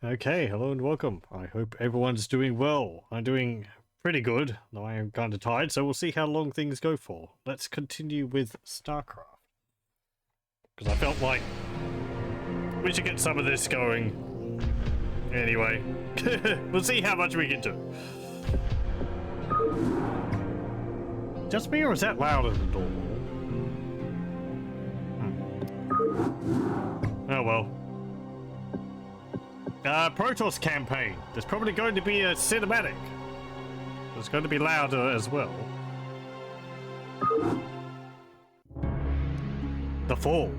Okay, hello and welcome. I hope everyone's doing well. I'm doing pretty good, though I am kind of tired, so we'll see how long things go for. Let's continue with Starcraft. Because I felt like we should get some of this going. Anyway, we'll see how much we can do. Just me, or is that louder than normal? Oh well. Protoss campaign. There's probably going to be a cinematic. It's going to be louder as well. The Fall.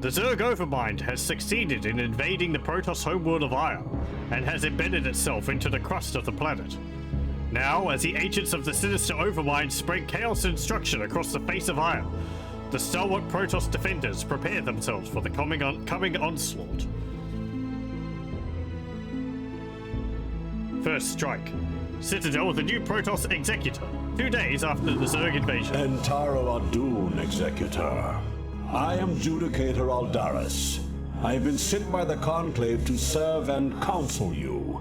The Zerg Overmind has succeeded in invading the Protoss homeworld of Ire, and has embedded itself into the crust of the planet. Now, as the agents of the sinister Overmind spread chaos and destruction across the face of Ire, the stalwart Protoss defenders prepare themselves for the coming onslaught. First strike. Citadel with a new Protoss Executor, 2 days after the Zerg invasion. Entaro Adun, Executor. I am Judicator Aldaris. I have been sent by the Conclave to serve and counsel you.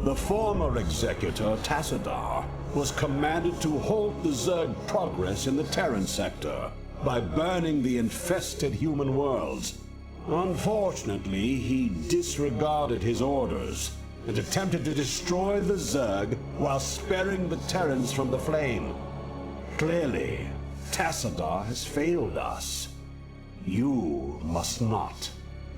The former Executor, Tassadar, was commanded to halt the Zerg progress in the Terran sector by burning the infested human worlds. Unfortunately, he disregarded his orders and attempted to destroy the Zerg while sparing the Terrans from the flame. Clearly, Tassadar has failed us. You must not.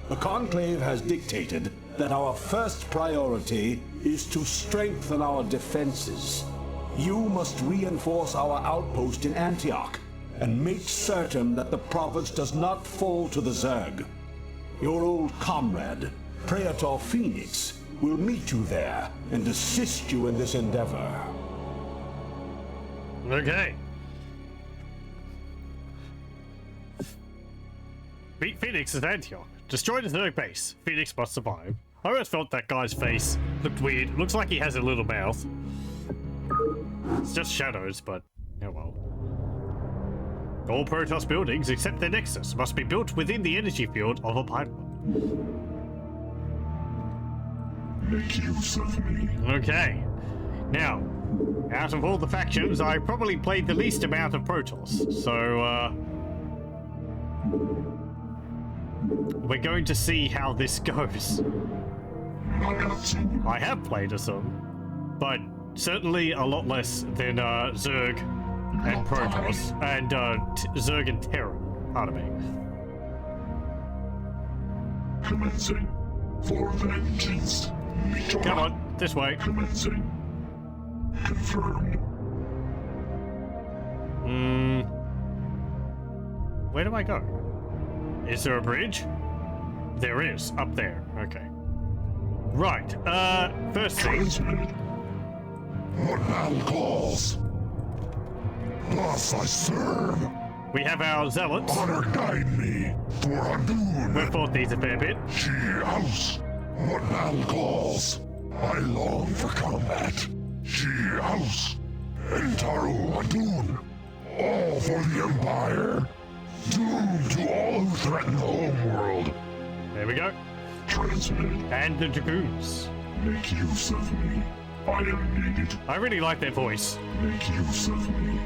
The Conclave has dictated that our first priority is to strengthen our defenses. You must reinforce our outpost in Antioch and make certain that the province does not fall to the Zerg. Your old comrade, Praetor Phoenix, will meet you there and assist you in this endeavor. Okay. Beat Phoenix at Antioch. Destroy the Zerg base. Phoenix must survive. I always felt that guy's face looked weird. Looks like he has a little mouth. It's just shadows, but oh well. All Protoss buildings except their Nexus must be built within the energy field of a pipeline. Make use of me. Okay. Now, out of all the factions, I probably played the least amount of Protoss, so we're going to see how this goes. I have played as some, but certainly a lot less than Zerg and Protoss, and Zerg and Terra, pardon me. Commencing. For vengeance. Come on, this way. Commencing. Confirmed. Where do I go? Is there a bridge? There is, up there. Okay. Right, first thing. Transmitted. What battle calls? Thus I serve. We have our zealots. Honor guide me. For Adun. We've fought these a fair bit. She house. What battle calls? I long for combat. She house. Entaro Adun. All for the Empire. Doomed to all who threaten the homeworld. There we go. Transmitted. And the Dragoons. Make use of me. I am needed. I really like their voice. Make use of me.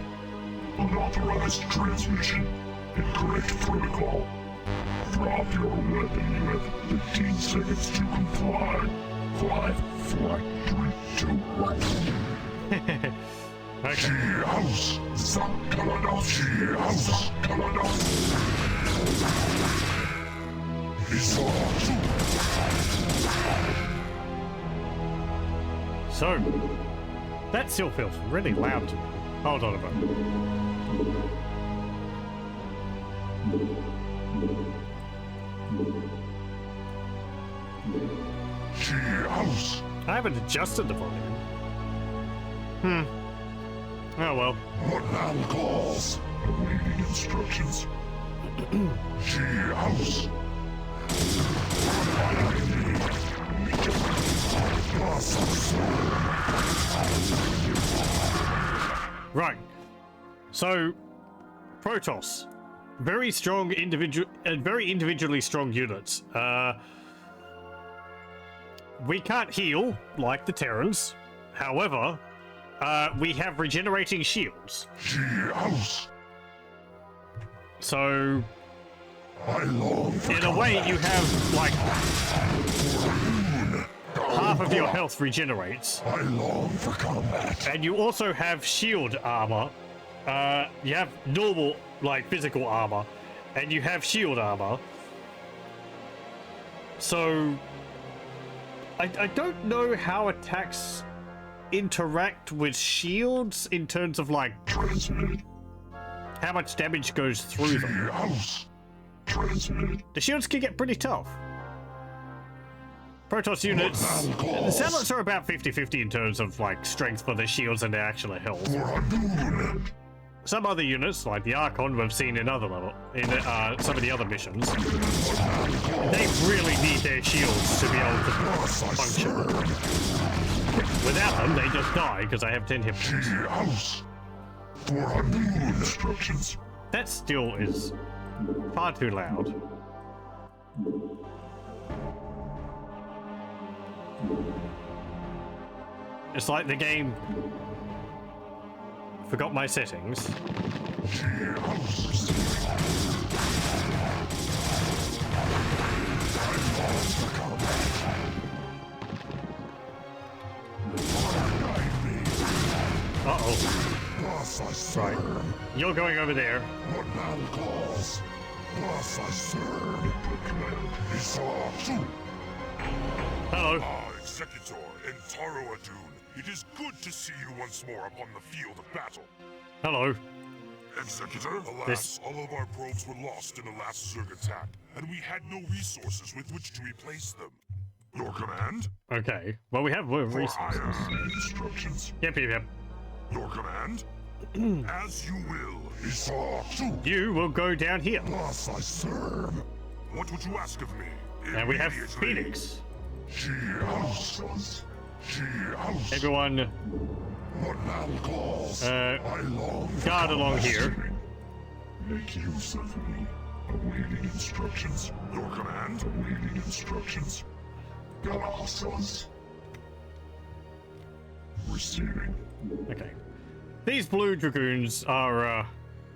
Unauthorized transmission. Incorrect protocol. Drop your weapon. You have 15 seconds to comply. 5, 4, 3, 2, 1. Okay. She house. Zakalados. She house. Zakalados. So, that still feels really loud to me. Hold on a moment. She house. I haven't adjusted the volume. Oh well. What battle calls? Awaiting instructions. She house. Right. So, Protoss. Very strong very individually strong units. we can't heal like the Terrans. However, we have regenerating shields. Yes. So, I long for in a way, you have like half of your health regenerates. I long for combat. And you also have shield armor. You have normal, like, physical armor. And you have shield armor. So, I don't know how attacks interact with shields in terms of, like, Transmitted. how much damage goes through them. Yes. Transmitted. The shields can get pretty tough. Protoss units, the Zealots are about 50-50 in terms of, like, strength for their shields and their actual health. For a dune. Some other units, like the Archon, we've seen in other level, in some of the other missions, they really need their shields to be able to function. Without them, they just die because they have 10 hit points. Yes. For a dune. Instructions. That still is far too loud. It's like the game forgot my settings. Uh-oh. Right. You're going over there. What man calls? Thus I serve. Hello. Executor and Taro Adun, it is good to see you once more upon the field of battle. Hello. Executor, alas, all of our probes were lost in the last Zerg attack, and we had no resources with which to replace them. Your command? Okay. Well, we have resources. Instructions. Yep. Your command? As you will. You will go down here. Thus I serve. What would you ask of me? And we have Immediately. Phoenix. She-houses. Everyone, What man calls? I long for guard along here. Make use of me. Awaiting instructions. Your command? Awaiting instructions. Galasas. Receiving. Okay. These blue dragoons are,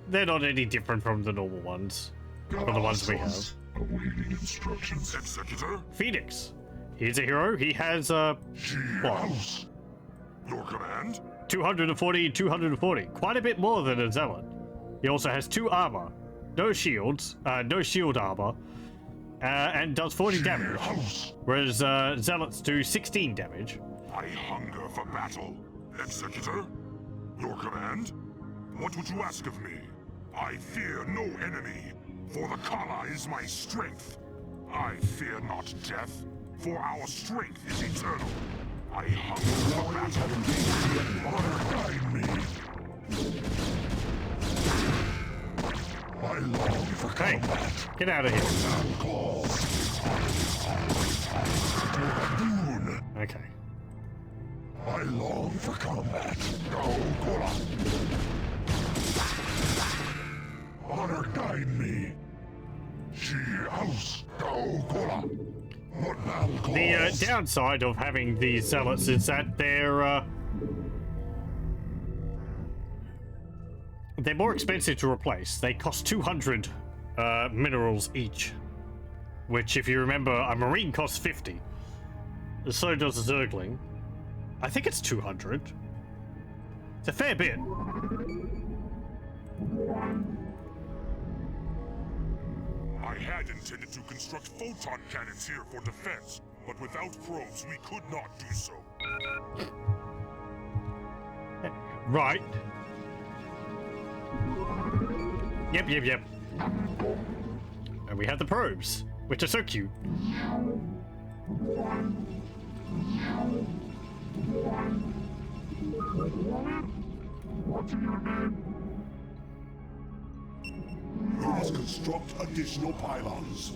they're not any different from the normal ones. From the ones we have. Awaiting instructions. Executor? Phoenix. He's a hero. He has, what? House. Your command? 240, 240. Quite a bit more than a Zealot. He also has 2 armor. No shields. No shield armor. And does 40 damage. Whereas, Zealots do 16 damage. I hunger for battle. Executor? Your command? What would you ask of me? I fear no enemy, for the Kala is my strength. I fear not death, for our strength is eternal. I hunger for battle. Honor guide me. I long for Hey, combat. get out of here. Man calls. Dune. Okay. I long for combat. Go, Kola. Honor guide me. She house. Go, Kola. What man calls? The downside of having these Zealots is that they're more expensive to replace. They cost 200 minerals each, which, if you remember, a Marine costs 50. So does a Zergling. I think it's 200. It's a fair bit. I had intended to construct photon cannons here for defense, but without probes, we could not do so. Right. Yep. And we have the probes, which are so cute. We must construct additional pylons.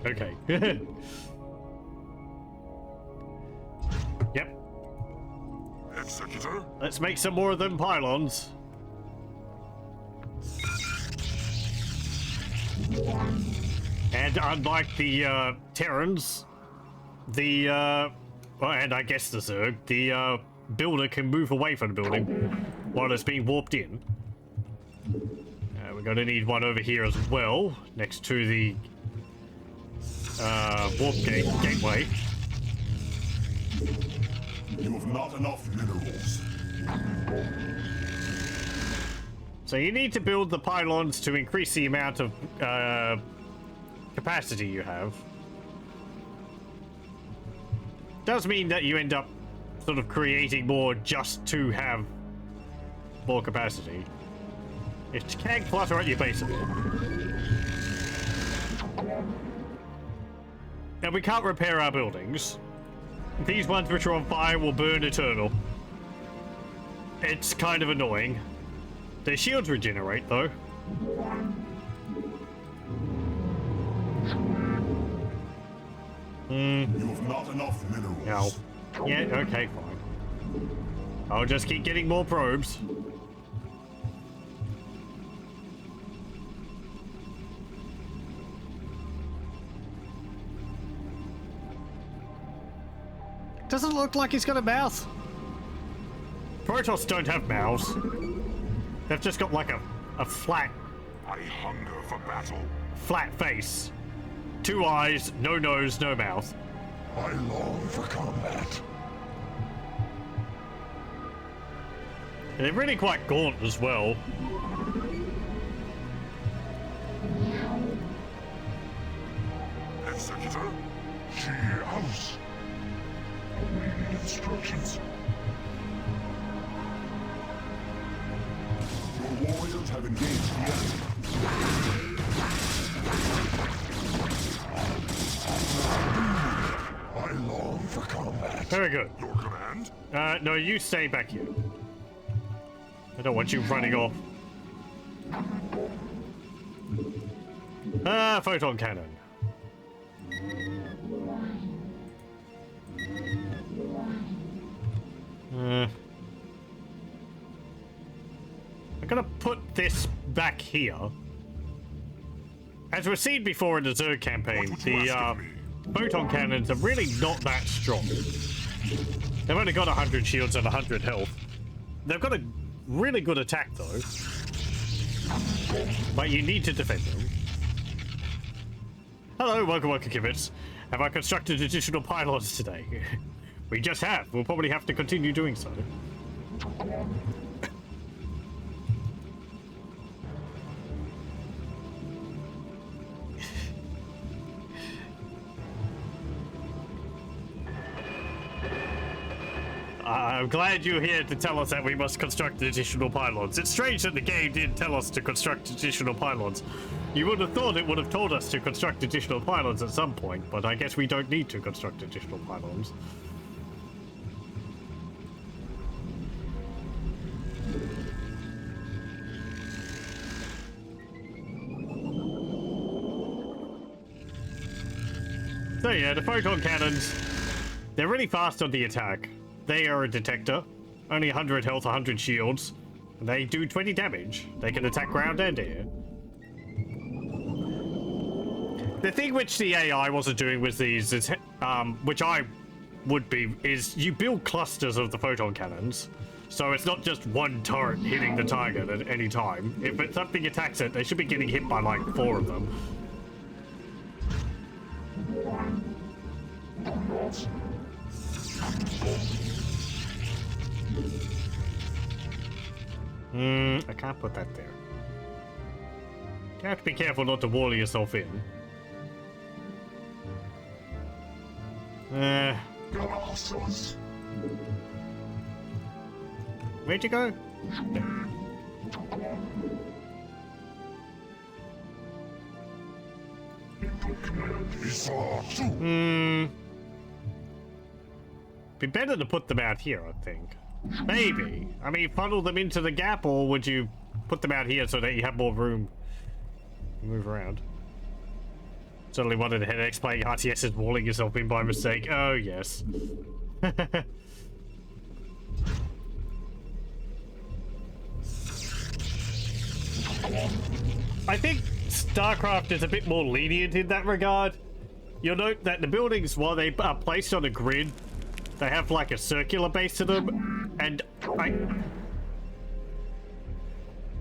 Okay. Yep. Executor? Let's make some more of them pylons. And unlike the Terrans, the well, and I guess the Zerg, the builder can move away from the building while it's being warped in. We're gonna need one over here as well, next to the warp gateway. You have not enough minerals. So you need to build the pylons to increase the amount of capacity you have. Does mean that you end up sort of creating more just to have more capacity. It can clutter at your base a bit. And we can't repair our buildings. These ones which are on fire will burn eternal. It's kind of annoying. Their shields regenerate, though. You have not enough minerals. No. Yeah, okay, fine. I'll just keep getting more probes. Doesn't look like he's got a mouth. Protoss don't have mouths. They've just got like a flat, I hunger for battle. flat face. 2 eyes, no nose, no mouth. I long for combat. And they're really quite gaunt as well. Executor, she house. Awaiting instructions. Your warriors have engaged the enemy. I long for combat. Very good. Your command? No, you stay back here. I don't want you running off. Photon cannon. I'm gonna put this back here. As we've seen before in the Zerg campaign, the photon cannons are really not that strong. They've only got 100 shields and 100 health. They've got a really good attack though. But you need to defend them. Hello, welcome Kibitz. Have I constructed additional pylons today? We just have. We'll probably have to continue doing so. I'm glad you're here to tell us that we must construct additional pylons. It's strange that the game didn't tell us to construct additional pylons. You would have thought it would have told us to construct additional pylons at some point, but I guess we don't need to construct additional pylons. So yeah, the photon cannons, they're really fast on the attack. They are a detector, only 100 health, 100 shields. They do 20 damage. They can attack ground and air. The thing which the AI wasn't doing with these is, which I would be, is you build clusters of the photon cannons. So it's not just one turret hitting the target at any time. If something attacks it, they should be getting hit by like 4 of them. I can't put that there. You have to be careful not to wall yourself in. Where'd you go? Be better to put them out here, I think. Maybe. I mean, funnel them into the gap, or would you put them out here so that you have more room to move around? Suddenly one of the headaches playing RTS is walling yourself in by mistake. Oh, yes. I think Starcraft is a bit more lenient in that regard. You'll note that the buildings, while they are placed on a grid, they have like a circular base to them, and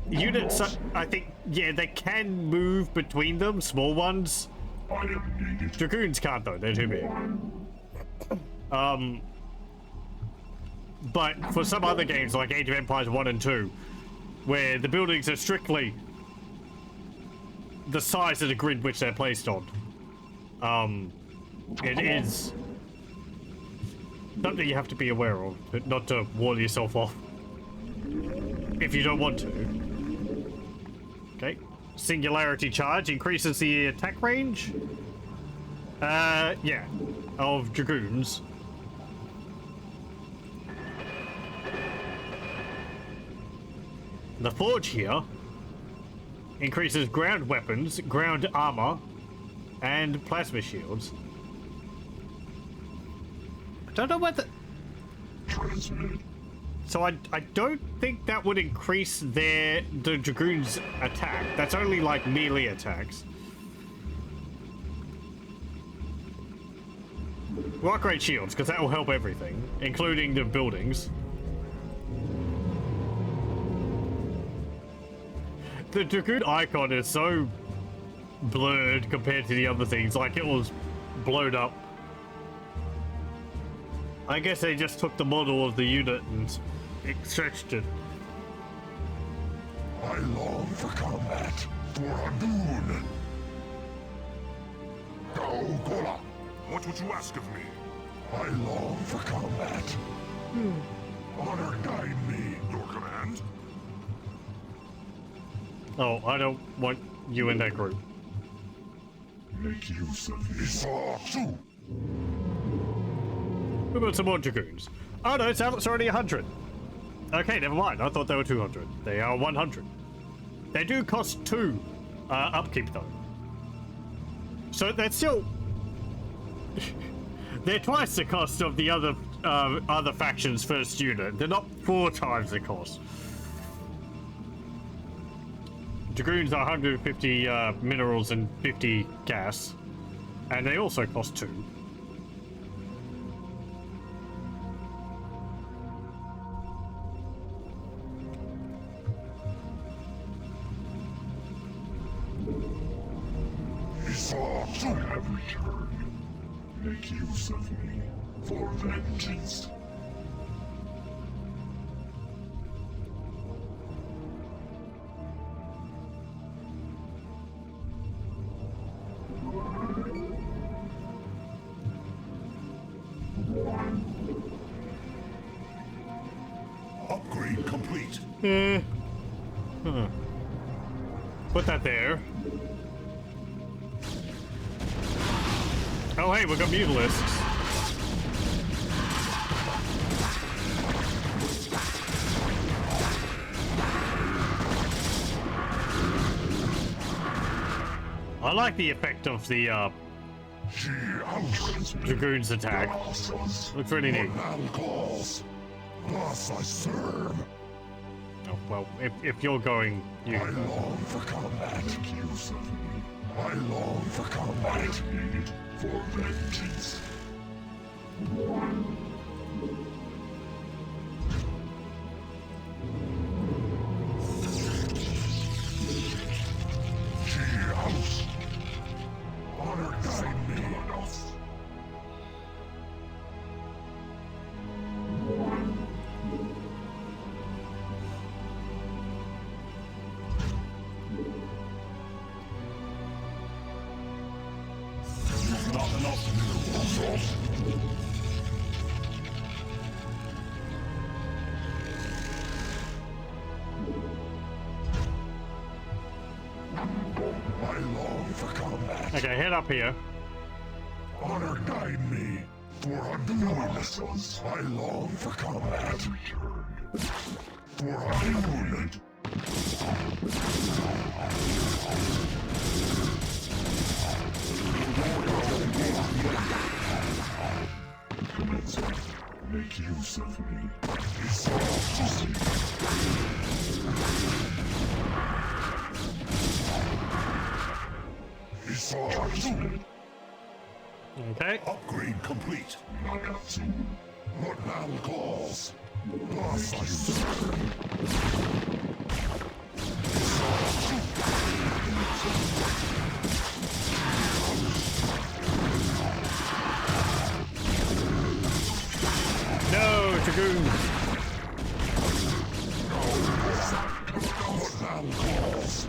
units, I think, yeah, they can move between them, small ones. Dragoons can't though, they're too big. But for some other games like Age of Empires 1 and 2, where the buildings are strictly the size of the grid which they're placed on, it is something you have to be aware of, not to wall yourself off if you don't want to. Okay, singularity charge increases the attack range. Yeah, of dragoons. The forge here increases ground weapons, ground armor, and plasma shields. I don't know whether... So I don't think that would increase the dragoons' attack. That's only like melee attacks. We'll upgrade shields, because that will help everything, including the buildings. The dragoon icon is so blurred compared to the other things, like it was blown up. I guess they just took the model of the unit and stretched it. I long for combat, for Hardoon. Kola. What would you ask of me? I long for combat. Honor guide me. Your command? Oh, I don't want you in that group. Make use of this. We've got some more dragoons. Oh no, it's already 100. Okay, never mind. I thought they were 200. They are 100. They do cost 2 upkeep though. So that's still... They're twice the cost of the other factions' first unit. They're not 4 times the cost. Dragoons are 150 minerals and 50 gas, and they also cost 2. I have returned. Make use of me for vengeance. Upgrade complete. Put that there. Oh hey, we got mutalisks. I like the effect of the dragoon's attack. Looks really neat. Thus I serve. Oh, well, if you're going, you... I long for combat. Make use of me. I long for combat. Needed for vengeance. House. Honor guide me. Not enough minerals. I long for combat. Okay, head up here. Honor guide me. For Hardoon. I long for combat. For Hardoon. Make use of me. Okay. Upgrade complete. What now calls? No, Dragoon. What now calls?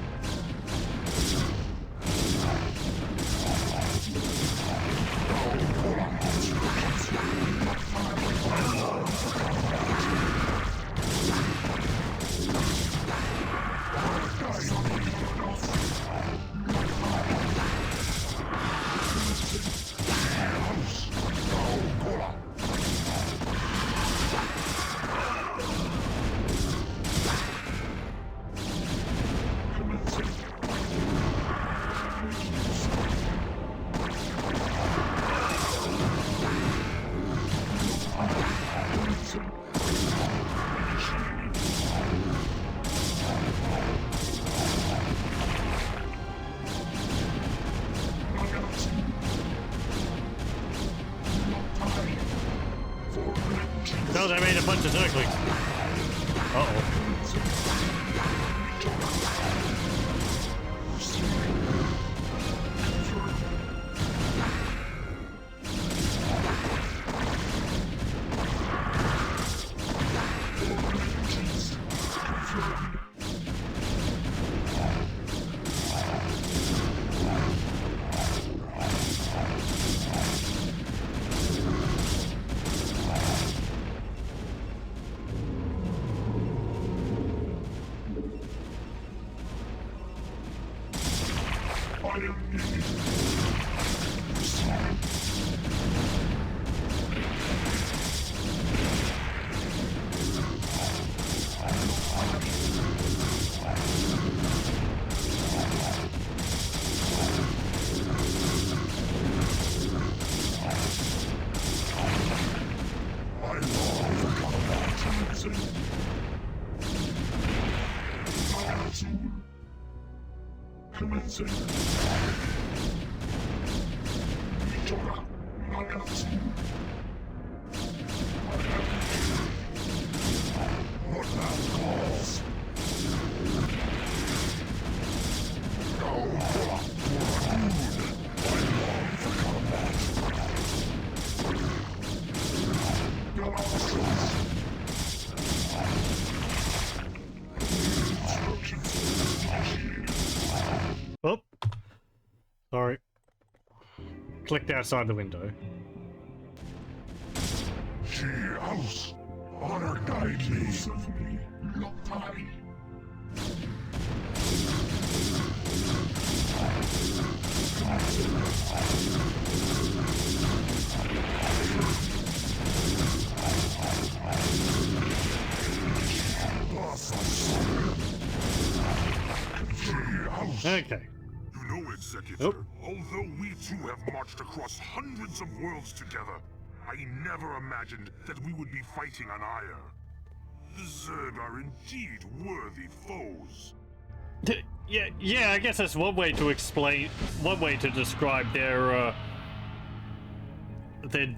No, they made a bunch of Zerglings. Uh-oh. Commencing. What now calls? Oh. Sorry. Clicked outside the window. She house. Honor guide me. Lotai. Okay. You know, Executor, although we two have marched across hundreds of worlds together, I never imagined that we would be fighting on Ire. The Zerg are indeed worthy foes. Yeah, I guess that's one way to describe their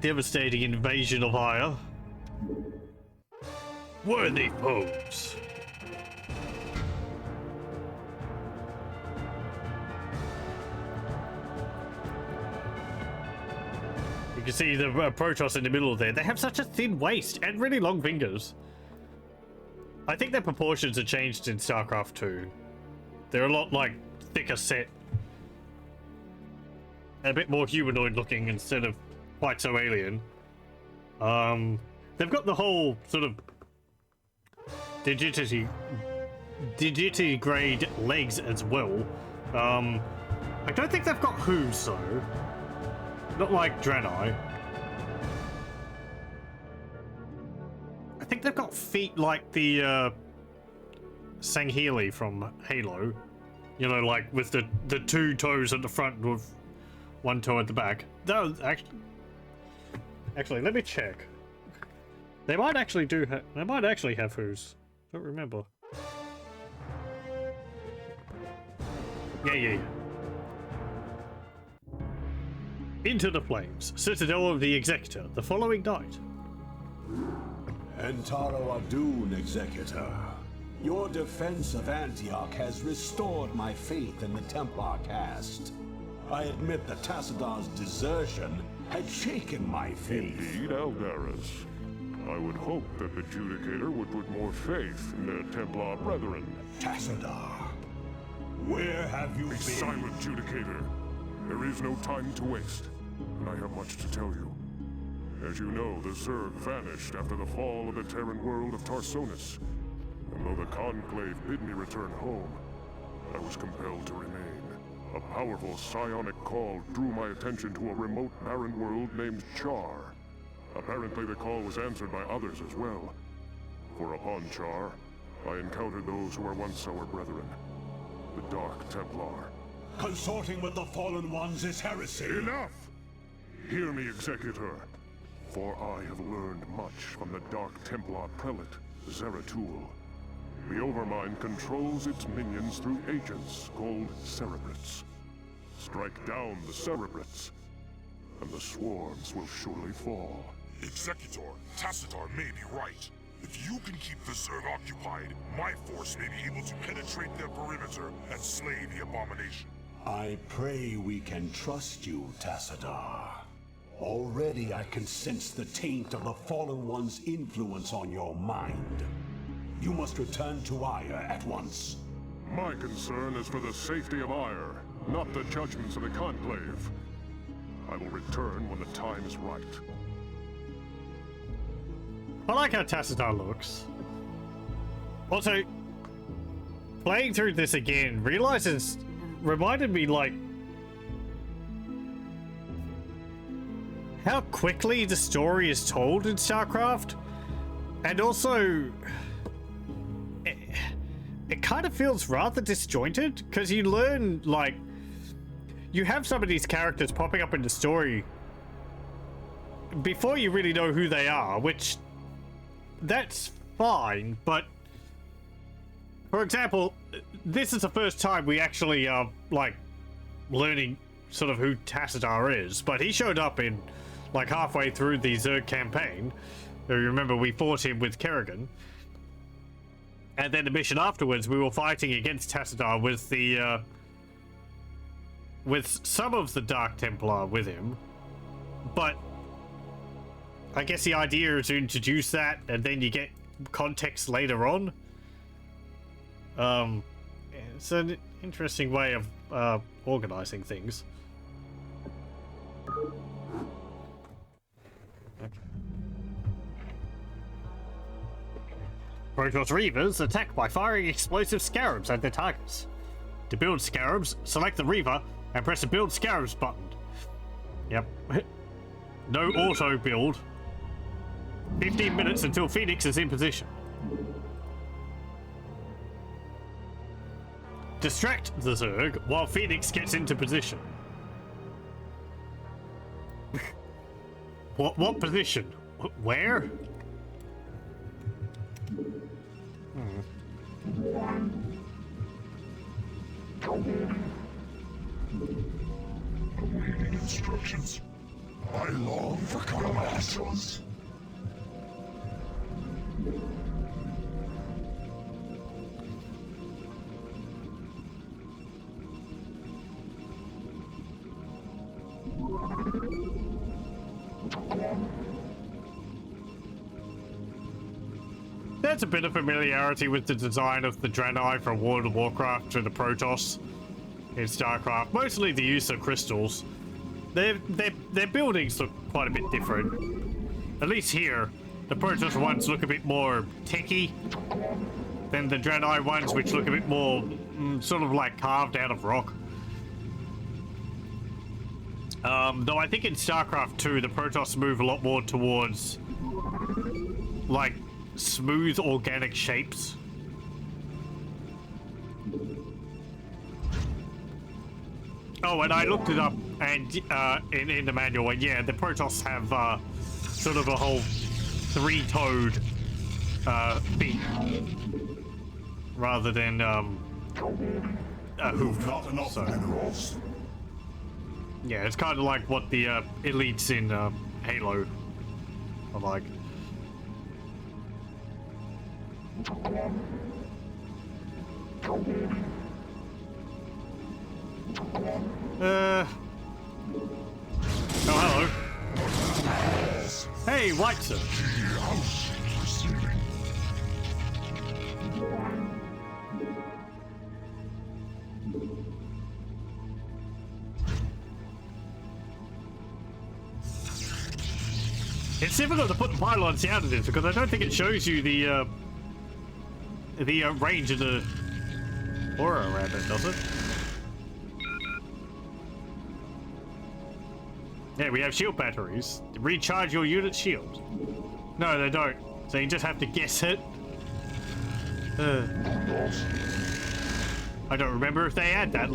devastating invasion of Ire. Worthy foes. You can see the Protoss in the middle there. They have such a thin waist and really long fingers. I think their proportions are changed in Starcraft 2. They're a lot, like, thicker set. And a bit more humanoid looking instead of quite so alien. They've got the whole sort of digitigrade legs as well. I don't think they've got hooves though. Not like Draenei. I think they've got feet like the Sangheili from Halo. You know, like with the two toes at the front with one toe at the back. No, actually, let me check. They might actually they might actually have hooves. Don't remember. Yeah. into the flames, citadel of the Executor, the following night. Entaro Adun, Executor. Your defense of Antioch has restored my faith in the Templar caste. I admit that Tassadar's desertion had shaken my faith. Indeed, Aldaris. I would hope that the Judicator would put more faith in their Templar brethren. Tassadar, where have you Be been? silent, Judicator. There is no time to waste, and I have much to tell you. As you know, the Zerg vanished after the fall of the Terran world of Tarsonis. And though the Conclave bid me return home, I was compelled to remain. A powerful psionic call drew my attention to a remote barren world named Char. Apparently the call was answered by others as well. For upon Char, I encountered those who were once our brethren, the Dark Templar. Consorting with the Fallen Ones is heresy. Enough! Hear me, Executor, for I have learned much from the Dark Templar prelate, Zeratul. The Overmind controls its minions through agents called Cerebrates. Strike down the Cerebrates, and the swarms will surely fall. Executor, Tassadar may be right. If you can keep the Zerg occupied, my force may be able to penetrate their perimeter and slay the abomination. I pray we can trust you, Tassadar. Already I can sense the taint of the Fallen One's influence on your mind. You must return to Ire at once. My concern is for the safety of Ire, not the judgments of the Conclave. I will return when the time is right. I like how Tassadar looks. Also, playing through this again, reminded me, like, how quickly the story is told in Starcraft. And also, it kind of feels rather disjointed, because you learn, like, you have some of these characters popping up in the story before you really know who they are, which, that's fine, but for example, this is the first time we actually are, like, learning sort of who Tassadar is, but he showed up in, like, halfway through the Zerg campaign. You remember we fought him with Kerrigan, and then the mission afterwards we were fighting against Tassadar with the with some of the Dark Templar with him, but I guess the idea is to introduce that and then you get context later on. It's an interesting way of organizing things. Protoss Reavers attack by firing explosive scarabs at their targets. To build scarabs, select the Reaver and press the Build Scarabs button. Yep. No auto build. 15 minutes until Phoenix is in position. Distract the Zerg while Phoenix gets into position. What position? Where? Awaiting instructions. I long for colonists. There's a bit of familiarity with the design of the Draenei from World of Warcraft to the Protoss in Starcraft. Mostly the use of crystals. Their buildings look quite a bit different. At least here, the Protoss ones look a bit more techy than the Draenei ones, which look a bit more sort of like carved out of rock. Though I think in StarCraft 2, the Protoss move a lot more towards like smooth organic shapes. Oh, and I looked it up and in the manual, and yeah, the Protoss have sort of a whole three-toed feet rather than a hoof. Not enough So. minerals. Yeah, it's kind of like what the elites in Halo are like. Oh, hello. Hey, Whiteson. It's difficult to put the pylons out of this because I don't think it shows you the range of the aura around it, does it? Yeah, we have shield batteries. Recharge your unit's shield. No, they don't. So you just have to guess it. I don't remember if they add that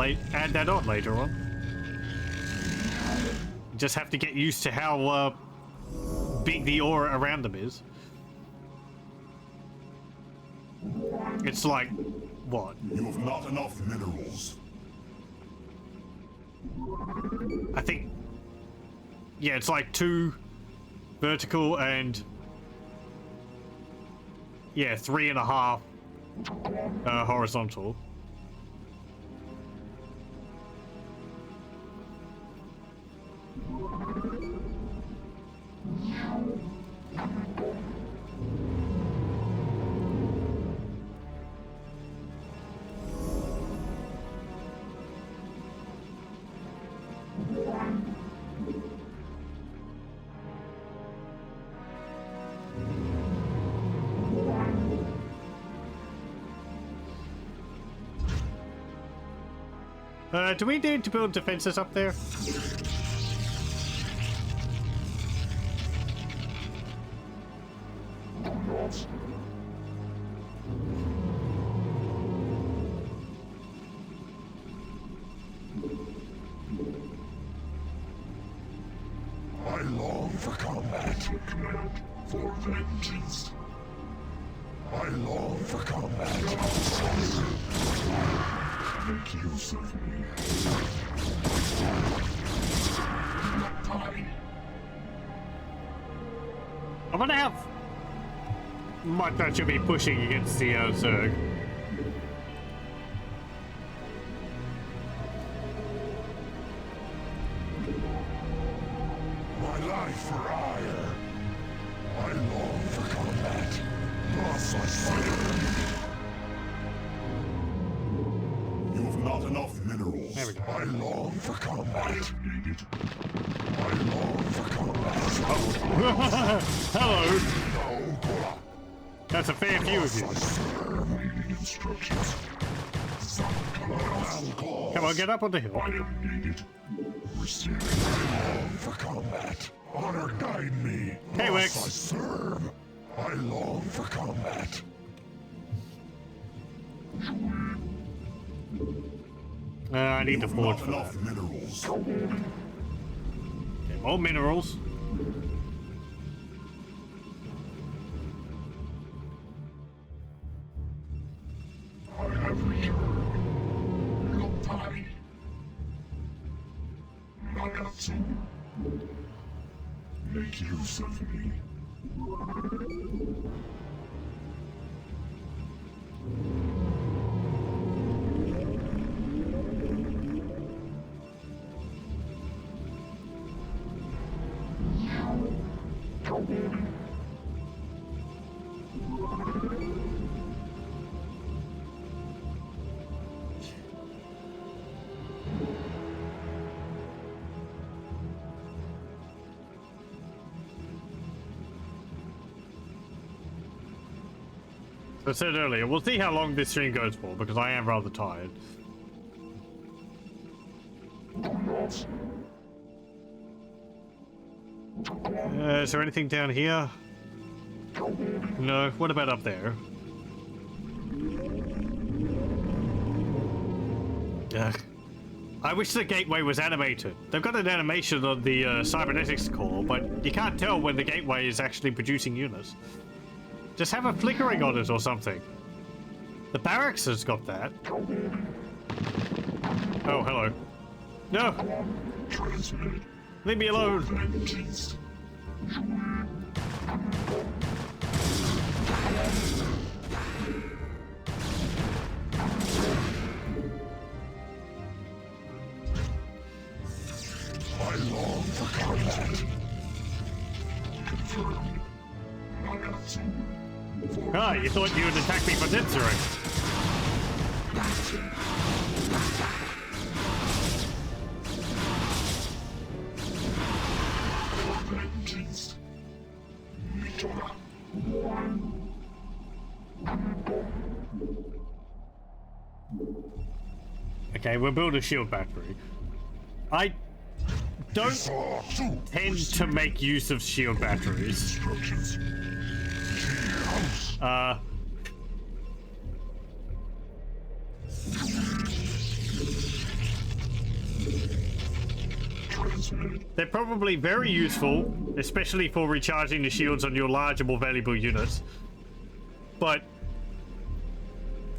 on later on. You just have to get used to how big the aura around them is. It's like what? You have not enough minerals. I think. Yeah, it's like 2 vertical and 3.5 horizontal. Do we need to build defenses up there? I long for combat. Command for vengeance. I long for combat. Make use of me. I wonder how much that should be pushing against the Zerg. My life for ire. I long for combat. Thus I serve. You have not enough minerals. There we go. I long for combat. I long for combat. Hello. That's a fair few of you. Instructions. Come on, get up on the hill. I am needed. Receiving. I long for combat. Honor guide me. Hey, Thus Wix. I serve. I long for combat. I need to forge Not for enough that. minerals. Okay, more minerals. I have returned. Lotai. Nagatsu. Make use of me. I said earlier, we'll see how long this stream goes for because I am rather tired. Is there anything down here? No. What about up there? Ugh. I wish the gateway was animated. They've got an animation on the cybernetics core, but you can't tell when the gateway is actually producing units. Just have a flickering on it or something. The barracks has got that. Oh, hello. No! Transmitted. Leave me alone. Vengeance. I long for combat. Confirmed. Nagatsu. Ah, you thought you would attack me for censoring. Vengeance. Nitora. Okay, we'll build a shield battery. I don't tend to make use of shield batteries. Instructions. Transmitted. They're probably very useful, especially for recharging the shields on your larger, more valuable units. But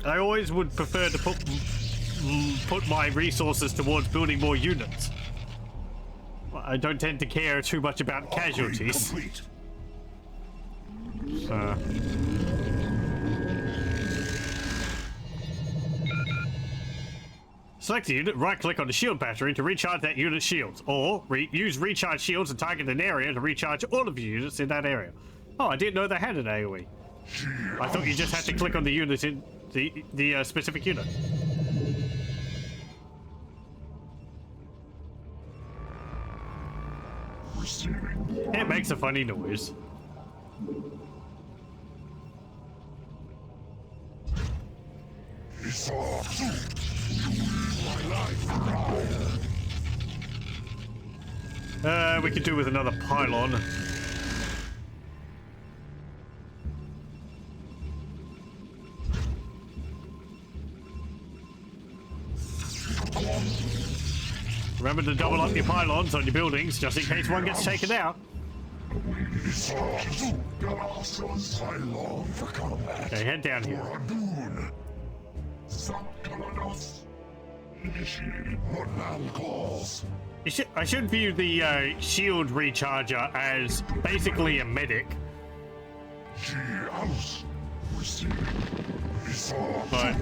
I always would prefer to put my resources towards building more units. I don't tend to care too much about casualties. Complete. Select a unit, right-click on the shield battery to recharge that unit's shields, or use recharge shields and target an area to recharge all of your units in that area. Oh, I didn't know they had an AoE. I thought you just had to click on the unit in the specific unit. Receiving. It makes a funny noise. We could do with another pylon. Remember to double up your pylons on your buildings, just in case one gets taken out. I long for combat. Okay, head down here. Radoon. Colonists. Initiated. What man calls? I should view the shield recharger as basically a medic. House. Receiving. But,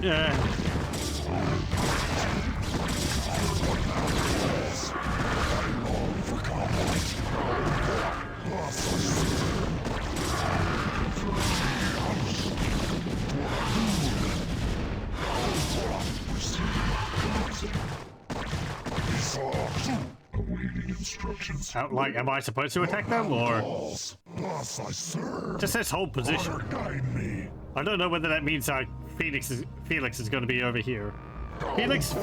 Awaiting instructions. like, am I supposed to attack them, or Thus I serve. just says hold position? Honor guide me. I don't know whether that means Felix is going to be over here. Felix.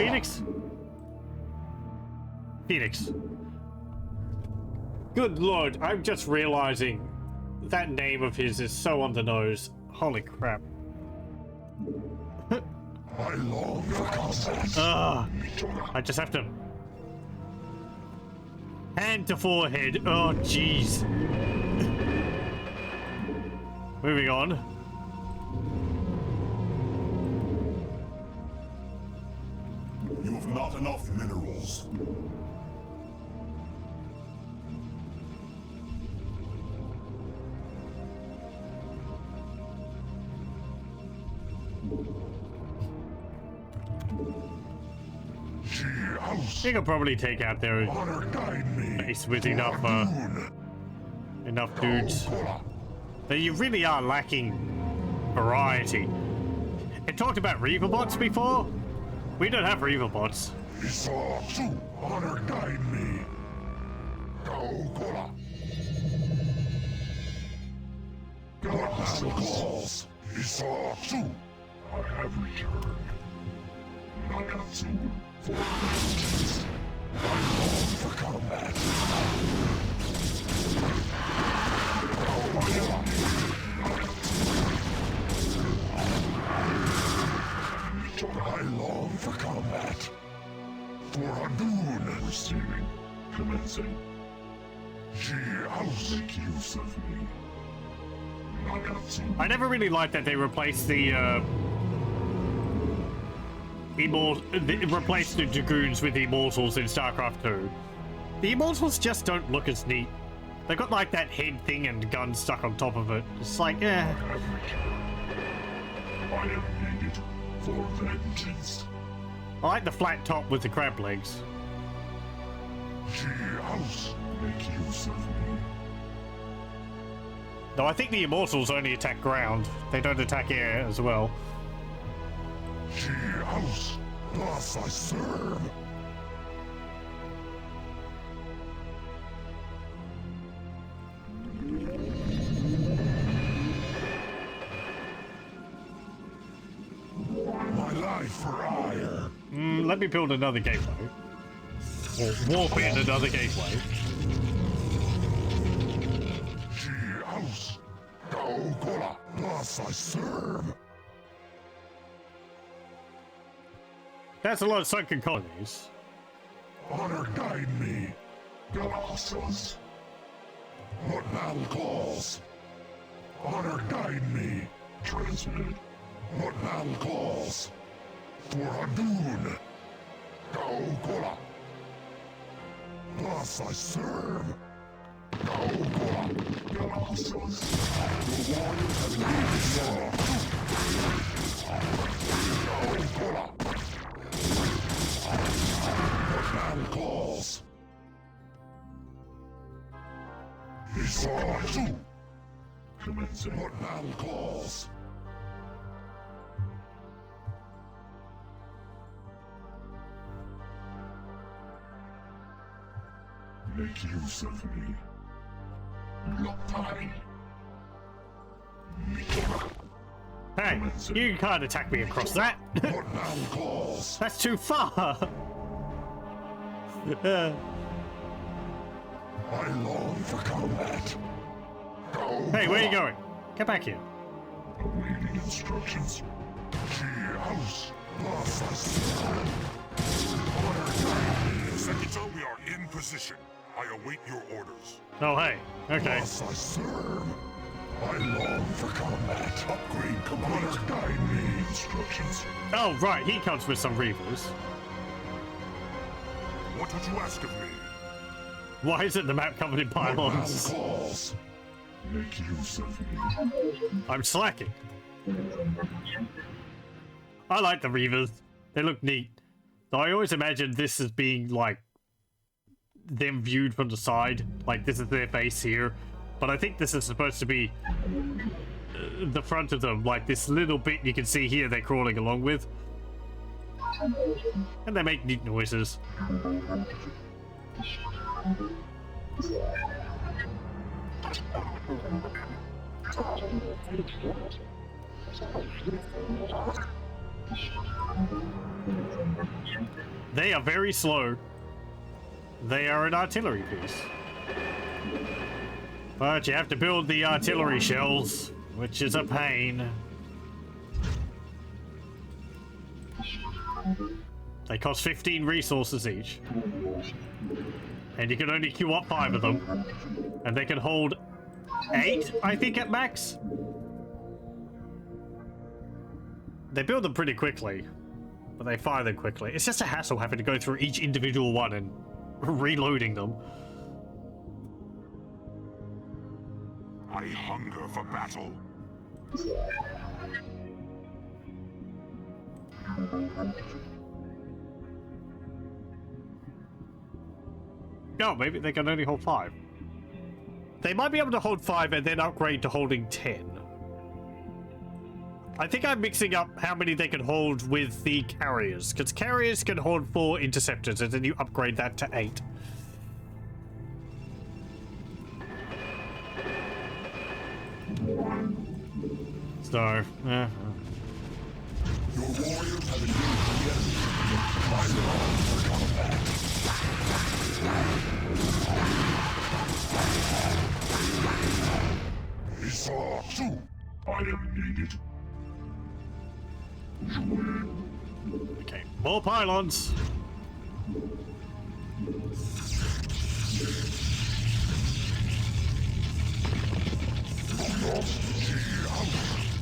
Good lord, I'm just realizing that name of his is so on the nose. Holy crap. I long for combat. I just have to hand to forehead. Oh jeez. Moving on. You've not enough minerals. You can probably take out their Honor guide me. base with enough dudes. But you really are lacking variety. It talked about Reaver bots before. We don't have Reaver bots. Honor guide me. What battle calls? I have returned. Nagatsu for vengeance. I long for combat. I long for combat. For Hadoon. Receiving. Commencing. House. Make use of me. Nagatsu. I never really liked that they replaced the replaced the Dragoons with Immortals in Starcraft 2. The Immortals just don't look as neat. They got like that head thing and gun stuck on top of it. It's like, eh. I am needed for vengeance. I like the flat top with the crab legs. House, make use of me. Though I think the Immortals only attack ground. They don't attack air as well. House, thus I serve. My life for ire. Let me build another gateway. Or warp in another gateway. House, Kola, thus I serve. That's a lot of sunken colonies. Honor guide me. Colossus. What battle calls? Honor guide me. Transmitted. What battle calls? For Hadun. Kola. Thus I serve. Kola. Colossus. The warriors have leave Kola. What battle calls? He saw two. Commencing. What battle calls? Make use of me. Lotai. Hey, you can't attack me across that. What battle calls? That's too far. I long for combat. Hey, where are you going? Get back here. Awaiting instructions. House. Thus I serve. Honor guide me. Executor, we are in position. I await your orders. Oh, hey. Okay. Thus I serve. I long for combat. Upgrade commander. Honor guide me. Instructions. Oh, right. He comes with some Reavers. What would you ask of me? Why isn't the map covered in pylons? Battle calls. Make use of me. I'm slacking. I like the Reavers. They look neat. Though I always imagined this as being like them viewed from the side. Like this is their face here. But I think this is supposed to be the front of them. Like this little bit you can see here they're crawling along with. And they make neat noises. They are very slow. They are an artillery piece. But you have to build the artillery shells, which is a pain. They cost 15 resources each. And you can only queue up 5 of them. And they can hold 8, I think, at max. They build them pretty quickly, but they fire them quickly. It's just a hassle having to go through each individual one and reloading them. I hunger for battle. No, maybe they can only hold 5. They might be able to hold 5 and then upgrade to holding 10. I think I'm mixing up how many they can hold with the carriers, because carriers can hold 4 interceptors and then you upgrade that to 8. So, yeah. Your warriors have engaged the enemy. I long for combat. He saw two. I am needed. Okay, more pylons.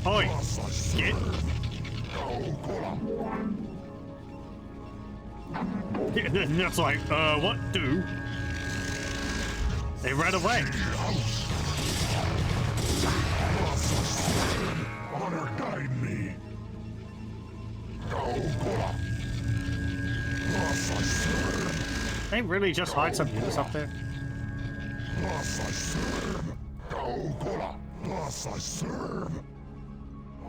Oi, get. That's like, what do? They ran away. Honor guide me. They really just hide some units up there? Thus I serve.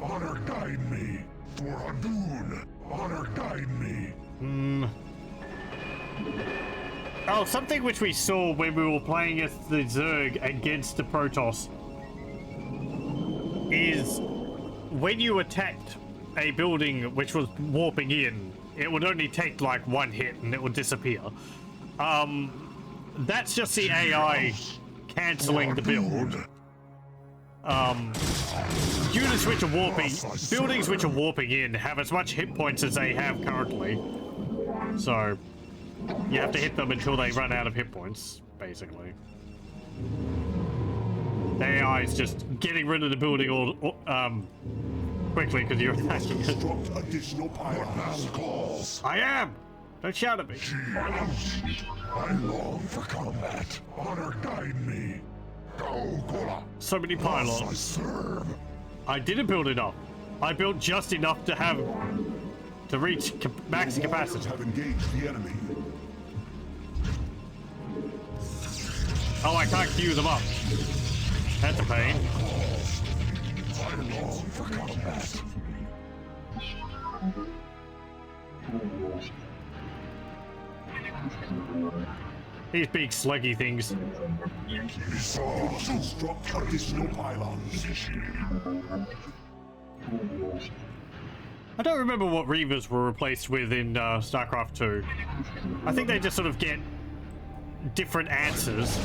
Honor guide me. For Hadun. Honor guide me. Oh, something which we saw when we were playing as the Zerg against the Protoss is when you attacked a building which was warping in, it would only take like one hit and it would disappear. That's just the AI cancelling the build. Units which are warping, buildings which are warping in have as much hit points as they have currently. So you have to hit them until they run out of hit points, basically. The AI is just getting rid of the building all quickly because you're attacking it. Additional pylons. I am! Don't shout at me. I long for combat. Honor guide me. So many Thus I pylons. serve. I didn't build enough. I built just enough to have to reach max capacity. Have engaged the enemy. Oh, I can't queue them up. That's a pain. I long for combat. These big sluggy things. Construct additional pylons. I don't remember what Reavers were replaced with in Starcraft 2. I think they just sort of get different answers.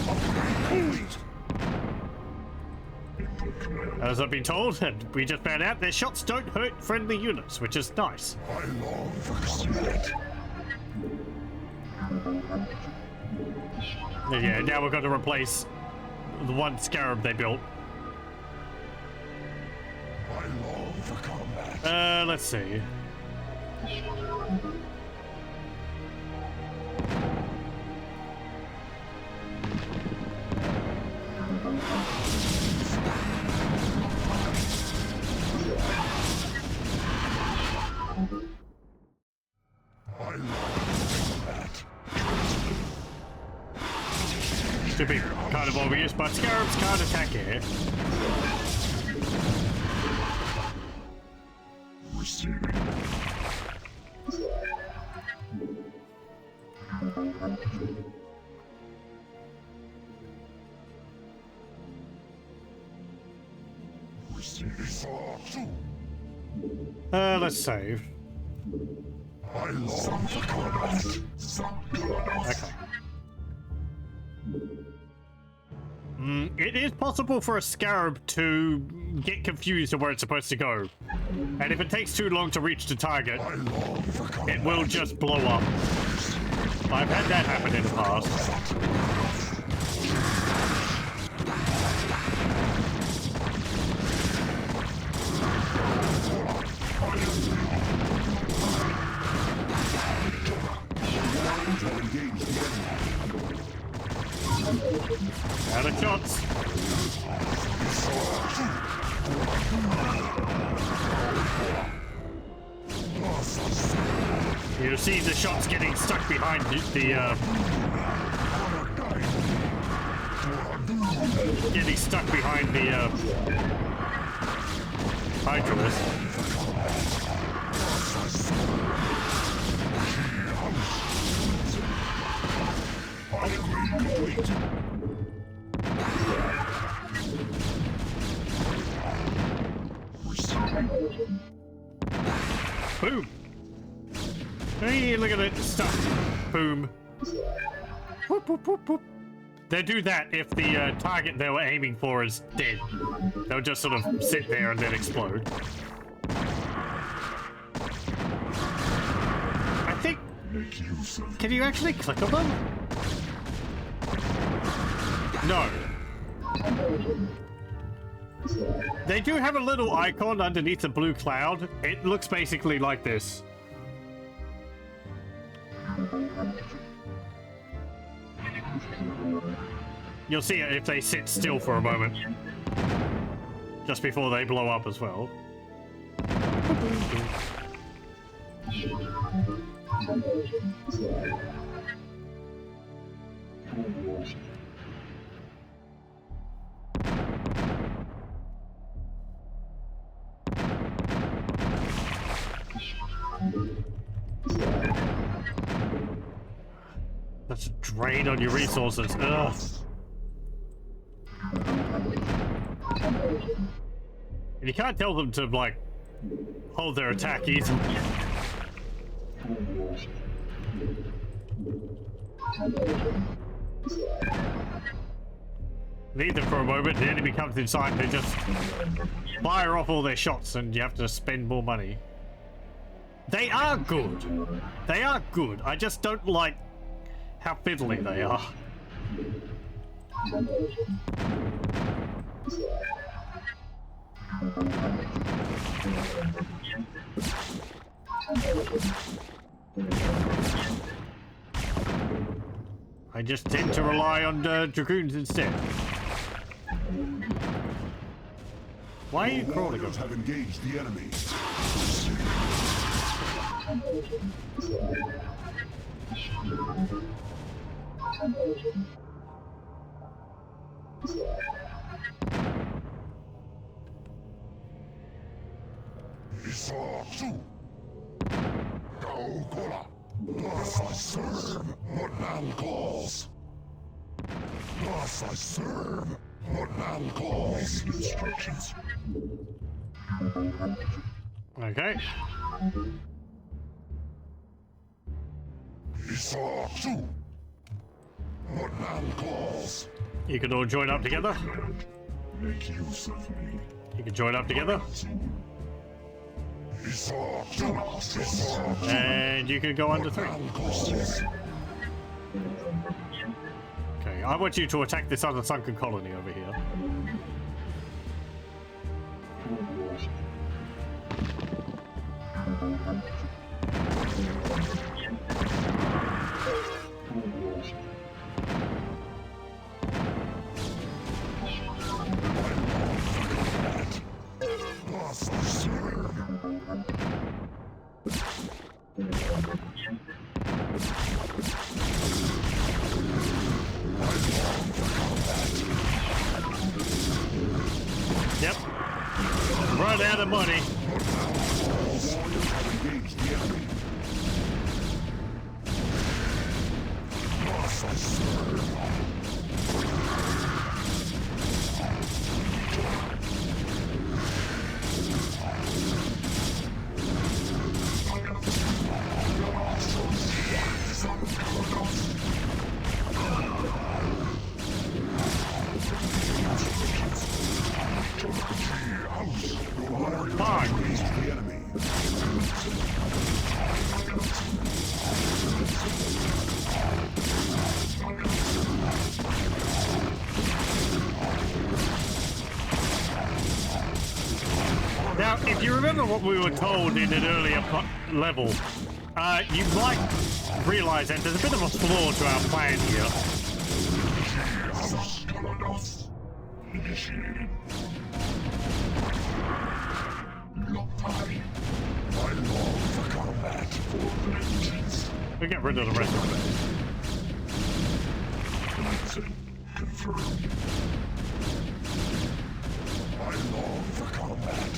As I've been told, and we just found out, their shots don't hurt friendly units, which is nice. I long for combat. Yeah, now we're going to replace the one Scarab they built. I long for combat. Let's see. I long for combat. To be kind of obvious, but Scarabs can't attack air. Receiving. Receiving. Let's save. I long for combat. Okay. It is possible for a Scarab to get confused of where it's supposed to go. And if it takes too long to reach the target, I long for combat. it will just blow up. I've had that happen in the past. Out of shots. You see the shots getting stuck behind getting stuck behind the Hydralisk. Boom! Hey, look at it, stuck. Boom. Whoop, whoop, whoop, whoop. They do that if the target they were aiming for is dead. They'll just sort of sit there and then explode. I think... Can you actually click on them? No. They do have a little icon underneath the blue cloud. It looks basically like this. You'll see it if they sit still for a moment. Just before they blow up as well. That's a drain on your resources. Ugh. And you can't tell them to, like, hold their attack easily. Leave them for a moment, the enemy comes inside and they just fire off all their shots and you have to spend more money. They are good. They are good. I just don't like how fiddly they are. I just tend to rely on dragoons instead. Why are you crawling? Warriors have engaged the enemy. Isortu. Gaugola. Thus I serve what man calls. Thus I serve what man calls. Instructions. Okay. Isortu. What man calls. You can all join up together. Make use of me. You can join up together. And you can go under 3. Okay, I want you to attack this other sunken colony over here. Yep. Run out of money. Now, if you remember what we were told in an earlier level, you might realize that there's a bit of a flaw to our plan here. We get rid of the rest of it. Confirmed. I long for combat.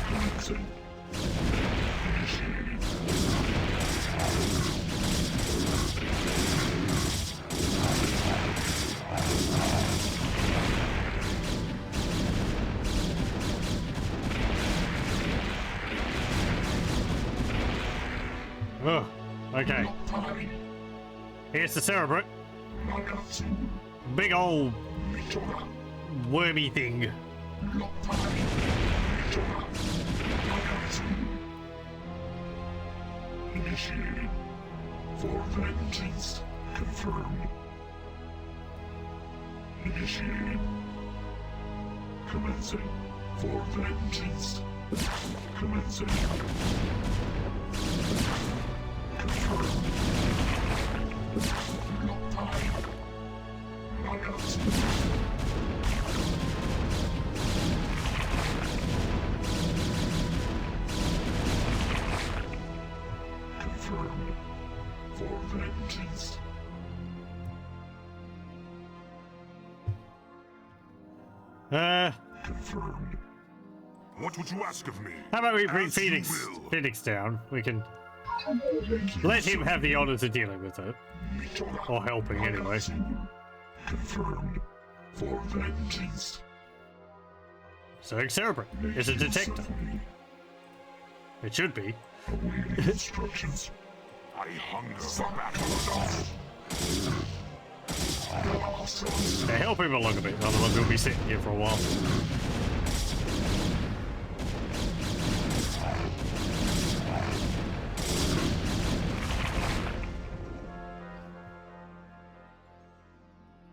Commencing. Initiating. Oh, okay. Here's the cerebrate. Big old wormy thing. Initiated. For vengeance. Confirmed. Initiated. Commencing. For vengeance. Commencing. Confirmed. seconds. Confirmed. For vengeance. Confirmed. What would you ask of me? How about we bring As you will. Phoenix down? We can let him have the honors of dealing with it. Or helping, anyway. Confirmed. For vengeance. Zerg Cerebrate is a detector. It should be. Awaiting instructions. I hunger for battle. Yeah, help him along a bit, otherwise we'll be sitting here for a while.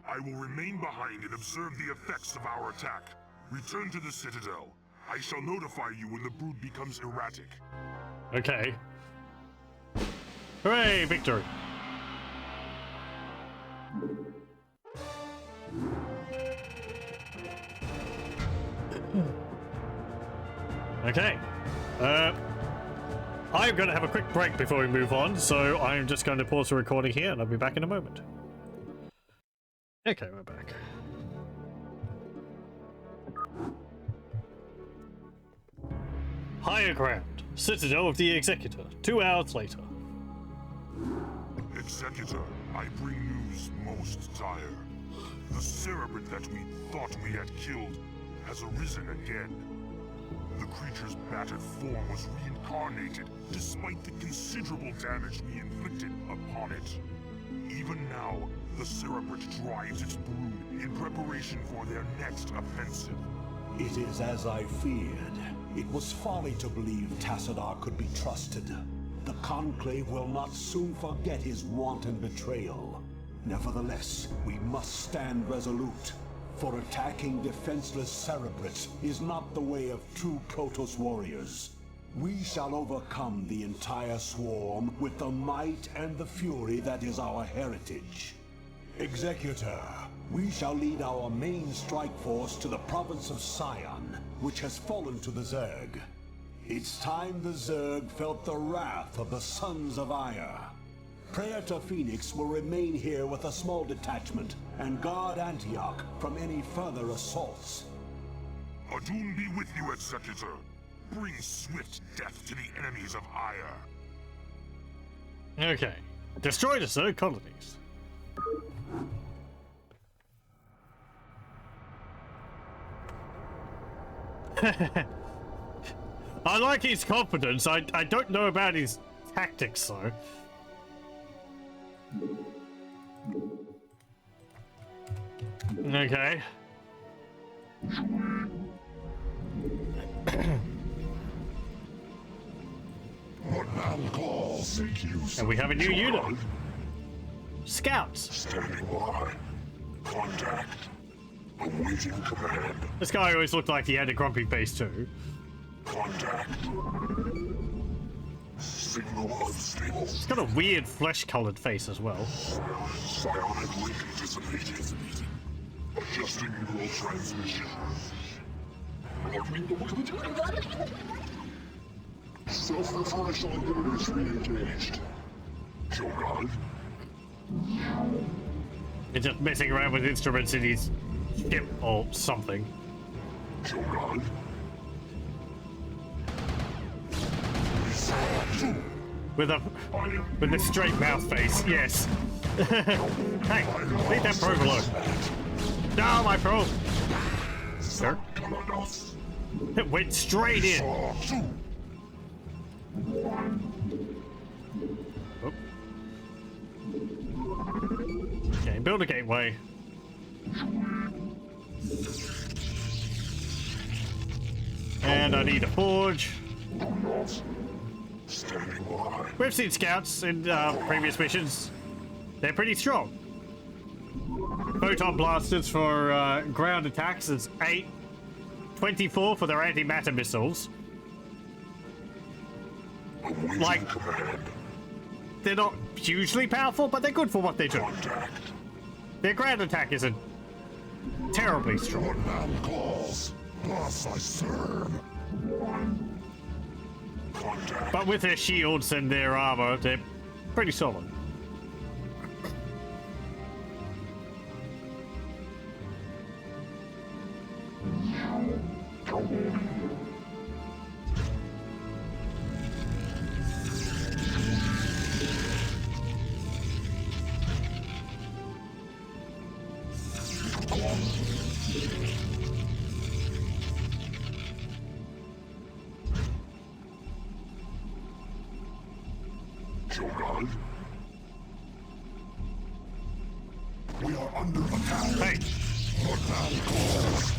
I will remain behind and observe the effects of our attack. Return to the Citadel. I shall notify you when the brood becomes erratic. Okay. Hooray, victory! Okay. I'm going to have a quick break before we move on, so I'm just going to pause the recording here and I'll be back in a moment. Okay, we're back. Higher ground. Citadel of the Executor. 2 hours later. Executor, I bring news most dire. The Cerebrate that we thought we had killed has arisen again. The creature's battered form was reincarnated despite the considerable damage we inflicted upon it. Even now, the Cerebrate drives its brood in preparation for their next offensive. It is as I feared. It was folly to believe Tassadar could be trusted. The Conclave will not soon forget his wanton betrayal. Nevertheless, we must stand resolute, for attacking defenseless Cerebrates is not the way of true Protoss warriors. We shall overcome the entire swarm with the might and the fury that is our heritage. Executor, we shall lead our main strike force to the province of Sion, which has fallen to the Zerg. It's time the Zerg felt the wrath of the Sons of Ire. Praetor Phoenix will remain here with a small detachment and guard Antioch from any further assaults. Adun be with you, Executor. Bring swift death to the enemies of Ire. Okay. Destroy the Zerg colonies. I like his confidence. I don't know about his tactics, though. Okay. What man calls? Thank you. And we have a new unit. Scouts. Standing by. Contact. Awaiting command. This guy always looked like he had a grumpy face, too. Contact. Signal unstable. He's got a weird flesh-colored face as well. Psionic link anticipated. Adjusting neural transmission. Self-referential inhibitors re-engaged. Kill God. He's just messing around with instruments in his ship or something. Kill God. With a straight mouth face, yes. Hey, leave that probe alone. No, my probe. Sir? It went straight in. Oh. Okay, build a gateway. And I need a forge. We've seen scouts in previous missions. They're pretty strong. Photon blasters for ground attacks is 8. 24 for their antimatter missiles. Like, they're not hugely powerful, but they're good for what they do. Their ground attack isn't terribly strong. One man calls, thus I serve. Contact. But with their shields and their armor, they're pretty solid. Shogun. We are under attack. Hey, One man calls.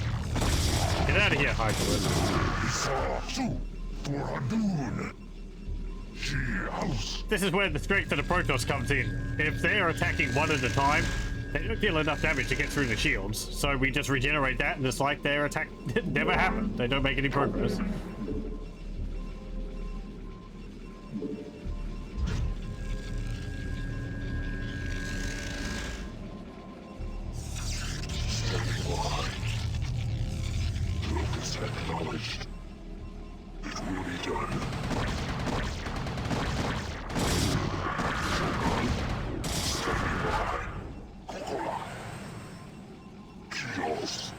get out of here, Hydra. Isatsu for Hadun. She house. This is where the strength of the Protoss comes in. If they're attacking one at a time, they don't deal enough damage to get through the shields. So we just regenerate that, and it's like their attack never happened. They don't make any progress. Locus acknowledged. It will be done. Standing by. Kokola. Kios.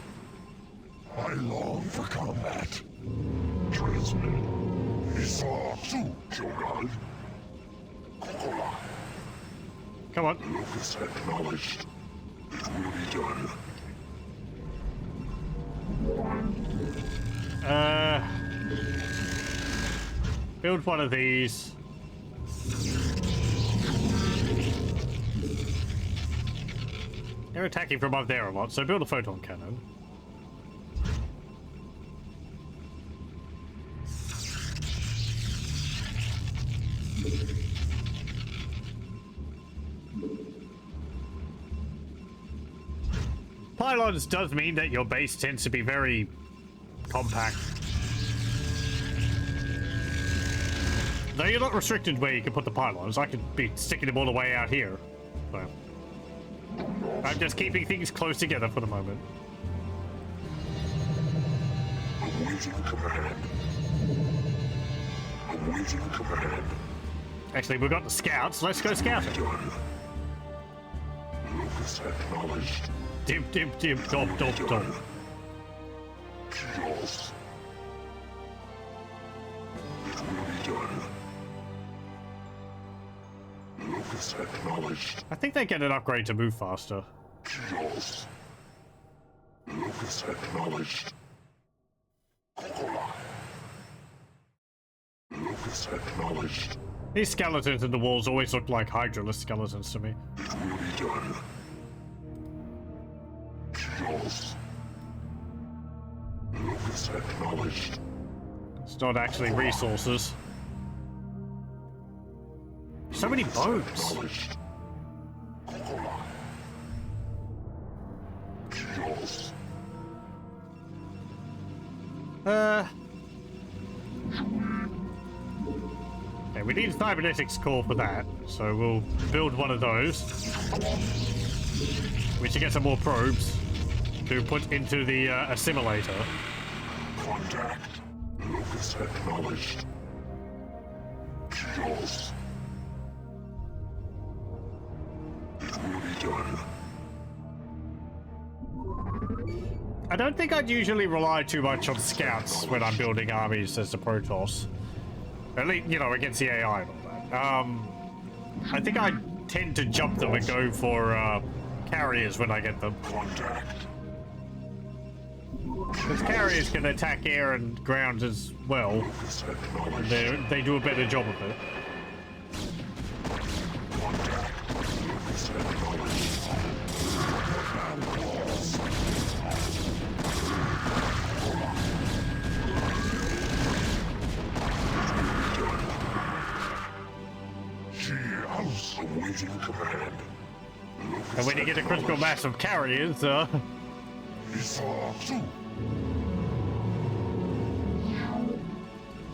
I long for combat. Transmit. Isatsu, Shogun. Kokola. Come on. Locus acknowledged. It will be done. Build one of these. They're attacking from up there a lot, so build a photon cannon. Pylons does mean that your base tends to be very compact. Though you're not restricted where you can put the pylons. I could be sticking them all the way out here. So I'm just keeping things close together for the moment. Awaiting command. Awaiting command. Actually, we've got the scouts. Let's go scouting. Done. Locus acknowledged. Dip, dip, dip, dop, dop, dop. Kios. It will be done. Locus acknowledged. I think they get an upgrade to move faster. Kios. Locus acknowledged. Kokola. Locus acknowledged. These skeletons in the walls always look like Hydraless skeletons to me. It will be done. Kios. Locus acknowledged. It's not actually resources. So many boats. Acknowledged. Kokola. Kios. Okay, we need a cybernetics core for that, so we'll build one of those. We should get some more probes to put into the assimilator. Contact. Locus acknowledged. Kios. It will be done. I don't think I'd usually rely too much on scouts when I'm building armies as the Protoss. At least, you know, against the AI and all that. I think I tend to jump them and go for carriers when I get them. Contact. Because carriers can attack air and ground as well. Locus acknowledged. They do a better job of it. Contact. Locus acknowledged. Man calls. She house awaiting command. And when you get a critical mass of carriers, Isatsu.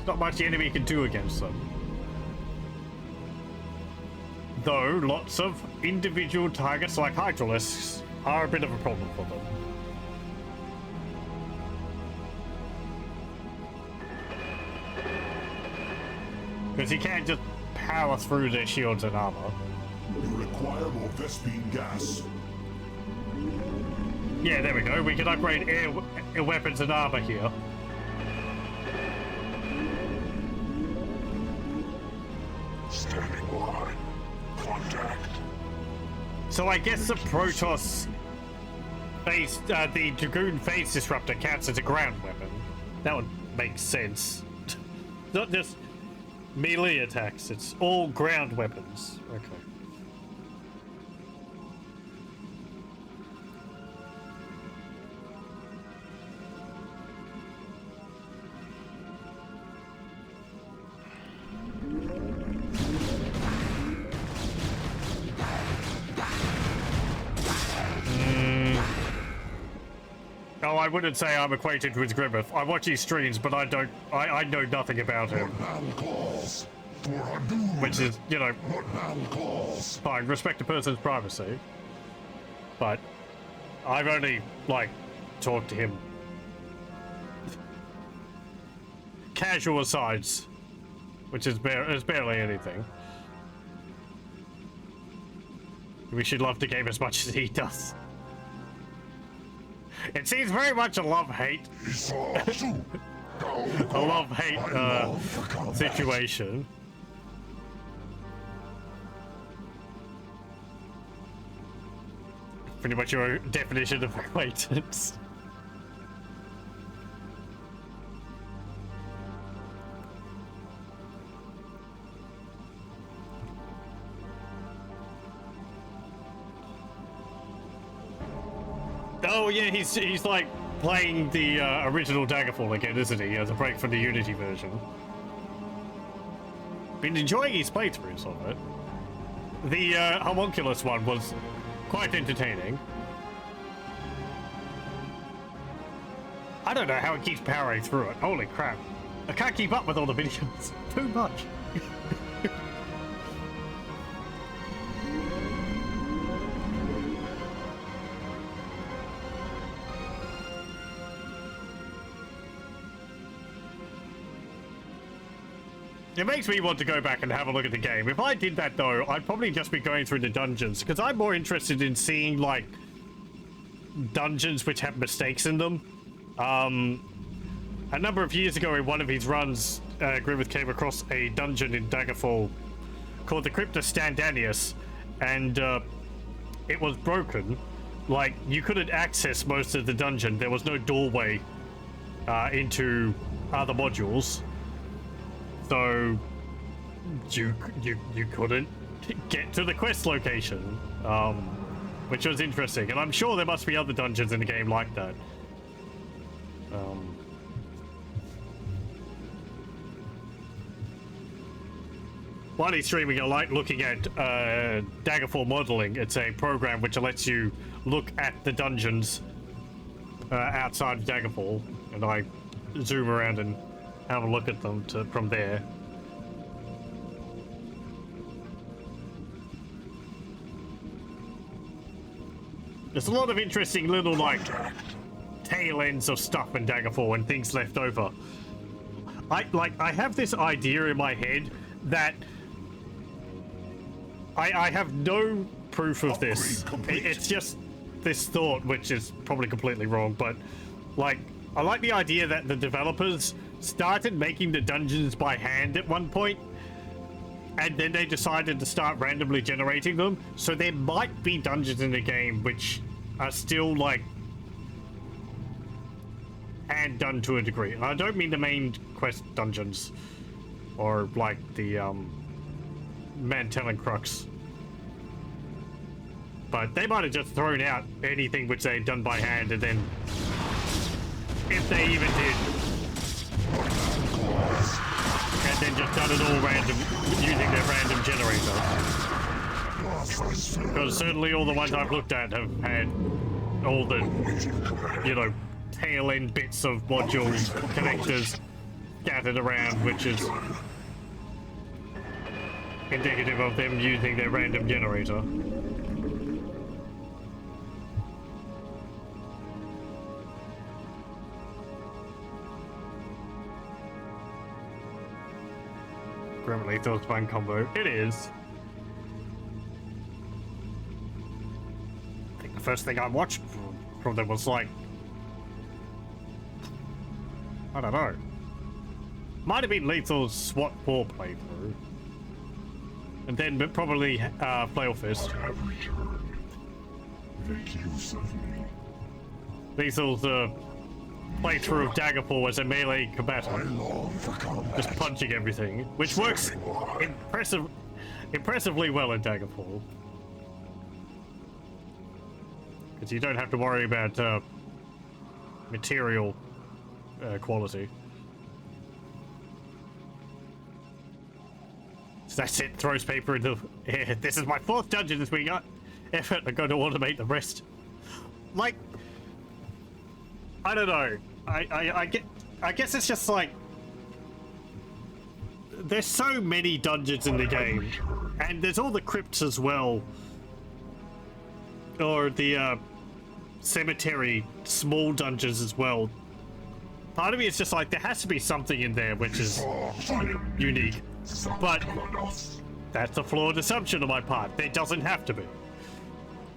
not much the enemy can do against them. Though lots of individual targets like Hydralisks are a bit of a problem for them. Because he can't just power through their shields and armor. You require more Vespine gas. Yeah, there we go. We can upgrade air weapons and armor here. Standing by. Contact. So I guess the Protoss phase, the Dragoon phase disruptor counts as a ground weapon. That would make sense. Not just melee attacks, it's all ground weapons. Okay. Oh, I wouldn't say I'm acquainted with Grimmeth. I watch his streams, but I don't. I know nothing about him. Which is, you know, fine. Respect a person's privacy. But I've only, like, talked to him. Casual asides, which is barely anything. We should love the game as much as he does. It seems very much a love-hate. A love-hate situation. Pretty much your definition of acquaintance. Oh yeah, he's like playing the original Daggerfall again, isn't he? As a break from the Unity version. Been enjoying his playthroughs of it. The homunculus one was quite entertaining. I don't know how it keeps powering through it. Holy crap. I can't keep up with all the videos. Too much. It makes me want to go back and have a look at the game. If I did that though, I'd probably just be going through the dungeons, because I'm more interested in seeing like dungeons which have mistakes in them. A number of years ago in one of his runs, Grimmeth came across a dungeon in Daggerfall called the Crypta Standanius, and it was broken. Like, you couldn't access most of the dungeon. There was no doorway into other modules. So you couldn't get to the quest location, which was interesting, and I'm sure there must be other dungeons in the game like that. While he's streaming, I like looking at Daggerfall modeling. It's a program which lets you look at the dungeons outside of Daggerfall, and I zoom around and have a look at them from there. There's a lot of interesting little, like, tail ends of stuff in Daggerfall and things left over. I have this idea in my head that I have no proof of this. It's just this thought, which is probably completely wrong, but, like, I like the idea that the developers started making the dungeons by hand at one point, and then they decided to start randomly generating them. So there might be dungeons in the game which are still like hand done to a degree. And I don't mean the main quest dungeons or like the Mantel and Crux, but they might have just thrown out anything which they'd done by hand, and then if they even did, and then just done it all random using their random generator. Because certainly all the ones I've looked at have had all the, you know, tail end bits of module connectors scattered around, which is indicative of them using their random generator. Grim Lethal's fun combo. It is. I think the first thing I watched from them was like, I don't know. Might have been Lethal's SWAT 4 playthrough. And then but probably Flail Fist. I have returned. Make use of me. Lethal's playthrough of Daggerfall as a melee I combatant. long for combat. Just punching everything, which works impressively well in Daggerfall. Because you don't have to worry about material quality. So that's it, throws paper into the... This is my 4th dungeon this week. Effort, I'm going to automate the rest. Like, I don't know. I guess it's just like, there's so many dungeons in the game, and there's all the crypts as well, or the cemetery small dungeons as well. Part of me is just like, there has to be something in there which is unique, but that's a flawed assumption on my part. There doesn't have to be.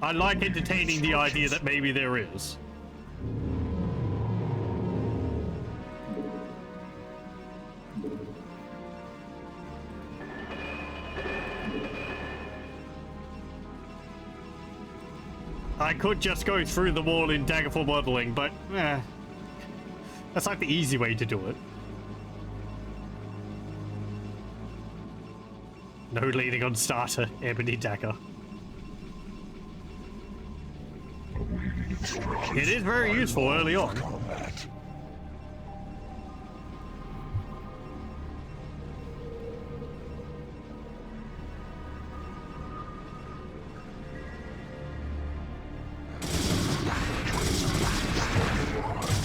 I like entertaining the idea that maybe there is. I could just go through the wall in Daggerfall modeling, but that's like the easy way to do it. No leading on starter, Ebony Dagger. It is very useful early on. Combat.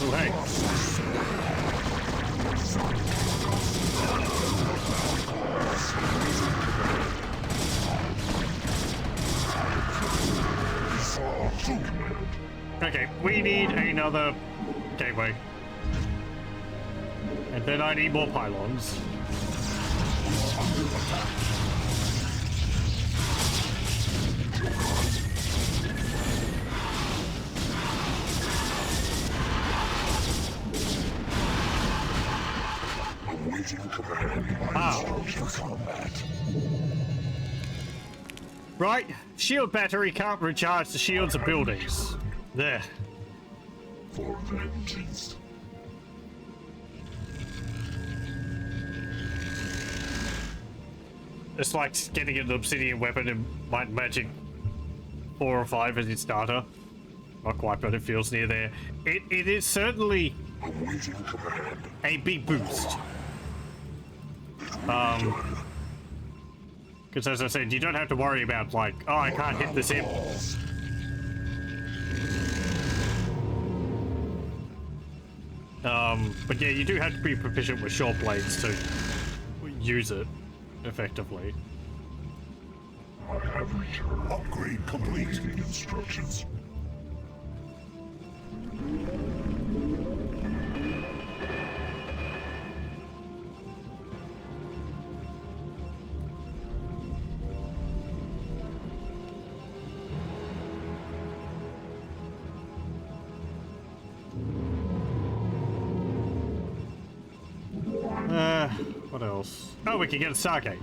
Oh, hey. Okay, we need another gateway. And then I need more pylons. Awaiting command. For combat. Right, shield battery can't recharge the shields of buildings. There. For vengeance. It's like getting an obsidian weapon in Might and Magic 4 or 5 as its starter. Not quite, but it feels near there. It is certainly Awaiting command. a big boost. Because as I said, you don't have to worry about like, oh, I can't hit this imp. But yeah, you do have to be proficient with short blades to use it effectively. I have returned. Upgrade complete. Awaiting instructions. What else? Oh, we can get a Stargate.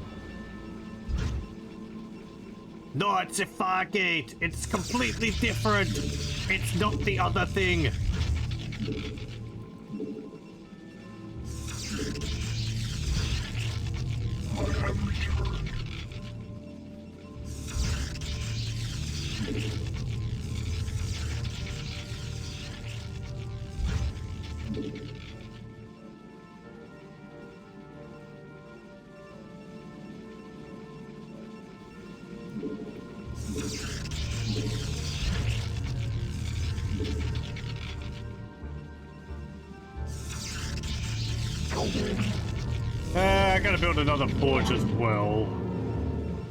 No, it's a Fargate. It's completely different. It's not the other thing. I have returned. I gotta build another forge as well.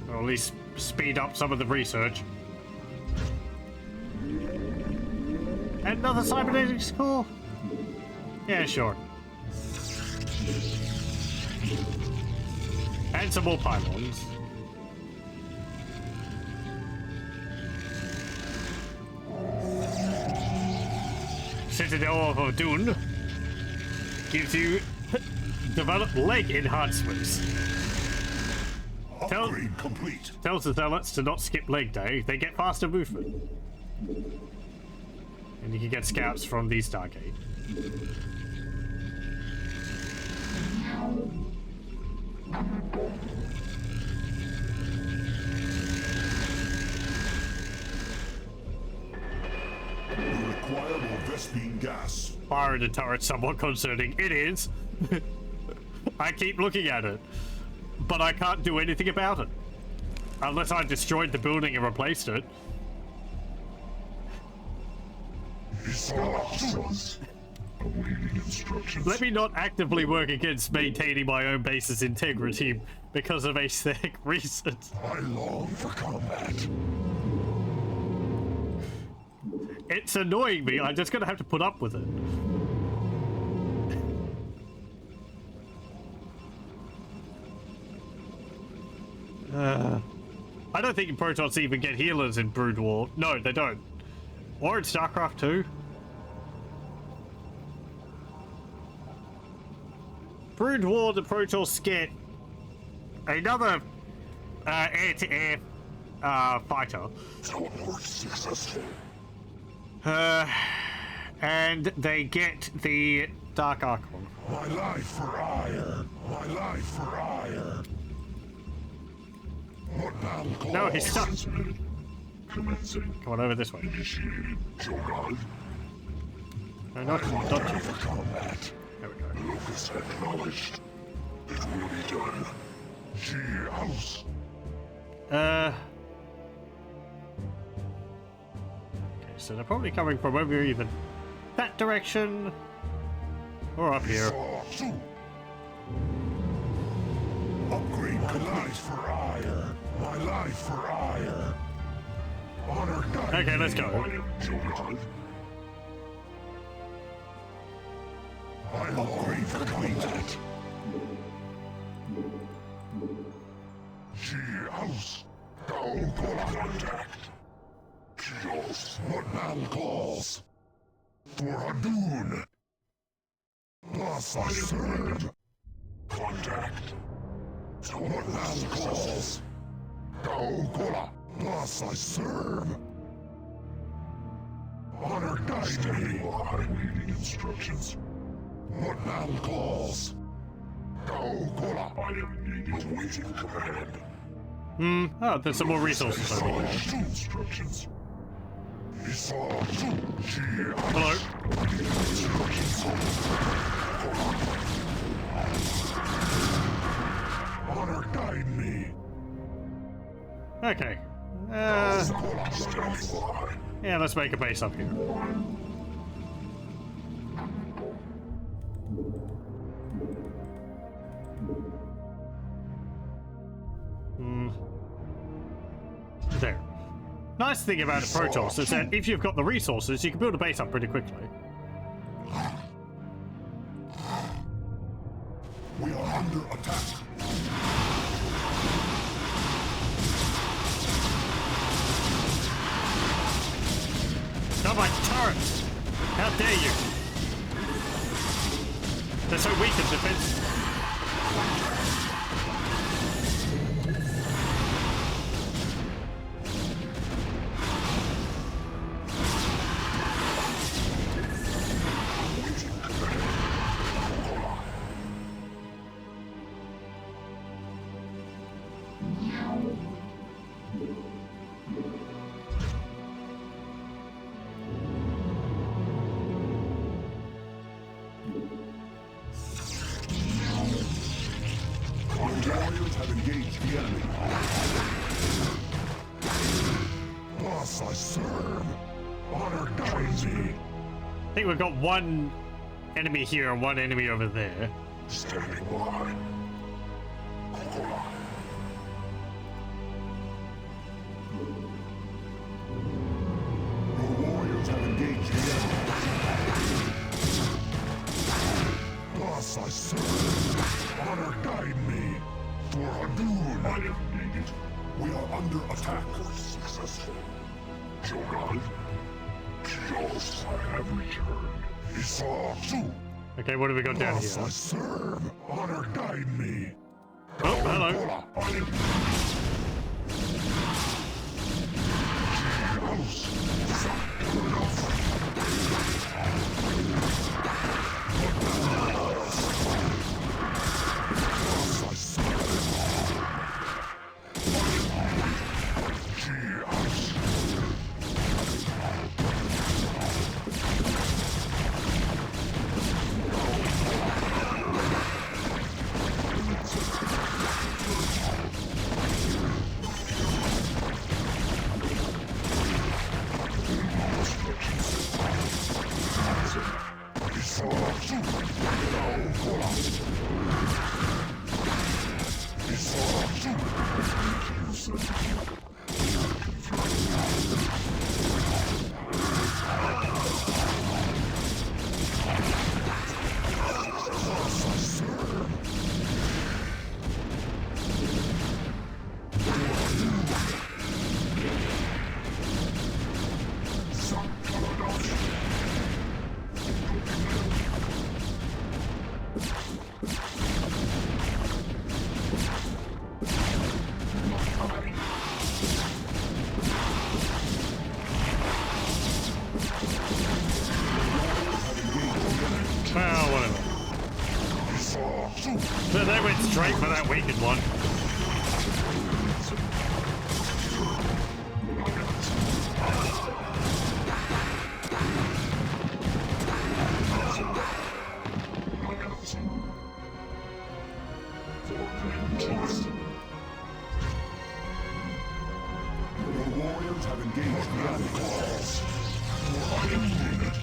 Or at least speed up some of the research. Another cybernetics core? Yeah, sure. And some more pylons. Citadel of Odun gives you develop leg enhancements. Upgrade complete. Tells the zealots to not skip leg day. They get faster movement. And you can get scouts from the Stargate. You require more Vespine gas. Firing the turret somewhat concerning. It is. I keep looking at it, but I can't do anything about it. Unless I destroyed the building and replaced it. Instructions. Awaiting instructions. Let me not actively work against maintaining my own base's integrity because of aesthetic reasons. I long for combat. It's annoying me. I'm just gonna have to put up with it. I don't think Protoss even get healers in Brood War. No, they don't. Or in Starcraft 2. Brood War, the Protoss get another air-to-air fighter. Teleport successful. And they get the Dark Archon. My life for ire. My life for ire. What battle call? No, he's stuck. Commencing. Come on over this way. Initiated. Jogad. No, not you. For combat. There we go. Locus acknowledged. It will be done. She house. Okay, so they're probably coming from over even that direction. Or up here. Upgrade complete for ire. My life for ire. Honor died. Okay, let's go. Jogad. I upgrade for combat. She house. Go contact. Kios. What battle calls? For Hadun. Thus I serve. Contact. What battle calls? Go Thus I serve. Honor guide me. Awaiting instructions. What battle calls? Go I am awaiting command. Oh, there's some more resources over here. Instructions. Hello. Honor guide me. Okay. Yeah, let's make a base up here. There. Nice thing about a Protoss is that if you've got the resources, you can build a base up pretty quickly. We are under attack. Not my turrets! How dare you! They're so weak in defense. Warriors have engaged the enemy. Thus I serve. Honor guides me. I think we've got one enemy here and one enemy over there. Standing by. Kokola. Your warriors have engaged the enemy. Thus I serve. Honor guide me. For I am needed. We are under attack. Successful. Shogun. Yes, I have returned. Isatsu. Okay, what do we got down Yes, here? I serve. Honor guide me. Oh, hello. I am Well, whatever. So they went straight for that weakened one. Your warriors have engaged the enemy cause. I am needed.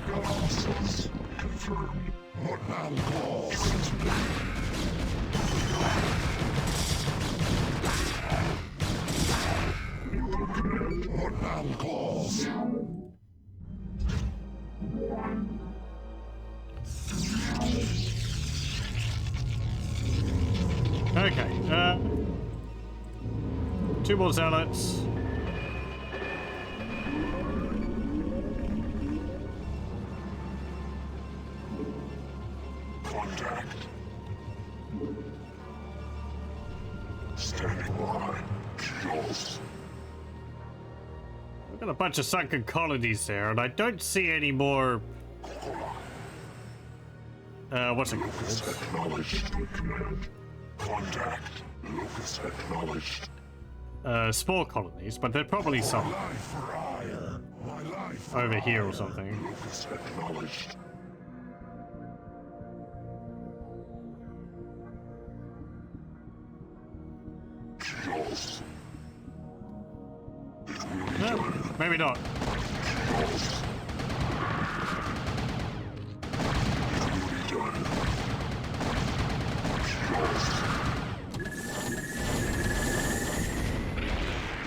God's confirmed. What man calls? What man calls? Okay, two more zealots. Contact. Standing by. Kills. We've got a bunch of sunken colonies there, and I don't see any more. What's it Locus called? acknowledged. Command. Contact. Locus acknowledged. Spore colonies, but there's probably some Life for ire. My life for over here ire. or something. Locus acknowledged. Kills. No, maybe not. Kills. It will be done. Kills.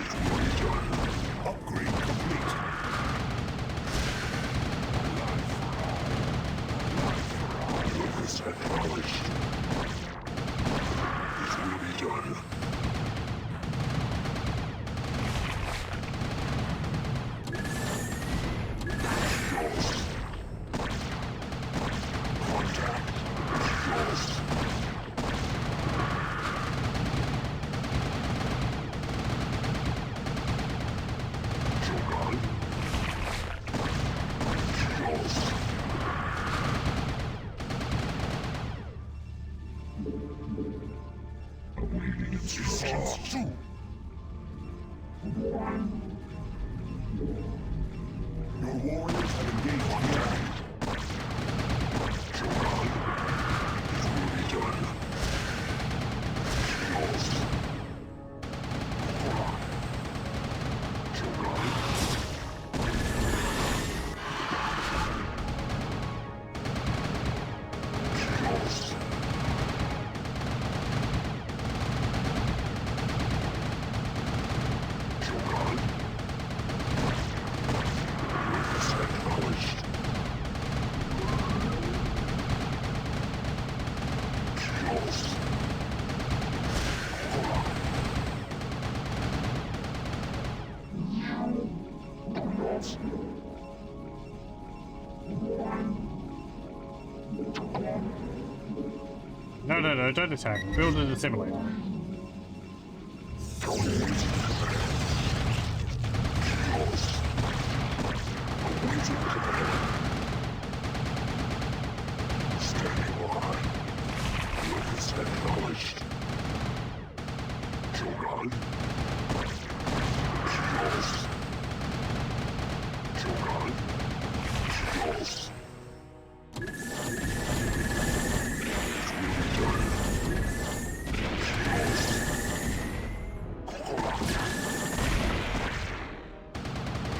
It will be done. Upgrade complete. Locus acknowledged. It will be done. Kills. Contact. Kills. Shogun. Kills. Awaiting instructions. Your warriors have engaged the enemy. Shogun. It will be done. Kills. Shogun. Kills. Shogun. Locus Protoss. 1 to come. No, don't attack. Build an assimilator. Standing by. Locus acknowledged. Jogad. Jaws. Jogad. Jaws.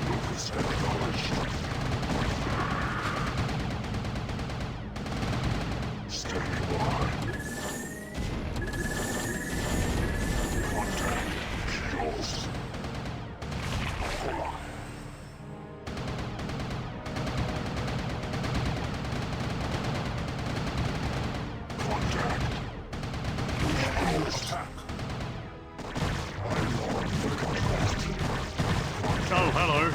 Locus acknowledged. Standing by. Contact. Jaws. Contact. Attack. I'm on the contact. Oh, hello.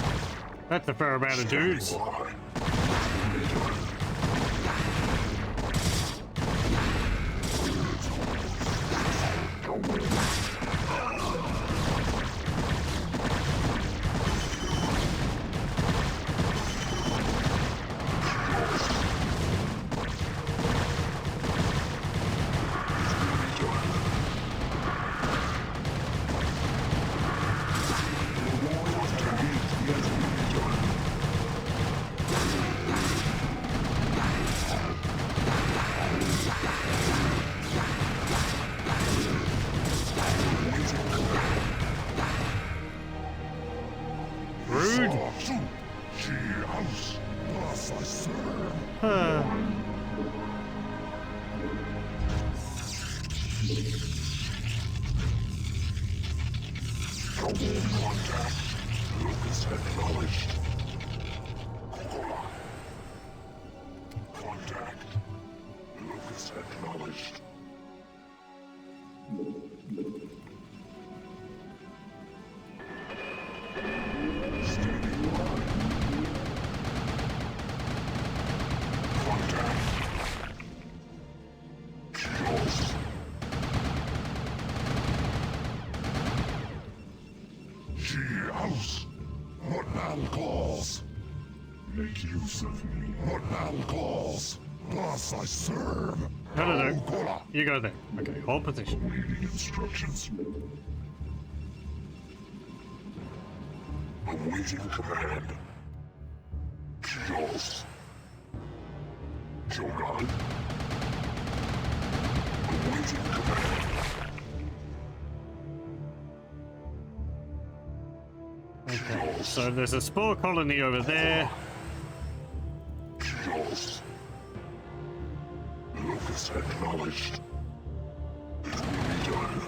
That's a fair amount of dudes. By. Rude. She house. Thus I serve. Contact. Locus acknowledged. Contact. Locus acknowledged. Standing by. Contact. Jaws. She house. What now calls? Make use of me. What now calls? Thus I serve. No. Kola. You go there. Okay, hold position. Awaiting instructions. Awaiting command. Jaws. Jogad. Awaiting command. Okay, so there's a spore colony over there. Jaws. Locus acknowledged. It will be done.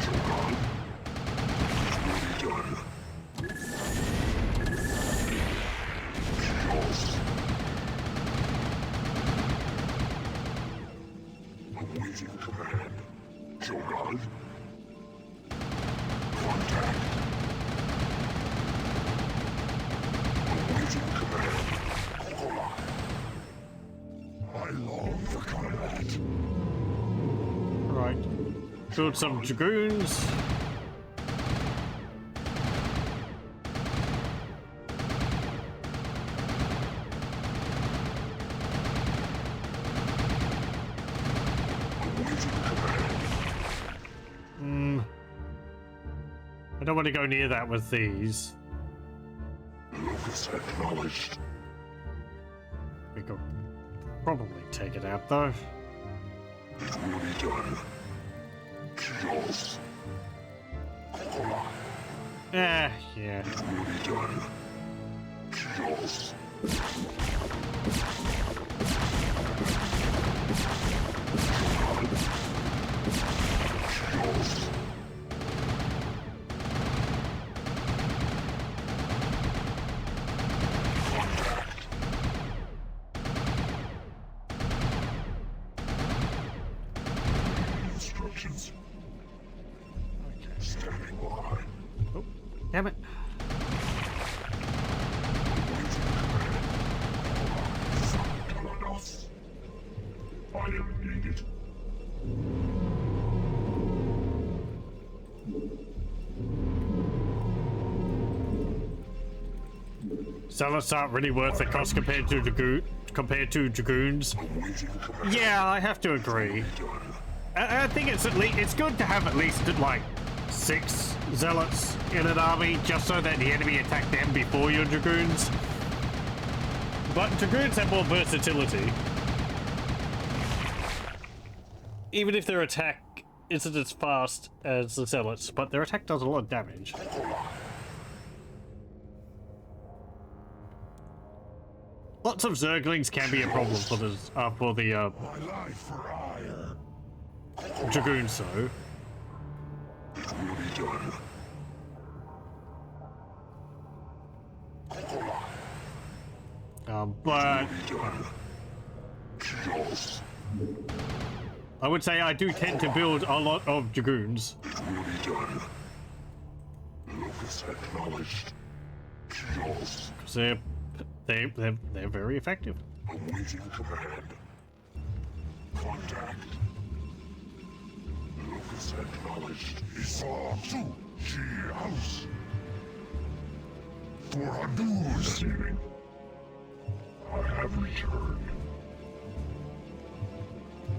Jogad. It will be done. Jaws. Awaiting command. Jogad. Contact. Awaiting command. Kola. I long for combat. Right. Build some dragoons. Awaiting command. I don't want to go near that with these. Locus acknowledged. We could probably take it out though. It will be done. Jaws. Kola. Yeah. It will be done. Jaws. Jaws. Contact. Instructions. Standing by. Damn it. Colonists. I am needed. Zealots aren't really worth the cost compared to dragoons. Yeah, I have to agree. I think it's good to have at least like 6 zealots in an army, just so that the enemy attack them before your dragoons. But dragoons have more versatility. Even if their attack isn't as fast as the zealots, but their attack does a lot of damage. Lots of zerglings can be a problem for the My life for hire. dragoons, though. It will be done. But Done. Chaos. I would say I do tend to build a lot of dragoons. It will be done. Locus acknowledged. Chaos. Because they're very effective. Awaiting command. Contact. Locus acknowledged. Isa to She House. For Hadun. Receiving. I have returned.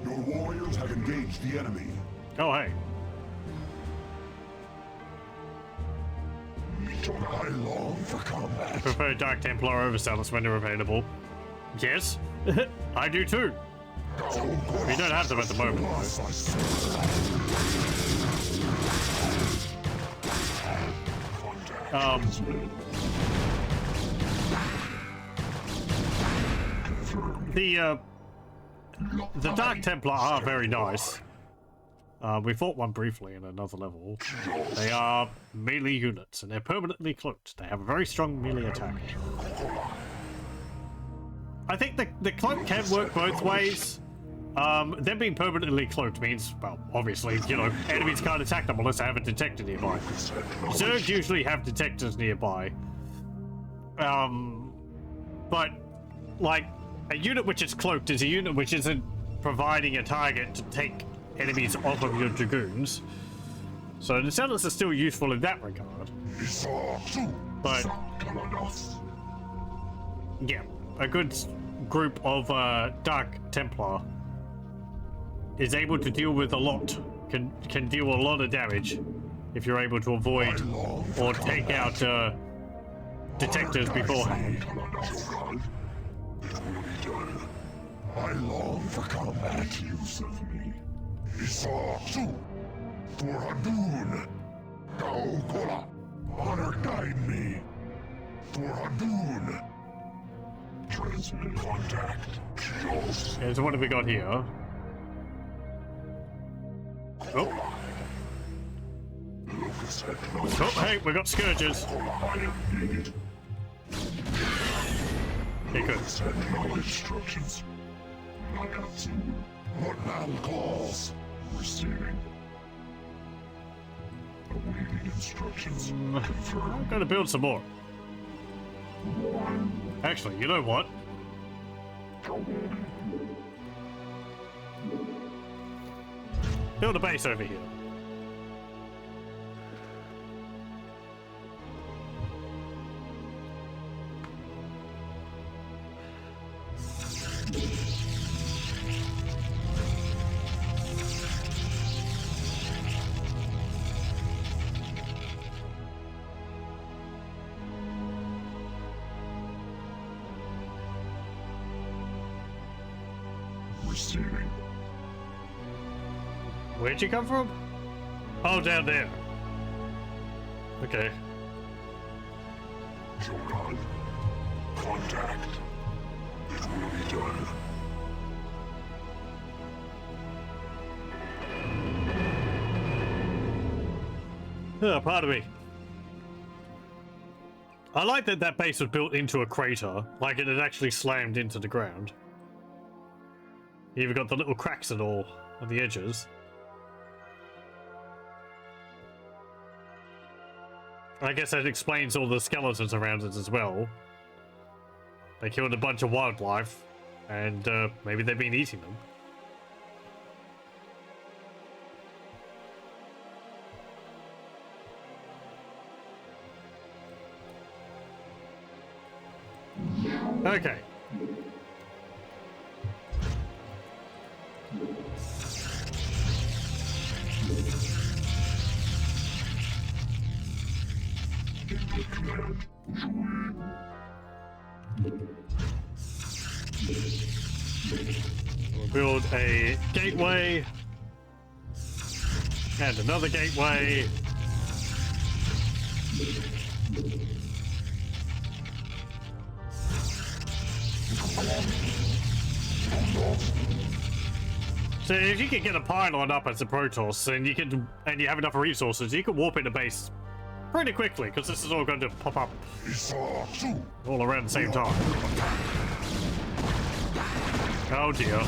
Your warriors have engaged the enemy. Oh, hey. I long for combat. Prefer Dark Templar over Zealots when they're available. Yes, I do too. We don't have them at the moment, though. The Dark Templar are very nice. We fought one briefly in another level. They are melee units, and they're permanently cloaked. They have a very strong melee attack. I think the cloak can work both ways. Them being permanently cloaked means, well, obviously, you know, enemies can't attack them unless they have a detector nearby. Zerg usually have detectors nearby. But, like, a unit which is cloaked is a unit which isn't providing a target to take enemies off of your dragoons. So the zealots are still useful in that regard. But yeah, a good group of Dark Templar is able to deal with a lot, can deal a lot of damage if you're able to avoid or take out detectors beforehand. I long for combat. Use of me. Isa Su. For Hadun. Kaokola. Honor guide me. For Hadun. Transmit contact. Chaos. Okay, so what have we got here? Oh. Locus acknowledged. Oh, hey, we got scourges. I am needed. Okay, good. Locus acknowledged instructions. Nakatsu. What battle calls? Receiving. Awaiting instructions. I'm Confirmed. gonna build some more. Actually, you know what? Build a base over here. Receiving. Where'd you come from? Oh, down there. Okay. Joran. Contact. It will be done. Pardon me. I like that that base was built into a crater, like it had actually slammed into the ground. You even got the little cracks and all on the edges. I guess that explains all the skeletons around it as well. They killed a bunch of wildlife, and maybe they've been eating them. Okay. We'll build a gateway and another gateway. So if you can get a pylon up as a Protoss, and you have enough resources, you can warp into base pretty quickly, because this is all going to pop up all around the same time. Oh dear.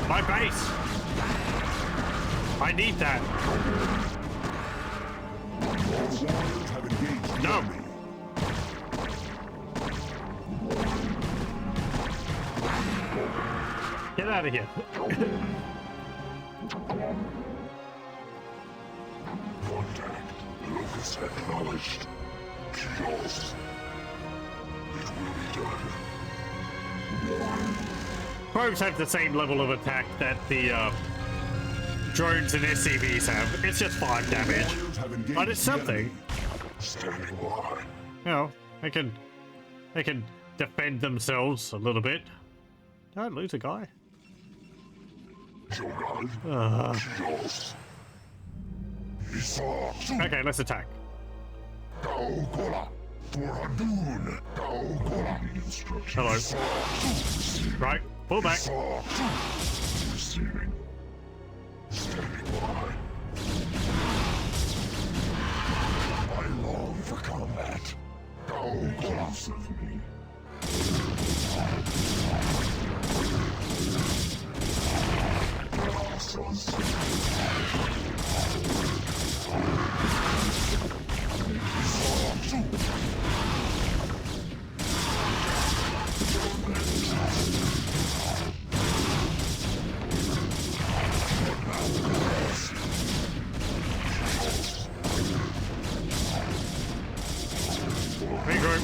My base! I need that. No! Get out of here. Contact. Locus acknowledged. Chaos. It will be done. Probes have the same level of attack that the drones and SCVs have. It's just 5 damage. But it's something. Standing by. You know, they can defend themselves a little bit. Don't lose a guy. Chaos. Okay, let's attack. Hello. Right, pull back. Receiving. Standing by. I long for combat. Close of me. Regroup.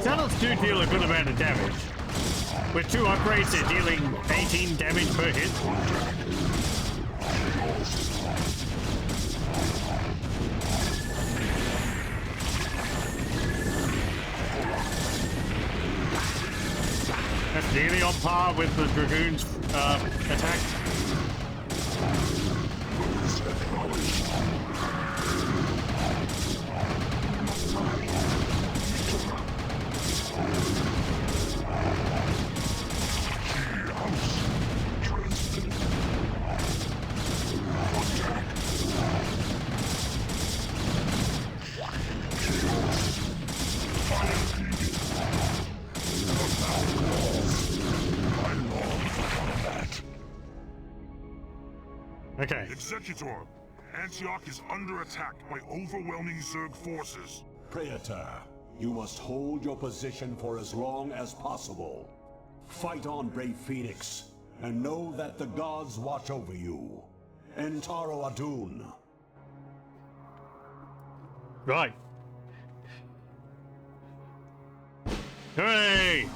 Zealots do deal a good amount of damage. With 2 upgrades, they're dealing 18 damage per hit. That's nearly on par with the Dragoon's attack. Okay. Executor, Antioch is under attack by overwhelming Zerg forces. Praetor, you must hold your position for as long as possible. Fight on, brave Phoenix, and know that the gods watch over you. Entaro Adun. Right. Hooray!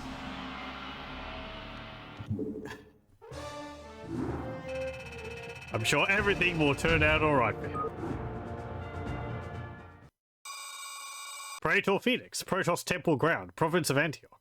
I'm sure everything will turn out alright for him. Praetor Phoenix, Protoss Temple Ground, Province of Antioch.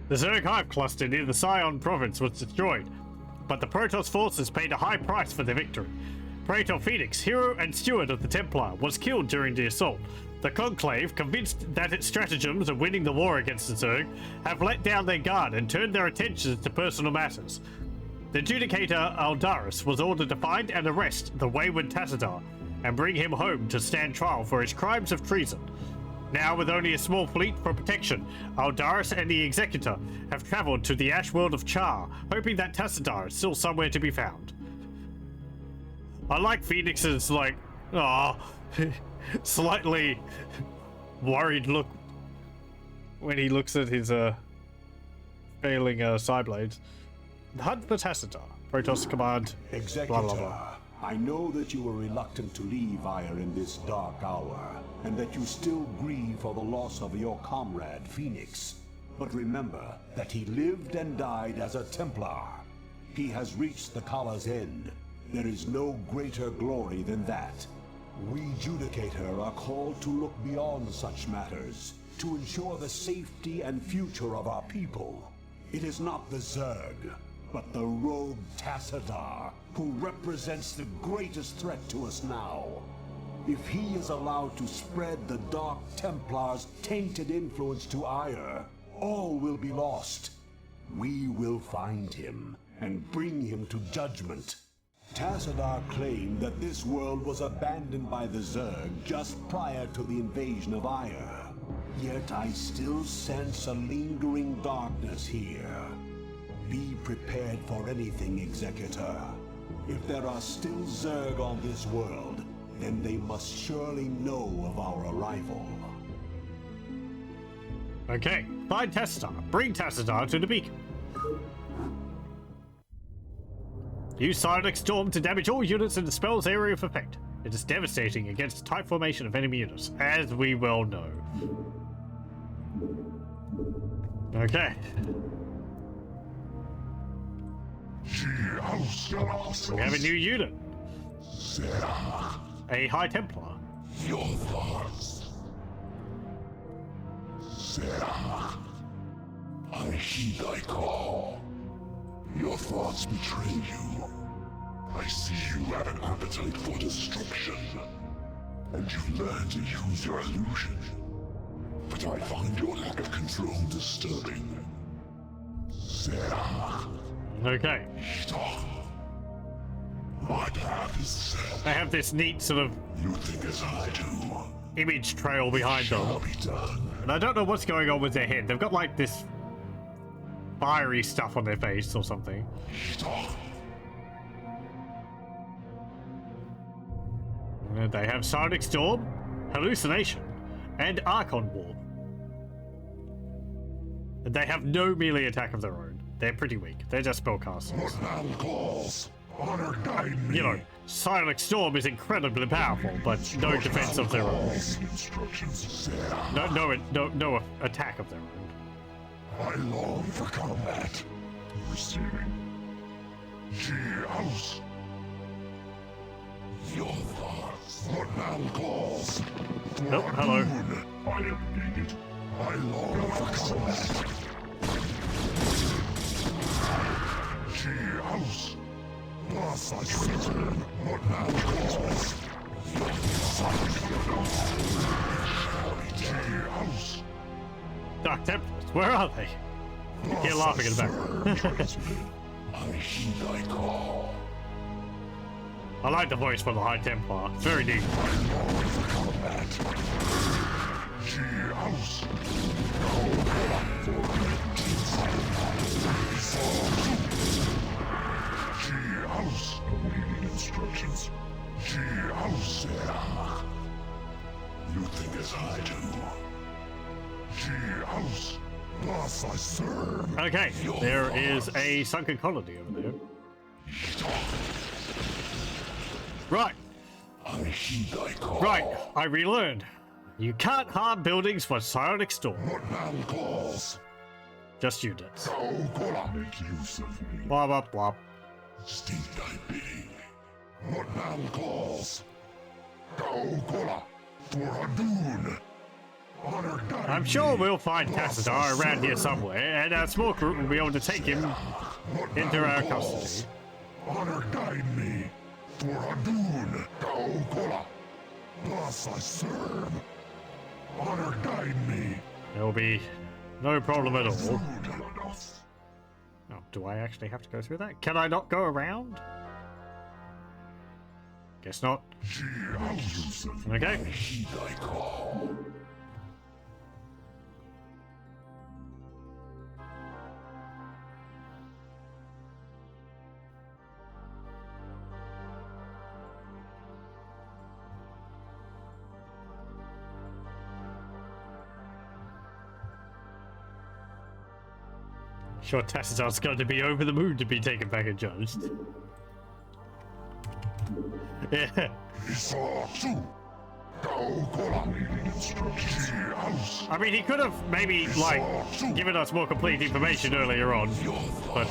The Zerg hive cluster near the Scion province was destroyed, but the Protoss forces paid a high price for their victory. Praetor Phoenix, hero and steward of the Templar, was killed during the assault. The Conclave, convinced that its stratagems of winning the war against the Zerg, have let down their guard and turned their attentions to personal matters. The Judicator Aldaris was ordered to find and arrest the wayward Tassadar and bring him home to stand trial for his crimes of treason. Now, with only a small fleet for protection, Aldaris and the Executor have traveled to the ash world of Char, hoping that Tassadar is still somewhere to be found. I like Phoenix's, like, slightly worried look when he looks at his, failing, side blades. The hunt for Tassadar, Protoss command, Executor, blah, blah, blah. I know that you were reluctant to leave Ire in this dark hour, and that you still grieve for the loss of your comrade, Phoenix. But remember that he lived and died as a Templar. He has reached the Kala's end. There is no greater glory than that. We Judicator are called to look beyond such matters, to ensure the safety and future of our people. It is not the Zerg, but the rogue Tassadar, who represents the greatest threat to us now. If he is allowed to spread the Dark Templar's tainted influence to Ire, all will be lost. We will find him and bring him to judgment. Tassadar claimed that this world was abandoned by the Zerg just prior to the invasion of Ire. Yet I still sense a lingering darkness here. Be prepared for anything, Executor. If there are still Zerg on this world, then they must surely know of our arrival. Okay, find Tassadar. Bring Tassadar to the beacon. Use Psionic Storm to damage all units in the spell's area of effect. It is devastating against a tight formation of enemy units, as we well know. Okay. We have a new unit. A High Templar. Your thoughts. Zerg. I heed thy call. Your thoughts betray you. I see you have an appetite for destruction. And you've learned to use your illusion. But I find your lack of control disturbing. Zerg. Okay. My path is set. They have this neat sort of You think as I do. image trail behind Shall them. be done. And I don't know what's going on with their head. They've got like this fiery stuff on their face or something. And they have Psionic Storm, Hallucination, and Archon Warp. And they have no melee attack of their own. They're pretty weak. They're just spellcasters. What battle calls? Honor guide me. You know, Psionic Storm is incredibly powerful, but no defense of their own. Instructions. No attack of their own. I long for combat. Receiving. House. Your thoughts. What battle calls? Oh, hello. I am needed. I long for combat. House. Thus I serve. What now calls? House. Dark Templars, where are they? You're laughing in the back. I heed thy call. I like the voice for the High Templar. It's very deep. Combat. House. House. Awaiting instructions. House. You think as I do. House. Thus I serve. Okay, there is a sunken colony over there. Right. I heed thy call. Right, I relearned. You can't harm buildings for psionic storm. What now calls? Just units. Make use of me. Blah blah blah. State thy bidding. What now calls? Kola for Hadun. Honor guide I'm sure me. we'll find Tacitar around here somewhere, and our small group will be able to take him into our custody. Honor guide me. For Hadun. Kola. Thus I serve. Honor guide me. There will be no problem at all. Food. Oh, do I actually have to go through that? Can I not go around? Guess not. Okay. Heed thy call. Sure, Tacitar's going to be over the moon to be taken back and judged. Yeah. I mean, he could have maybe, like, given us more complete information earlier on, but,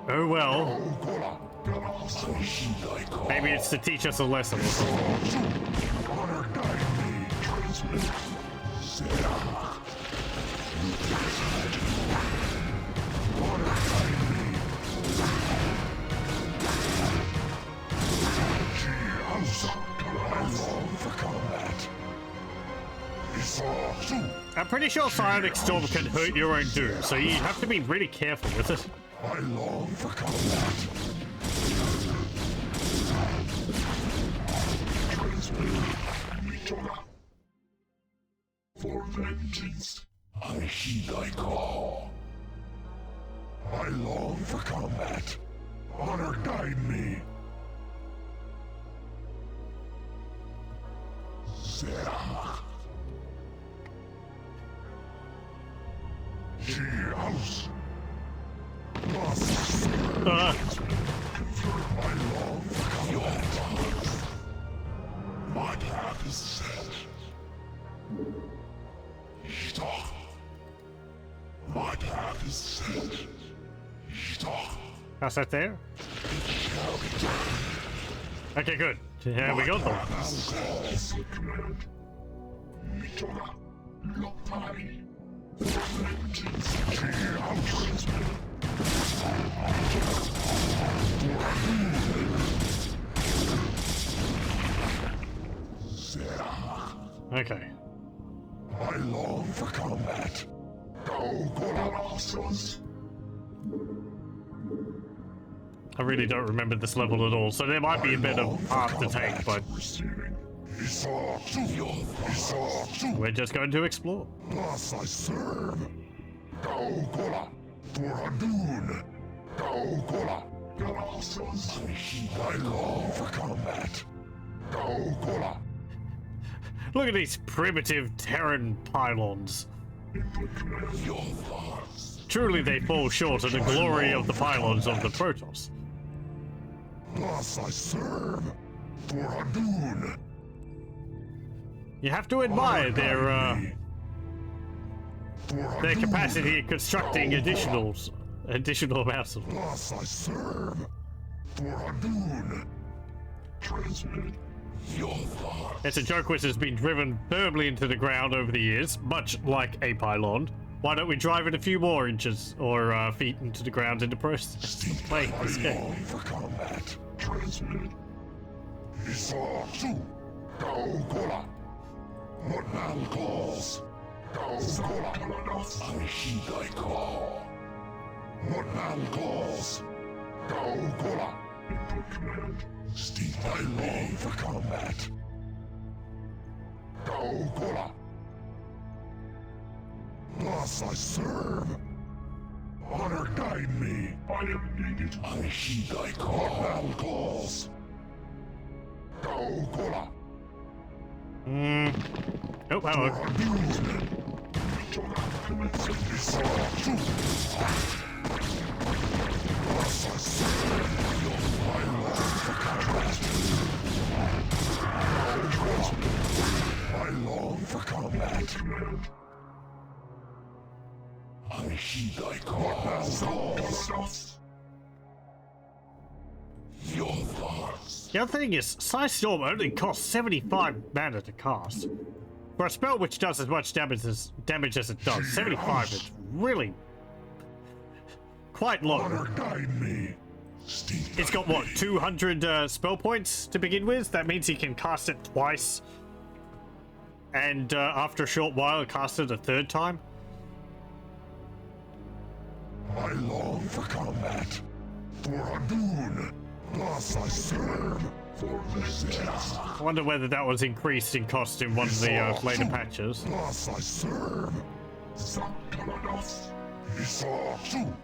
oh well. Maybe it's to teach us a lesson or something. I'm pretty sure Psionic Storm can hurt your own doom, so you have to be really careful with it. I long for combat. For vengeance, I heed thy call. I long for combat. Honor guide me. Zerg. House. I long for combat. My path is set. My path is set. How's that there? Okay, good. Yeah, we got them. Okay. I long for combat. I really don't remember this level at all, so there might be a bit of path to take, but we're just going to explore. Thus I serve. For Hadun. I long for combat. Look at these primitive Terran pylons. Truly they fall short of the glory of the pylons of the Protoss. Thus I serve. For Hadun. You have to admire their capacity in constructing additional amounts of them. Thus I serve. For Hadun. Transmit your thoughts. It's a joke which has been driven firmly into the ground over the years, much like a pylon. Why don't we drive it a few more inches or feet into the ground in the process of playing this game? For combat. Transmitted. Isatu. Kaukola. What man calls. Kaukola. I heed thy call. What man calls. Kaukola. Input command. Steep thy long for combat. Kaukola. Thus I serve. Honor guide me. I am needed. I heed thy call. What man calls. Kaukola. Oh, hello. I long for combat. I heed thy call. Your thoughts. The other thing is, Psy Storm only costs 75 mana to cast. For a spell which does as much damage as it does, 75 is really quite low. Honor guide me. It's got what, 200 spell points to begin with? That means he can cast it twice. And after a short while, cast it a third time. I long for combat. For Adun. Thus I serve. For vengeance. I wonder whether that was increased in cost in one of the later patches. Thus I serve. Zakalados. Isatu.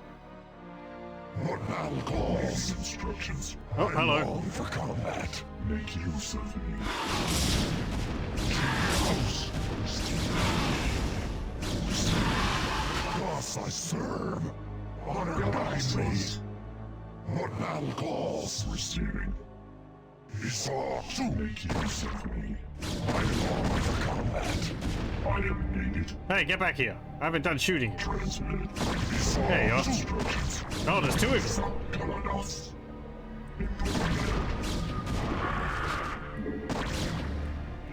What man calls. Instructions. Oh, hello. I long for combat. Make use of me. Thus I serve. Honor guides me. What man calls. Receiving. Isatu. Make use of me. I long for combat. I am needed. Hey, get back here. I haven't done shooting yet. Transmitted. There you are. Instructions. Oh, there's two of you. Zakalados.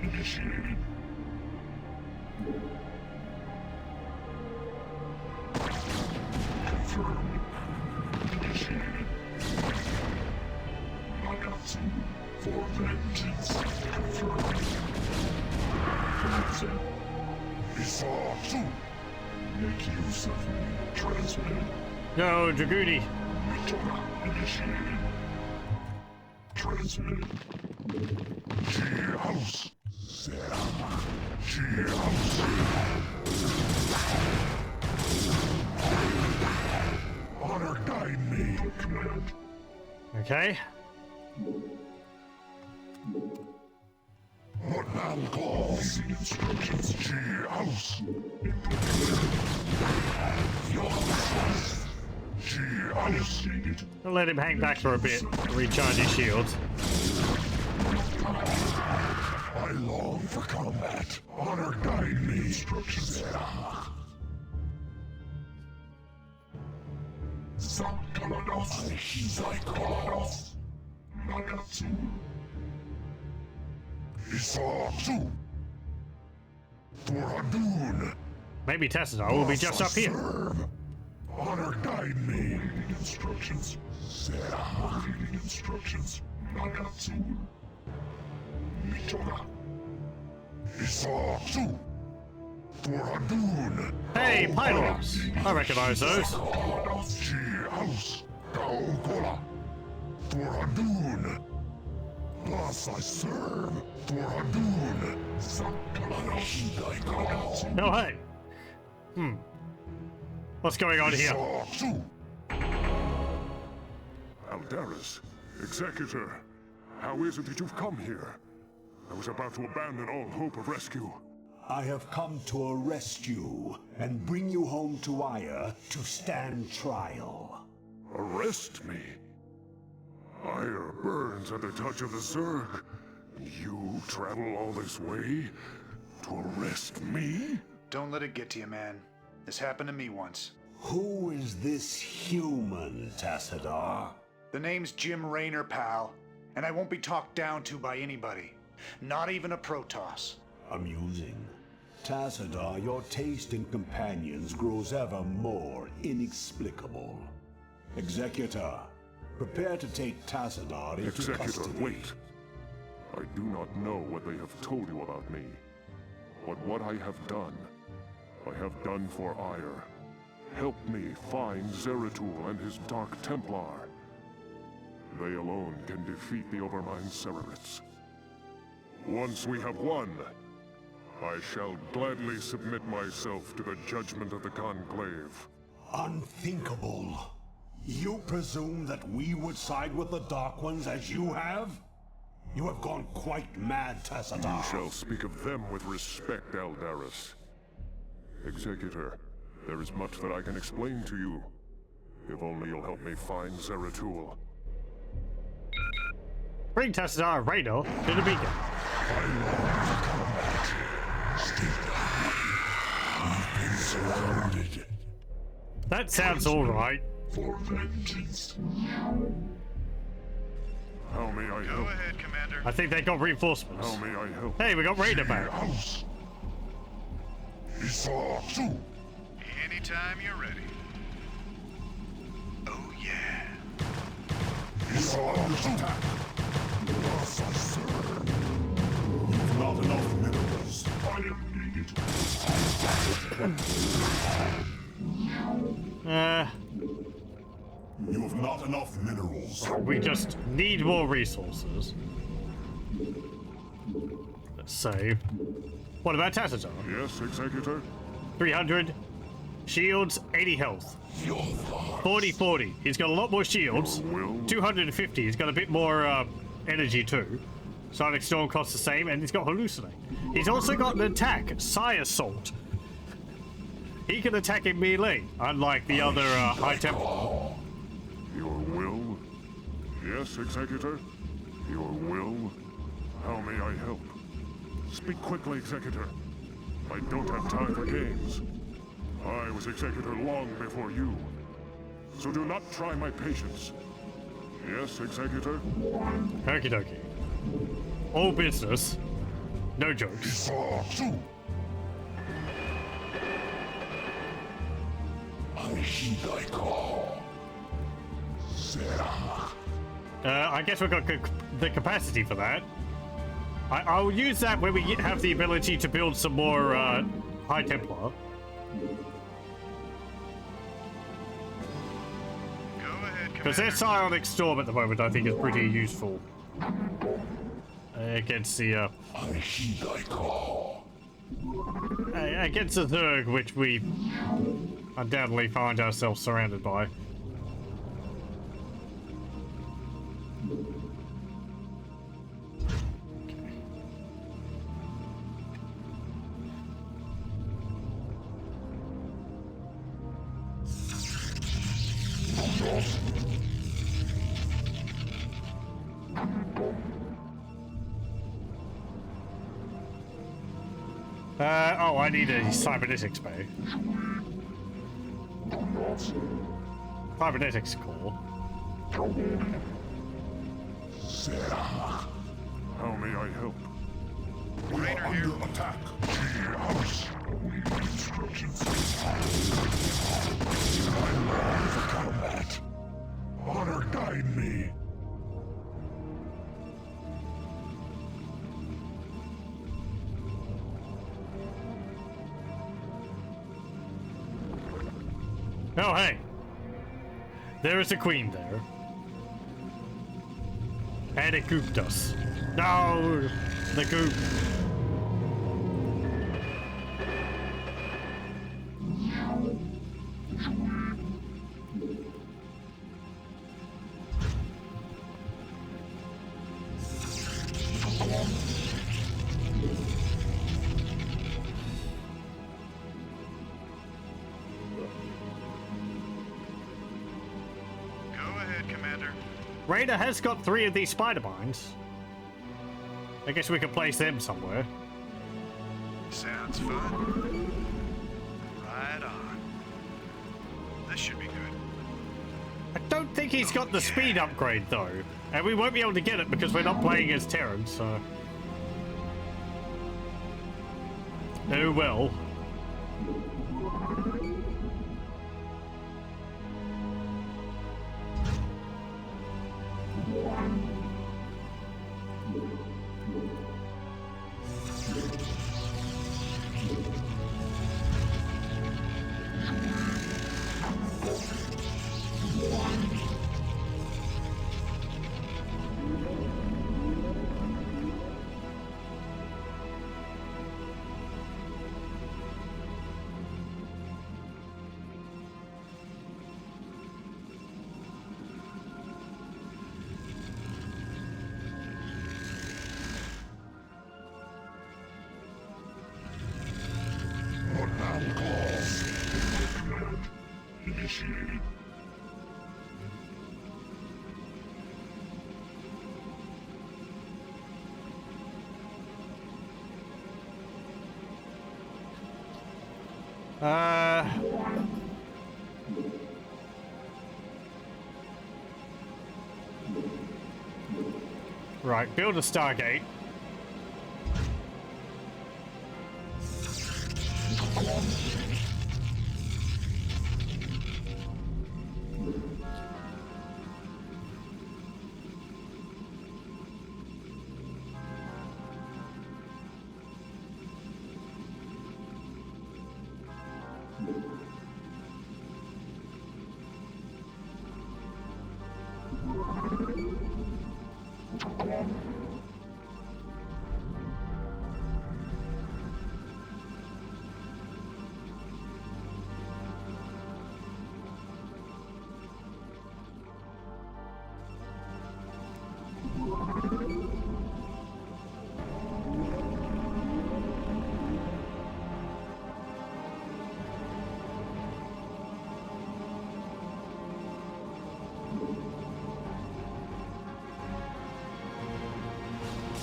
Initiated. Confirmed. Initiated. Nagatsu for vengeance. Confirmed. Commencing. Isatu. Make use of me. Transmitted. No, Dragooni. Mitoga. Initiated. Transmitted. G-House. Sarah. G-House. Honor guide me. Command. Okay. What man calls? The instructions. G-House. Your house. G-House. Needed. I'll let him hang back for a bit, recharge his shields. I long for combat. Honor guide me. Instructions. Zakalados. I heed thy call. Nagatsu. Isatu. For Adun. Maybe Tessar will be just up here. Serve. Honor guide me. Instructions. Sarah. Instructions. Nagatsu. Mitoga. Isatu. For Adun. Hey, Pylos! I recognize those. G-House. Kaukola. For Adun. Thus I serve. For Adun. I heed thy call. Oh, hey. What's going on here? Isatu. Aldaris, Executor, how is it that you've come here? I was about to abandon all hope of rescue. I have come to arrest you and bring you home to Aya to stand trial. Arrest me? Ire burns at the touch of the Zerg. You travel all this way to arrest me? Don't let it get to you, man. This happened to me once. Who is this human, Tassadar? The name's Jim Raynor, pal, and I won't be talked down to by anybody. Not even a Protoss. Amusing. Tassadar, your taste in companions grows ever more inexplicable. Executor, prepare to take Tassadar into Executor, custody. wait. I do not know what they have told you about me. But what I have done for Ire. Help me find Zeratul and his Dark Templar. They alone can defeat the Overmind Cerebrits. Once we have won, I shall gladly submit myself to the judgment of the Conclave. Unthinkable. You presume that we would side with the Dark Ones as you have? You have gone quite mad, Tassadar. You shall speak of them with respect, Aldaris. Executor, there is much that I can explain to you. If only you'll help me find Zeratul. Bring Tassadar and Raynor to the beacon. We've been surrounded. That sounds alright. For vengeance. How may I help? Go ahead, Commander. I think they got reinforcements. How may I help? Hey, we got Raynor back. House. Isatsu. Anytime you're ready. Oh, yeah. Isatsu. You've not enough minerals. I am needed. You have not enough minerals. We just need more resources. Let's save. What about Tassadar? Yes, Executor? 300 shields, 80 health. 40-40. He's got a lot more shields. 250. He's got a bit more energy too. Sonic Storm costs the same, and he's got Hallucinate. He's also got an attack, Psi Assault. He can attack in melee, unlike the other High Templar. Your will? Yes, Executor? Your will? How may I help? Speak quickly, Executor. I don't have time for games. I was Executor long before you. So do not try my patience. Yes, Executor? Okie dokie. All business. No jokes. Isatsu. I heed thy call. Zerg. I guess we've got the capacity for that. I'll use that when we have the ability to build some more High Templar. Go ahead, Because their Commander. Psionic Storm at the moment, I think, is pretty useful. Against the, I heed thy call. against the Zerg, which we undoubtedly find ourselves surrounded by. Oh, I need a cybernetics bay. Cybernetics core. Zerg. How may I help? We Raider are here. under attack. House. Awaiting instructions. I'm ready for combat. Honor guide me. Oh, hey. There is a queen there. And it gooped us. No! The goop. Go ahead, Commander. Raider has got 3 of these spider mines. I guess we could place them somewhere. Sounds fun. Right on. This should be good. I don't think he's got the speed upgrade though. And we won't be able to get it because we're not playing as Terran, so. Oh well. Initiated. Right, build a Stargate.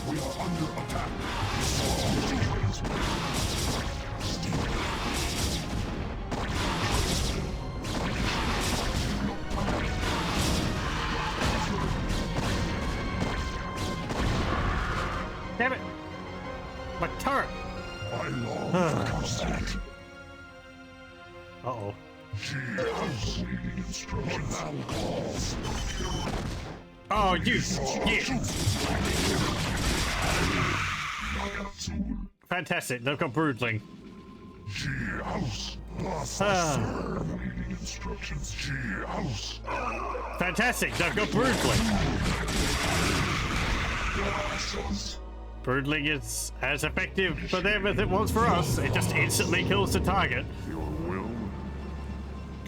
We are under attack. Damn it! My turret! I long for consent. Uh-oh. She has instructions. Calls. Oh, you! Yeah! Fantastic, they've got Broodling. She house. Boss, I serve. Instructions. She house. Fantastic, they've got Broodling. Broodling is as effective for them as it was for us. It just instantly kills the target. Your will.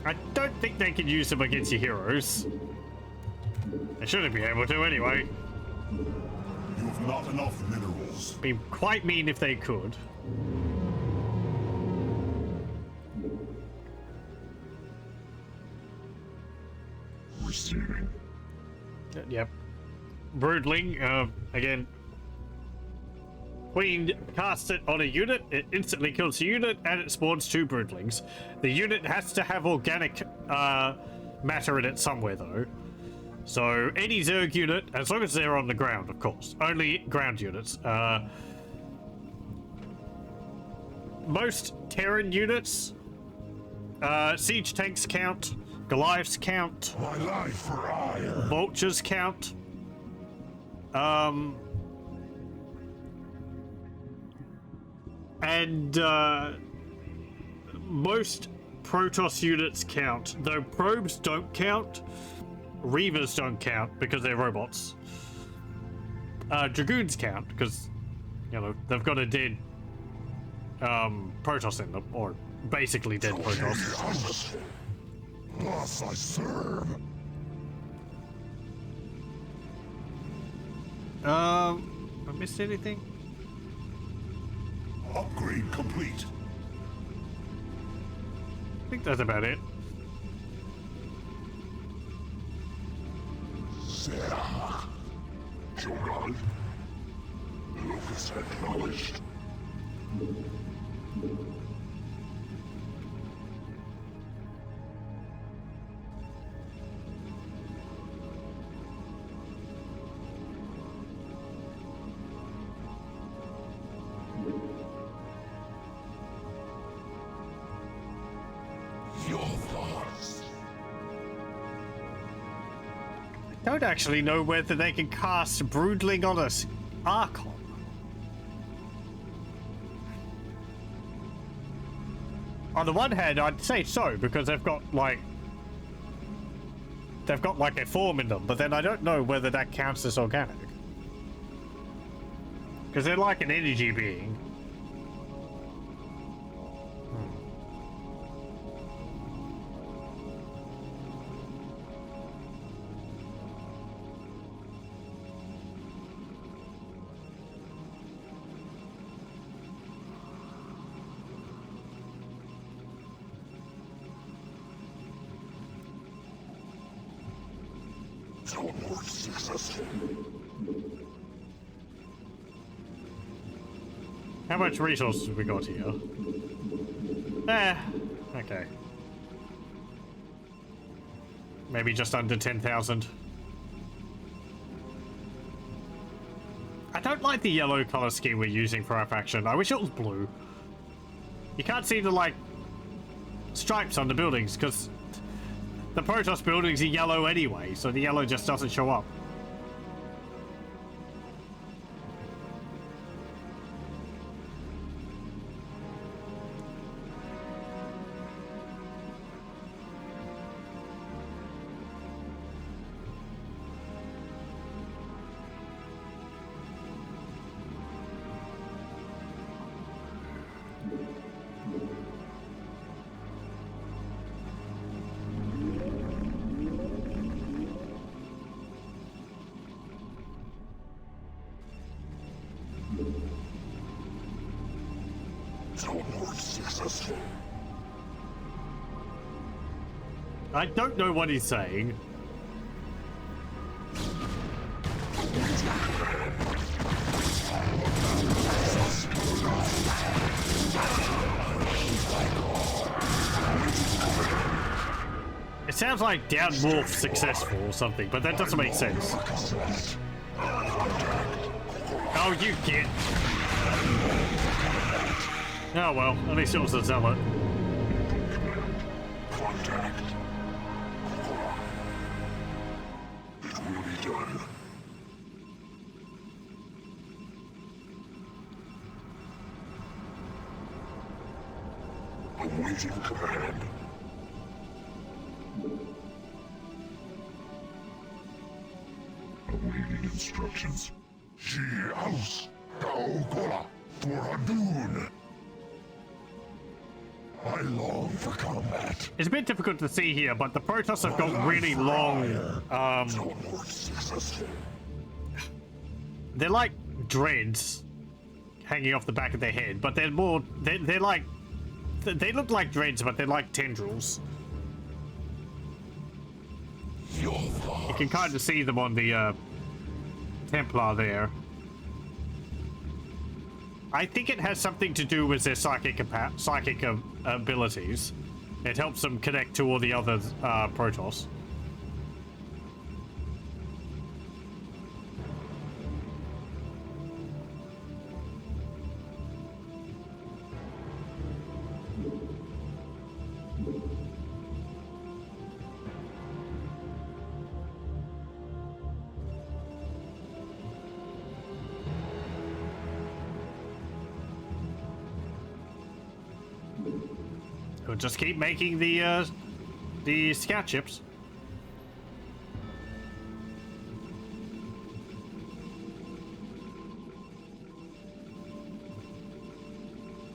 I don't think they can use them against your heroes. They shouldn't be able to anyway. You have not enough minerals. Be quite mean if they could. Receiving. Yep. Broodling, again. Queen casts it on a unit, it instantly kills the unit, and it spawns 2 Broodlings. The unit has to have organic matter in it somewhere, though. So, any Zerg unit, as long as they're on the ground, of course. Only ground units. Most Terran units, siege tanks count, Goliaths count, My life for ire. vultures count. And most Protoss units count, though probes don't count. Reavers don't count because they're robots. Dragoons count because, you know, they've got a dead Protoss in them, or basically dead Protoss. Boss, I serve. I missed anything? Upgrade complete. I think that's about it. Zerg. Jogal. Locus acknowledged. Don't actually know whether they can cast Broodling on us Archon. On the one hand, I'd say so, because they've got like a form in them, but then I don't know whether that counts as organic. Because they're like an energy being. Teleport successful. How much resources have we got here? Okay. Maybe just under 10,000. I don't like the yellow color scheme we're using for our faction. I wish it was blue. You can't see the, like, stripes on the buildings, because the Protoss buildings are yellow anyway, so the yellow just doesn't show up. Teleport successful. I don't know what he's saying. It sounds like down morph successful or something, but that doesn't make sense. Oh, you get. Oh well, at least it was a zealot. Contact. It will be done. Awaiting command. Awaiting instructions. She house. Kaokola for Hadun. I long for combat. It's a bit difficult to see here, but the Protoss have got really long, Teleport successful. they're like dreads hanging off the back of their head, but they're more, they're like, they look like dreads, but they're like tendrils. You can kind of see them on the Templar there. I think it has something to do with their psychic abilities. It helps them connect to all the other Protoss. We'll just keep making the scout ships.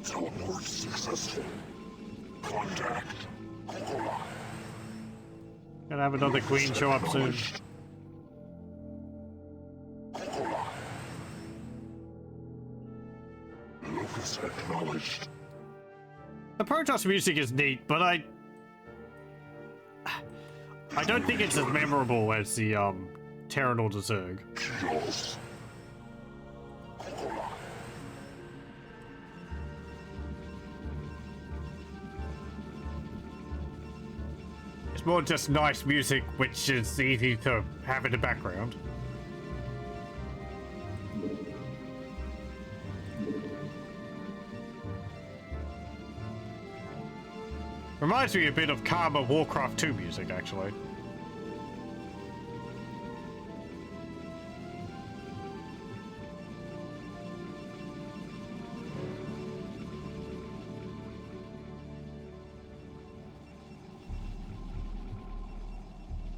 Teleport successful. Contact. Kokola. Gonna have another queen show up soon. Kokola. Locus acknowledged. The Protoss music is neat, but I don't think it's as memorable as the Terran or the Zerg. Kios. Kokola. It's more just nice music, which is easy to have in the background. Reminds me a bit of calmer Warcraft 2 music, actually.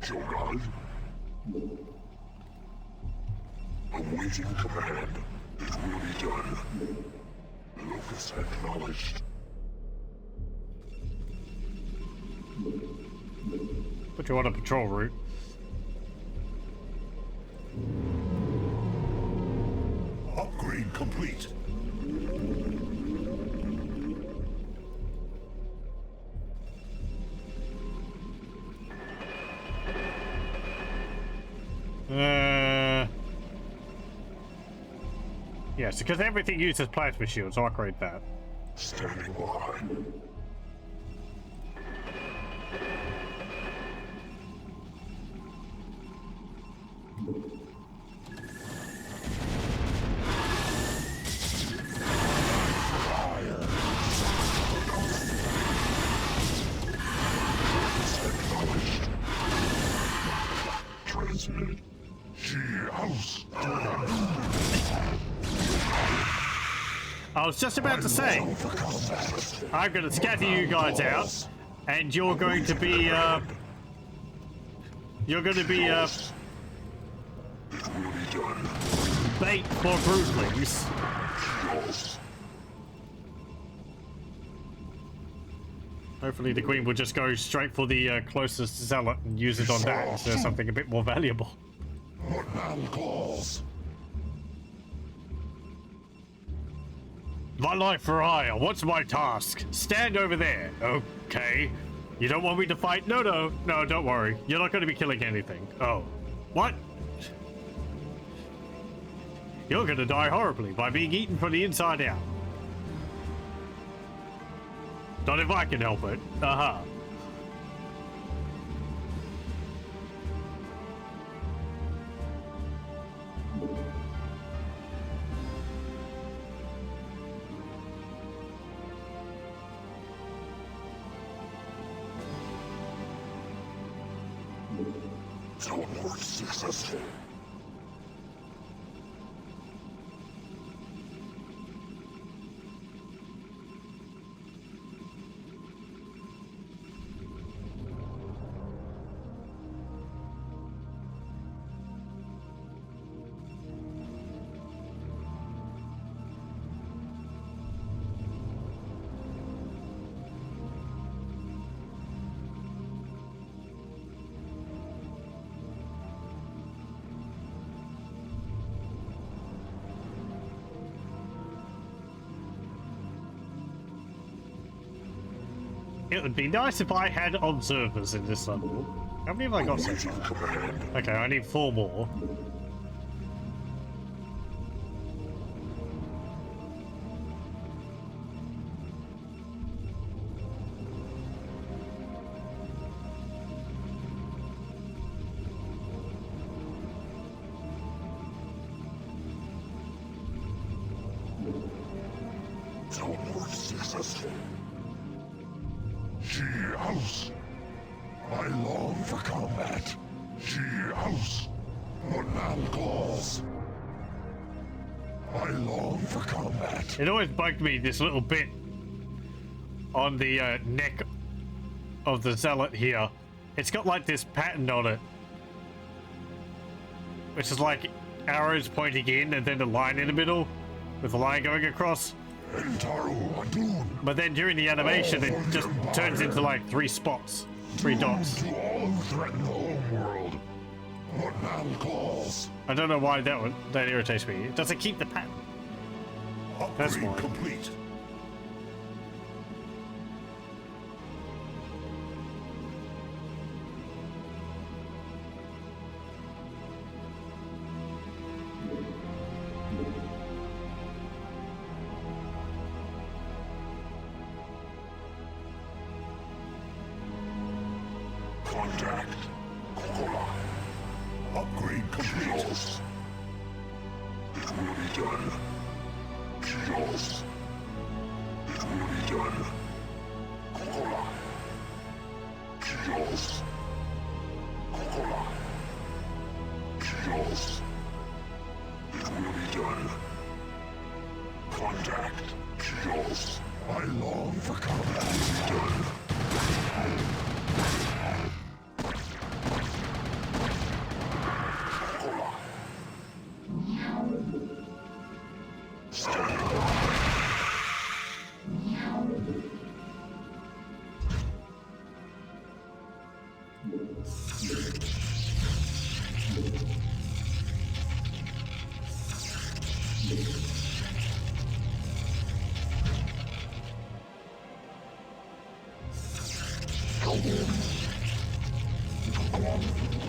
Jogad. Awaiting command. It will be done. Locus acknowledged. Put you on a patrol route. Upgrade complete. Yes, because everything uses plasma shields, so I'll upgrade that. Standing by. Transmitted. She house. I was just about to say, I'm going to scatter you guys out, and you're going to be, bait for broodlings. Hopefully the queen will just go straight for the closest zealot and use it on that instead of something a bit more valuable. What man calls? My life for hire. What's my task? Stand over there. Okay. You don't want me to fight? No, don't worry. You're not going to be killing anything. Oh. What? You're going to die horribly by being eaten from the inside out. Not if I can help it. Aha. Teleport successful. It would be nice if I had observers in this level. How many have I got so far? Okay, I need 4 more. Teleport successful. She house. I long for combat. She house. What man calls? I long for combat. It always bugged me, this little bit on the neck of the zealot here. It's got like this pattern on it, which is like arrows pointing in and then a line in the middle with a line going across. But then during the animation, it just turns into like 3 spots, 3 dots. To all who threaten the home world. What man calls? I don't know why that irritates me. It doesn't keep the pattern. That's Upgrade why. complete. Contact. Kokola. Upgrade complete. Kios. It will be done. Kios. It will be done. Kokola. Kios. Kokola. Kios. It will be done. Contact. Kios. I long for combat. Done.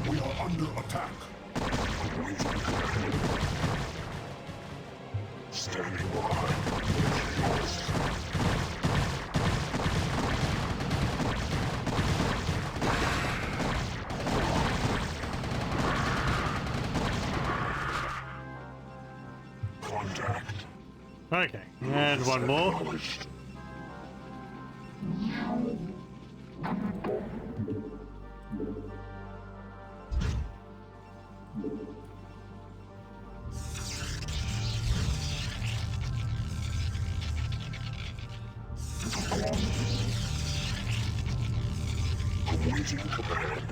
We are under attack. Standing by. Contact. Okay, and one more. Acknowledged. Awaiting command.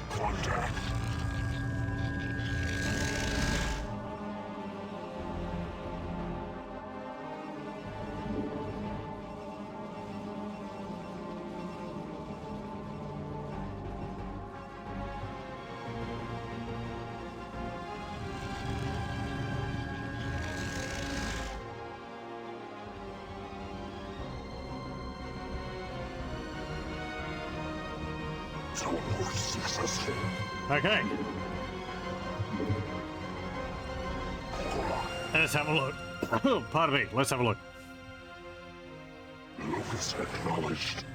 Contact. Teleport successful. Okay. Let's have a look. Pardon me, let's have a look. Locus acknowledged.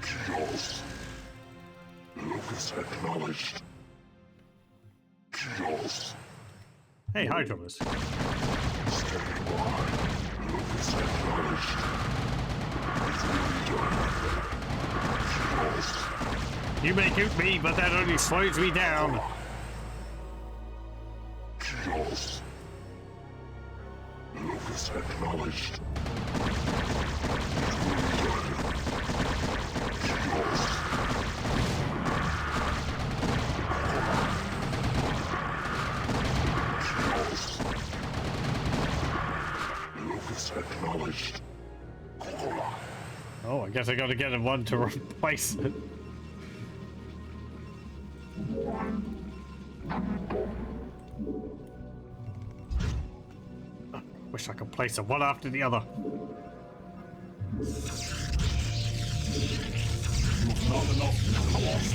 Kios. Locus acknowledged. Kios. Hey, Hydromus. Standing by. Locus acknowledged. It's really done. Kios. You may shoot me, but that only slows me down. Kios. Locus acknowledged. It's really done. Kios. Kios. Locus acknowledged. Oh, I guess I gotta get one to replace it. Wish I could place them one after the other. Not enough cost.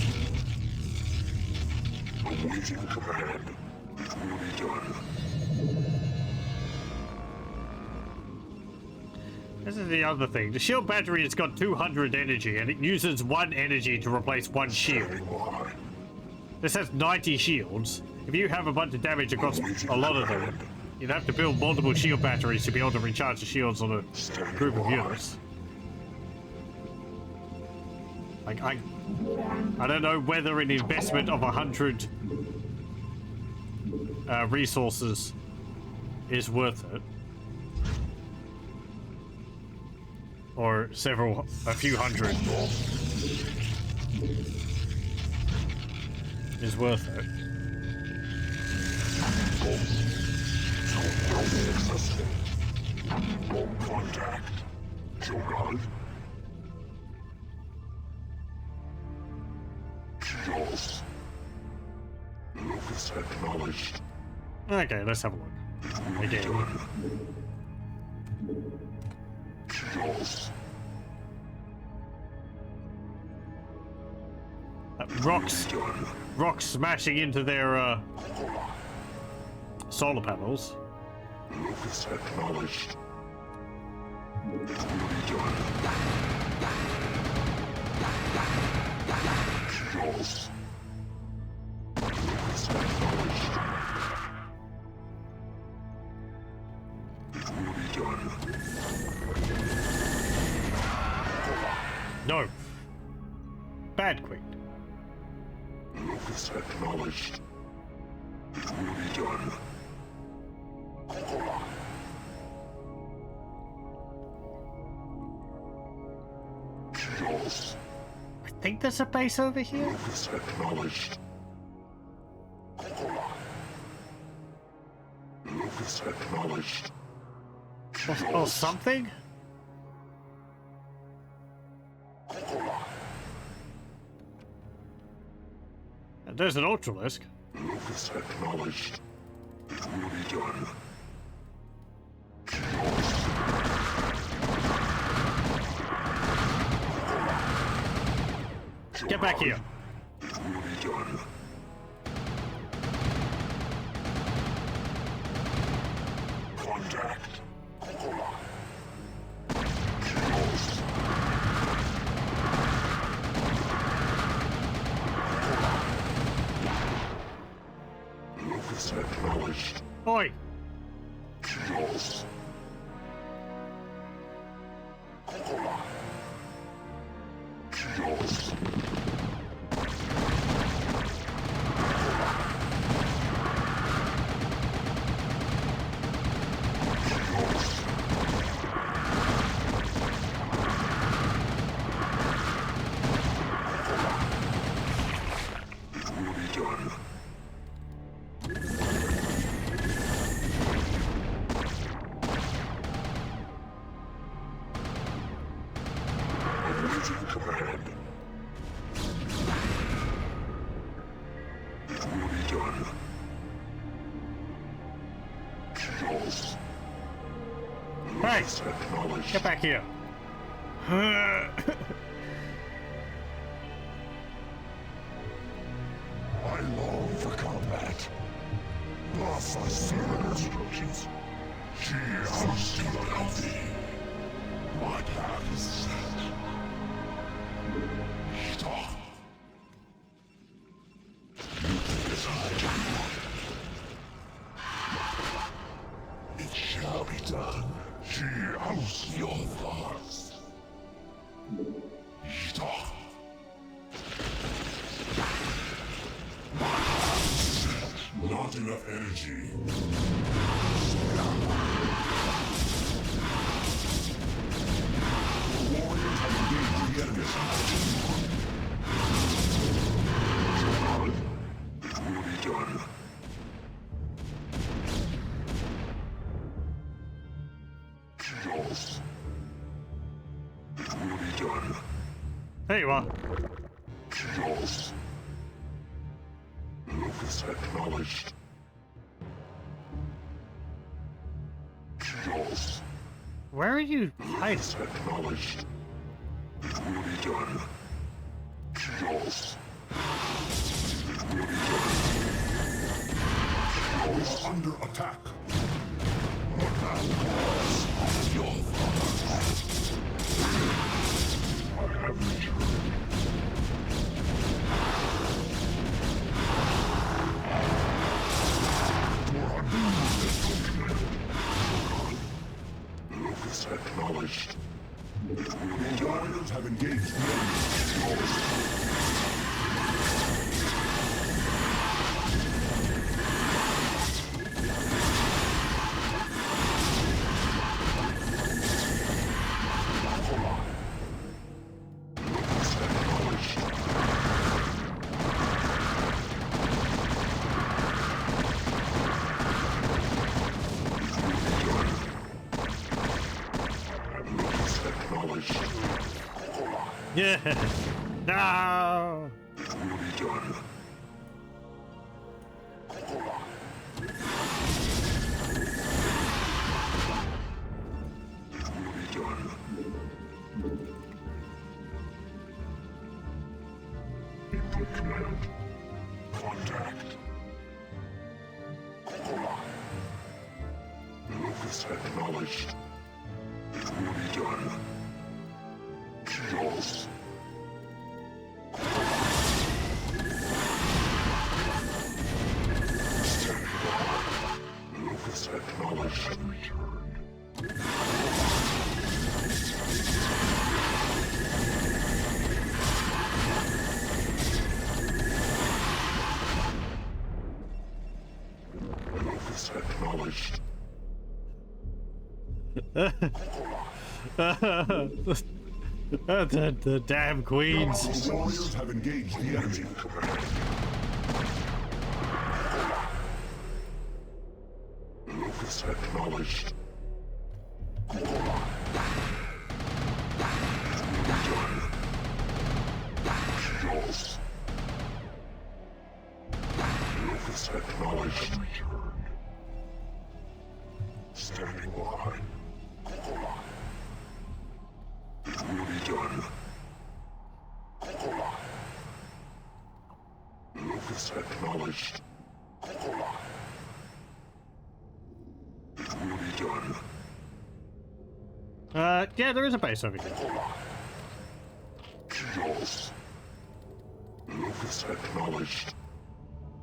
Awaiting command. It will be done. This is the other thing. The shield battery has got 200 energy, and it uses 1 energy to replace 1 shield. Standing by. This has 90 shields. If you have a bunch of damage across a lot of them, you'd have to build multiple shield batteries to be able to recharge the shields on a group of units. Like, I don't know whether an investment of 100 resources is worth it. Or a few hundred is worth it. Successful. Contact. Jogad. Kios. Locus acknowledged. Okay, let's have a look. Again. Kios. Rocks smashing into their solar panels. Locus acknowledged. It will be done. Kios. Locus acknowledged. It will be done. No. Bad quick. Locus acknowledged. It will be done. Kios. I think there's a base over here. Locus acknowledged. Locus Locus acknowledged. Or something? And there's an Ultralisk. Locus acknowledged. It will be done. Get back here. It will be done. Contact. Chaos. Locus acknowledged. Oi! Chaos. Chaos. It will be done. Awaiting command. It will be done. Chaos. Hey! Locus acknowledged. Get back here. I long for combat. Thus I see the instructions. She has still healthy. My path is set. Stop. As I do. It shall be done. She has your thoughts. Stop. Not enough energy. The warriors have engaged the enemy. It will be done. Chaos. It will be done. There you are. Chaos. Locus acknowledged. Chaos. Where are you hiding? Locus acknowledged. It will be done. Chaos. It will be done. Chaos under attack. What now was your thoughts? I have returned. Locus acknowledged. The warriors have engaged the enemy. Locus acknowledged. Locus acknowledged. Yeah. No. It will be done. It will be done. Input command. Contact. Locus acknowledged. It will be done. Chaos. Stand by. Locus acknowledged. Returned. Locus acknowledged. the damn queens. The warriors have engaged the enemy. Locus Locus acknowledged. Kokola. It will be done. Yours. Locus acknowledged. Returned. Standing by. Kokola. It will be done. Kokola. Locus acknowledged. Kokola. It will be done. Yeah, there is a base over here. Kokola. Kios. Locus acknowledged.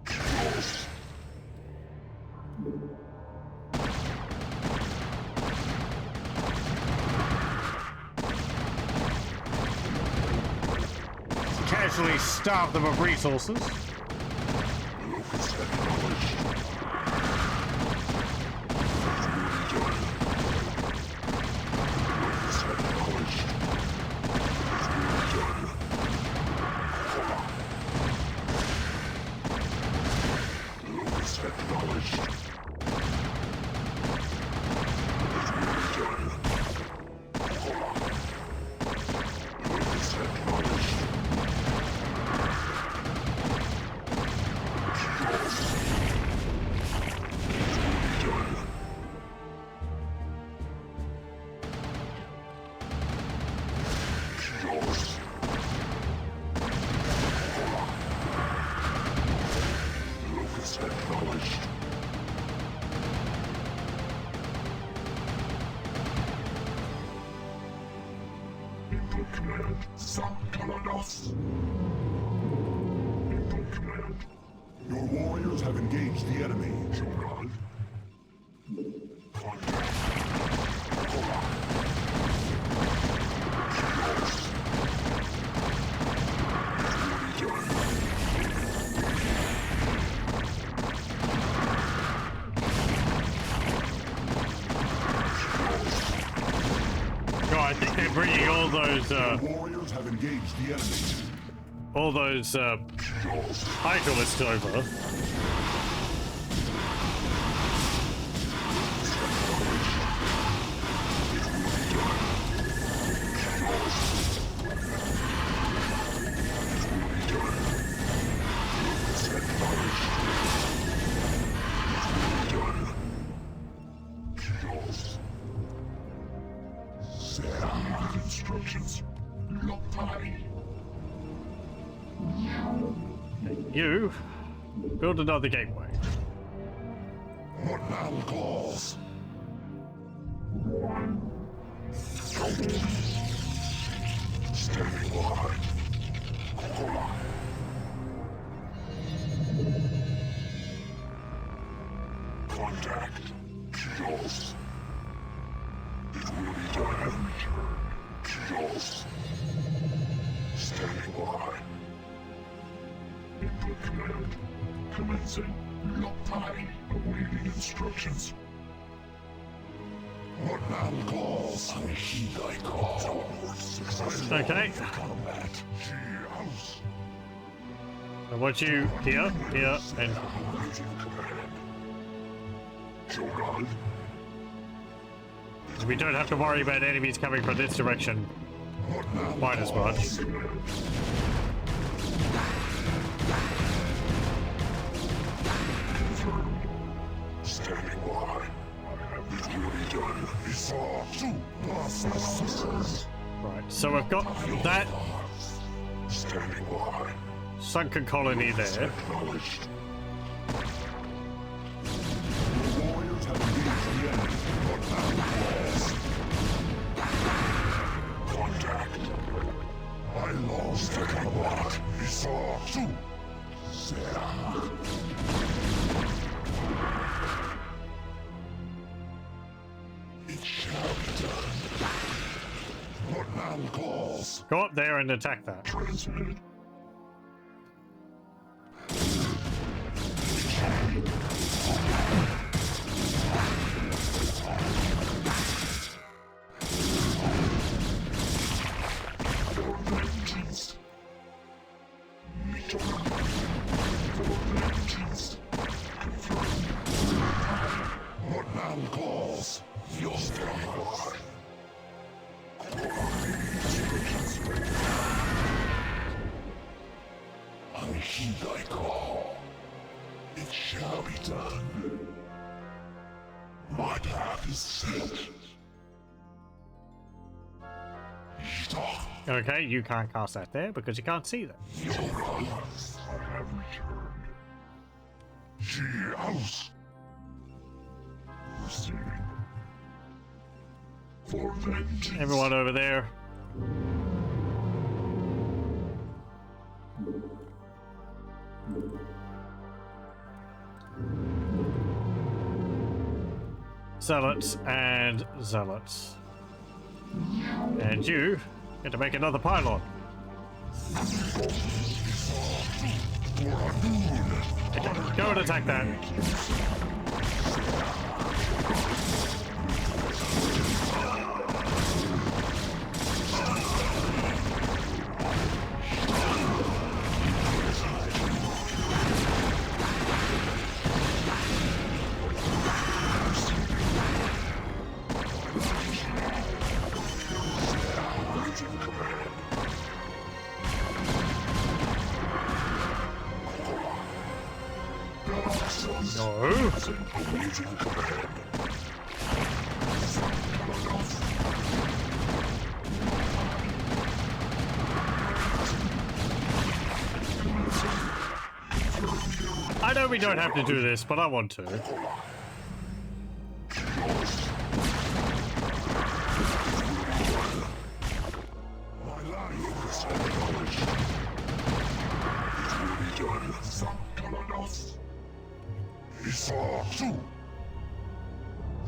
Kios. Casually starve them of resources. Locus acknowledged. It will be done. Locus acknowledged. It will be done. Kokola. Locus acknowledged. It will be done. Kokola. Locus acknowledged. Input command, some colonists. Input command. Your warriors have engaged the enemy. Shogun. Contact. Kokola. Kios. It will be done. God, I think they're bringing all those, Warriors have engaged the enemy. Hydralists over. Instructions. Lockpile. You build another gateway. What now calls? Standing by. Kokola. Contact. Kios. It will be done. Kios. Standing by. Input command. Commencing. Lockpile. Awaiting instructions. What now calls? I heed thy call. Okay. Combat. House. I want you here, here, and Awaiting command. Shogun. we don't have to worry about enemies coming from this direction What now quite as much. Confirmed. Standing by. It will be done. Isaw to process. Right, so we've got that Standing by. sunken colony there. Acknowledged. The warriors have engaged the enemy. What now calls? Contact. I lost the combat. Isaw to Zerg. It shall be done. What now calls? Go up there and attack that. Transmitted. For vengeance. Meet for vengeance. Confirmed. What now shall be done. My path is set. Okay, you can't cast that there because you can't see that. Your colonists have returned. House. Receiving. For vengeance. Everyone over there. Zealots and zealots. And you get to make another pylon. Go and attack that. No. I know we don't have to do this, but I want to.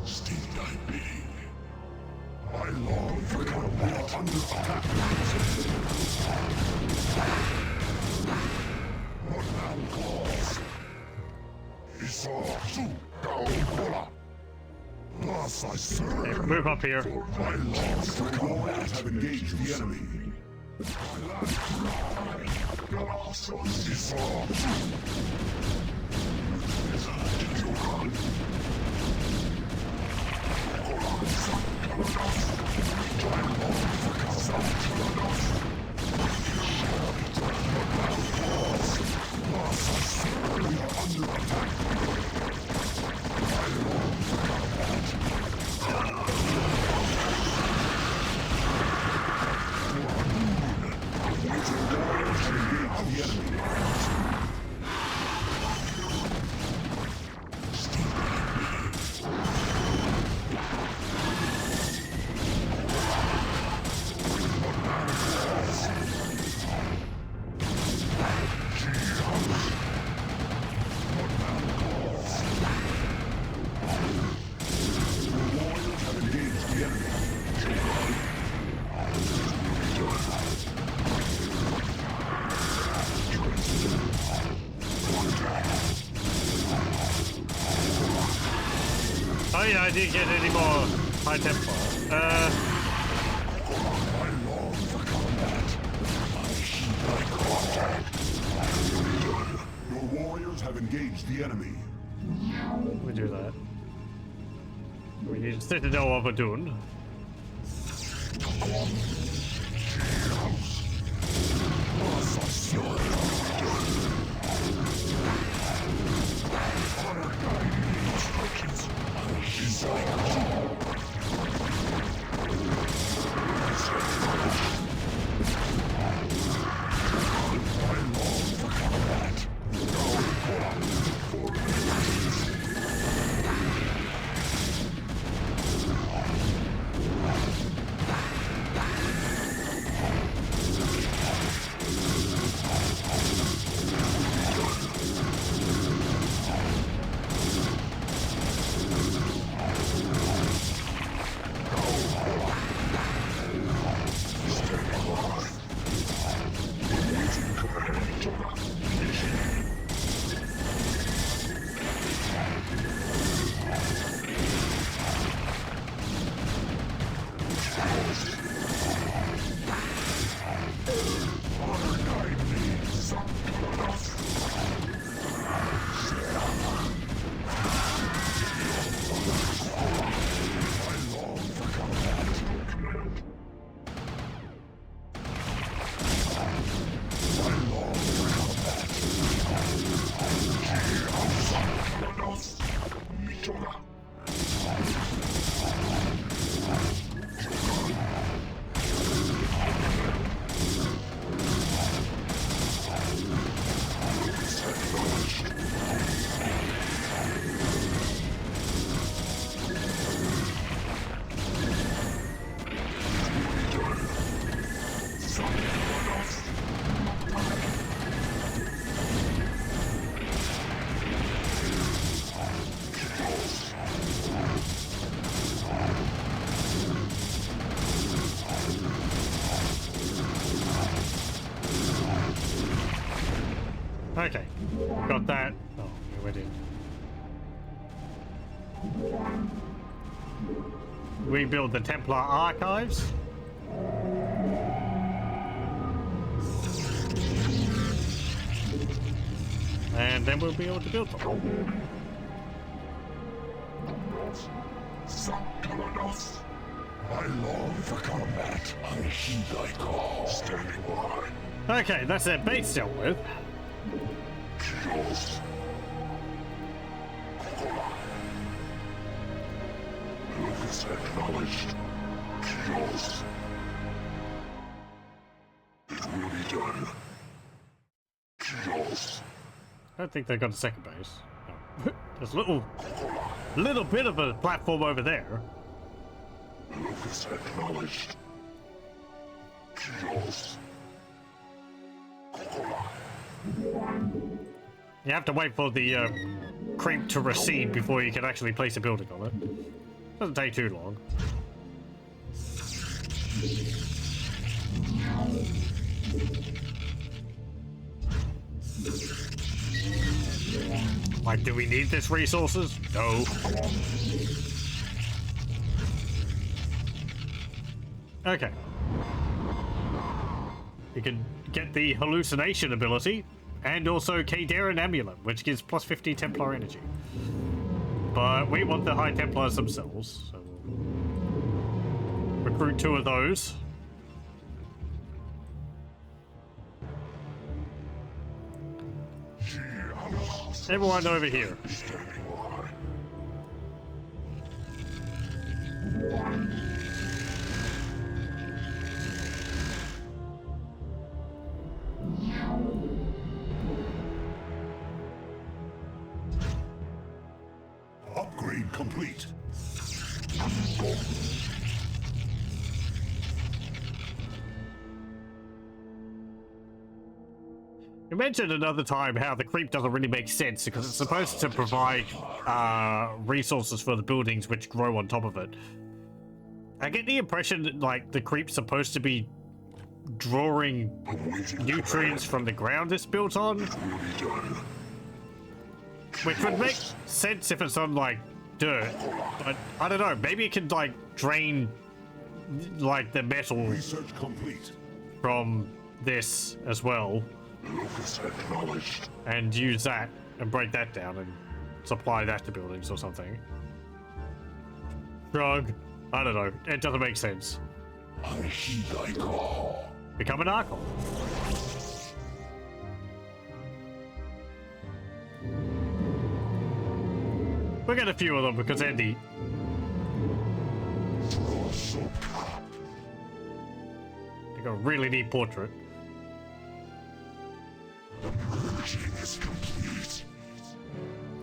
Still I beg. I long for combat under attack. What now calls? Isatu Gaokola. Thus I serve. Move up here. My long for combat have engaged the enemy. Oh yeah, I didn't get any more high tempo. Your warriors have engaged the enemy. We do that. We need Citadel of Adun. Got that. Oh, we went in. We build the Templar archives. And then we'll be able to build them. Colonists, I long for combat. I heed thy call. Standing by. Okay, that's their base dealt with. Kills. Lucas acknowledged. Kills. It will be done. Kills. I don't think they got a second base. No. There's a little bit of a platform over there. Lucas acknowledged. Kills. You have to wait for the creep to recede before you can actually place a building on it. Doesn't take too long. Like, do we need this resources? No. Okay. You can get the hallucination ability and also Kadaran Amulet, which gives plus 50 Templar energy. But we want the High Templars themselves, so we'll recruit 2 of those. Everyone over here. Upgrade complete. You mentioned another time how the creep doesn't really make sense because it's supposed to provide resources for the buildings which grow on top of it. I get the impression that, like, the creep's supposed to be drawing nutrients from the ground it's built on, which would make sense if it's on, like, dirt, but I don't know, maybe it can, like, drain, like, the metal Research complete. from this as well. Lucas acknowledged. And use that and break that down and supply that to buildings or something. Shrug. I don't know. It doesn't make sense. I heed thy call. Become an Archon. We'll get a few of them because they're neat. They got a really neat portrait. Purging is complete.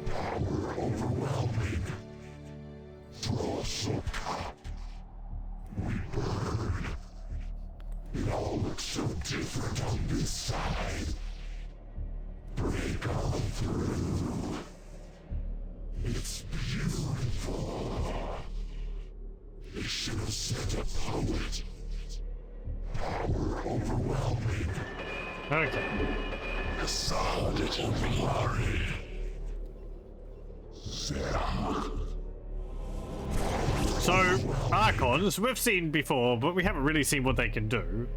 Power overwhelming. Frost up. We burn. It all looks so different on this side. Break on through. It's beautiful. They should have sent a poet. Power overwhelming. Okay. Assaulted Templari. Zerg. So, Archons, we've seen before, but we haven't really seen what they can do.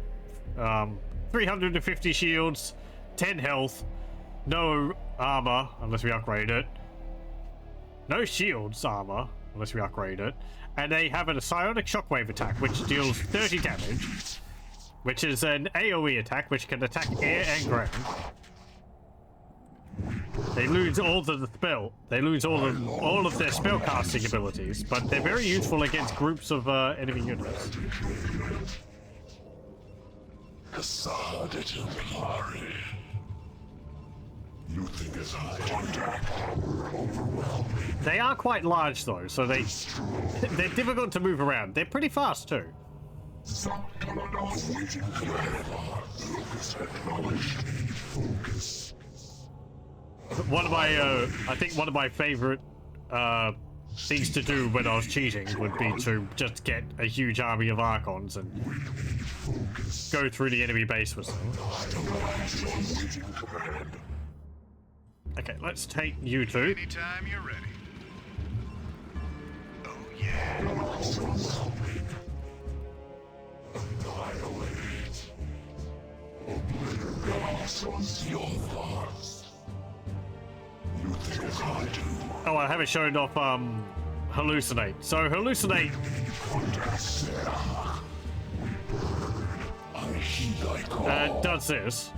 350 shields, 10 health, no armor, unless we upgrade it. No shields armor, unless we upgrade it. And they have a psionic shockwave attack, which deals 30 damage, which is an AoE attack, which can attack air and ground. They lose all of the spell. They lose all of their spellcasting abilities, but they're very useful against groups of enemy units. Assaulted Templari. You think as I power overwhelming. They are quite large though, so they're difficult to move around. They're pretty fast too. Awaiting command. Lucas acknowledged. Focus. One of my, I think one of my favorite things to do when I was cheating would be to just get a huge army of Archons and go through the enemy base with them. Okay, let's take you two. Anytime you're ready. Oh, yeah. Annihilate. Obliterate your thoughts. You think as I do. Oh, I haven't shown off hallucinate. So hallucinate. I heed thy call. Does this.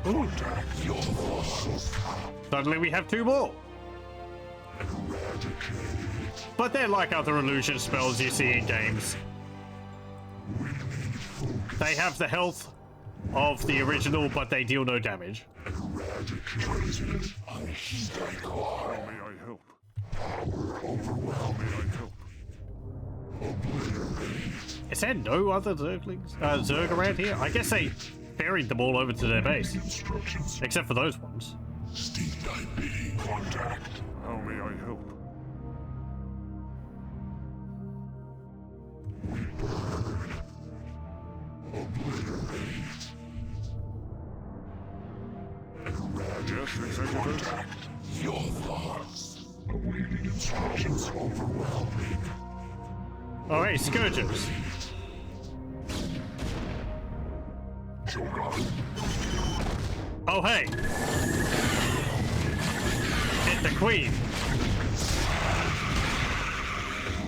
Contact your thoughts. Suddenly we have two more. Eradicate. But they're like other illusion spells you see in games. They have the health of the original, but they deal no damage. Eradicate. I heed thy call. How may I help? Power How overwhelming. may I help? Obliterate. Is there no other Zerglings, Zerg around here? I guess they ferried them all over to their base. Instructions. Except for those ones. Steed thy bidding. Contact. How may I help? Obliterate. Yes, Executor? Contact your thoughts. Awaiting instructions. Overwhelming. Oh, hey, Scourgers. Shogun. Oh, hey. Hit the Queen.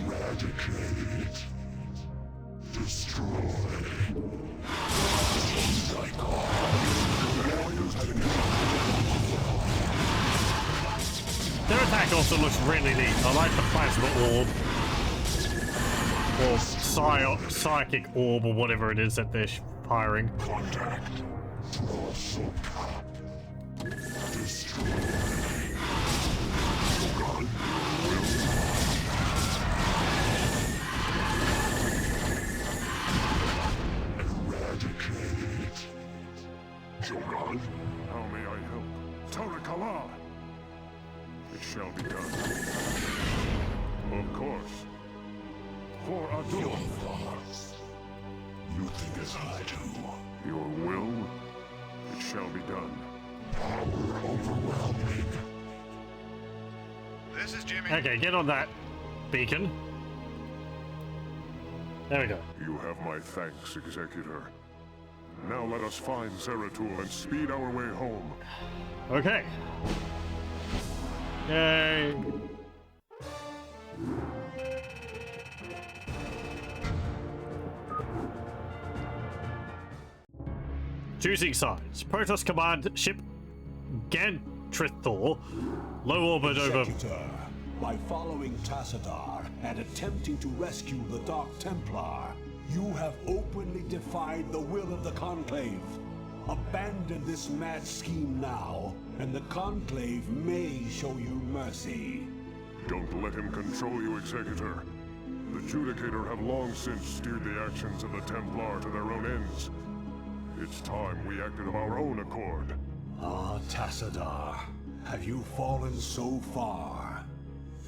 Eradicate. Destroy. Thy call. Their attack also looks really neat. I like the plasma orb. Or psychic orb or whatever it is that they're firing. Contact. Destroy. Shogun. Eradicate. Shogun. How may I help? Tarakala! It shall be done. Of course. For Your Adul. thoughts. You think as I do. Your will? It shall be done. Power overwhelming. This is Jimmy. Okay, get on that beacon. There we go. You have my thanks, Executor. Now let us find Zeratul and speed our way home. Okay. Yay. Choosing sides. Protoss command ship Gantrithor, low orbit over. Executor, by following Tassadar and attempting to rescue the Dark Templar, you have openly defied the will of the Conclave. Abandon this mad scheme now, and the Conclave may show you mercy. Don't let him control you, Executor. The Judicator have long since steered the actions of the Templar to their own ends. It's time we acted of our own accord. Ah, Tassadar, have you fallen so far?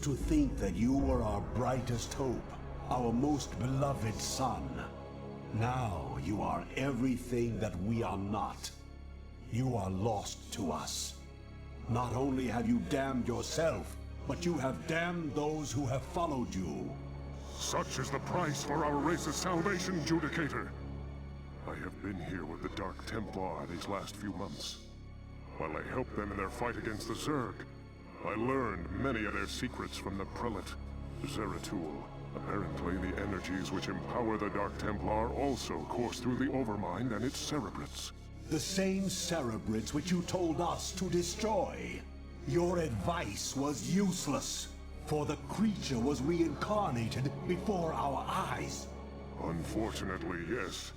To think that you were our brightest hope, our most beloved son. Now you are everything that we are not. You are lost to us. Not only have you damned yourself, but you have damned those who have followed you. Such is the price for our race's salvation, Judicator. I have been here with the Dark Templar these last few months. While I helped them in their fight against the Zerg, I learned many of their secrets from the prelate, Zeratul. Apparently, the energies which empower the Dark Templar also course through the Overmind and its cerebrates. The same cerebrates which you told us to destroy. Your advice was useless, for the creature was reincarnated before our eyes. Unfortunately, yes.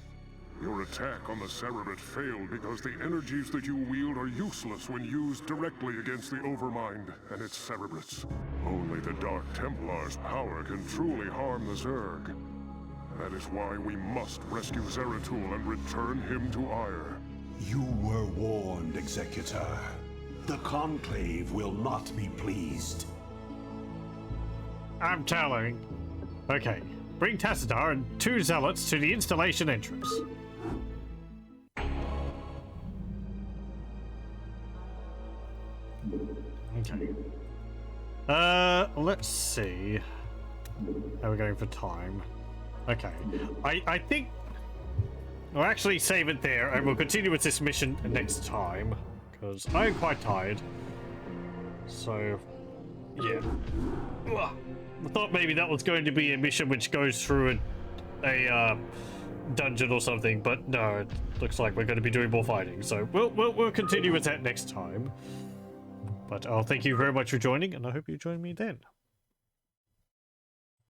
Your attack on the Cerebrate failed because the energies that you wield are useless when used directly against the Overmind and its Cerebrates. Only the Dark Templar's power can truly harm the Zerg. That is why we must rescue Zeratul and return him to Ire. You were warned, Executor. The Conclave will not be pleased. I'm telling. Okay. Bring Tassadar and 2 zealots to the installation entrance. Okay. Let's see. How we're going for time. Okay. I think we'll actually save it there, and we'll continue with this mission next time, because I'm quite tired. So, yeah. I thought maybe that was going to be a mission which goes through a dungeon or something, but no, it looks like we're going to be doing more fighting. So we'll continue with that next time. But I'll thank you very much for joining, and I hope you join me then.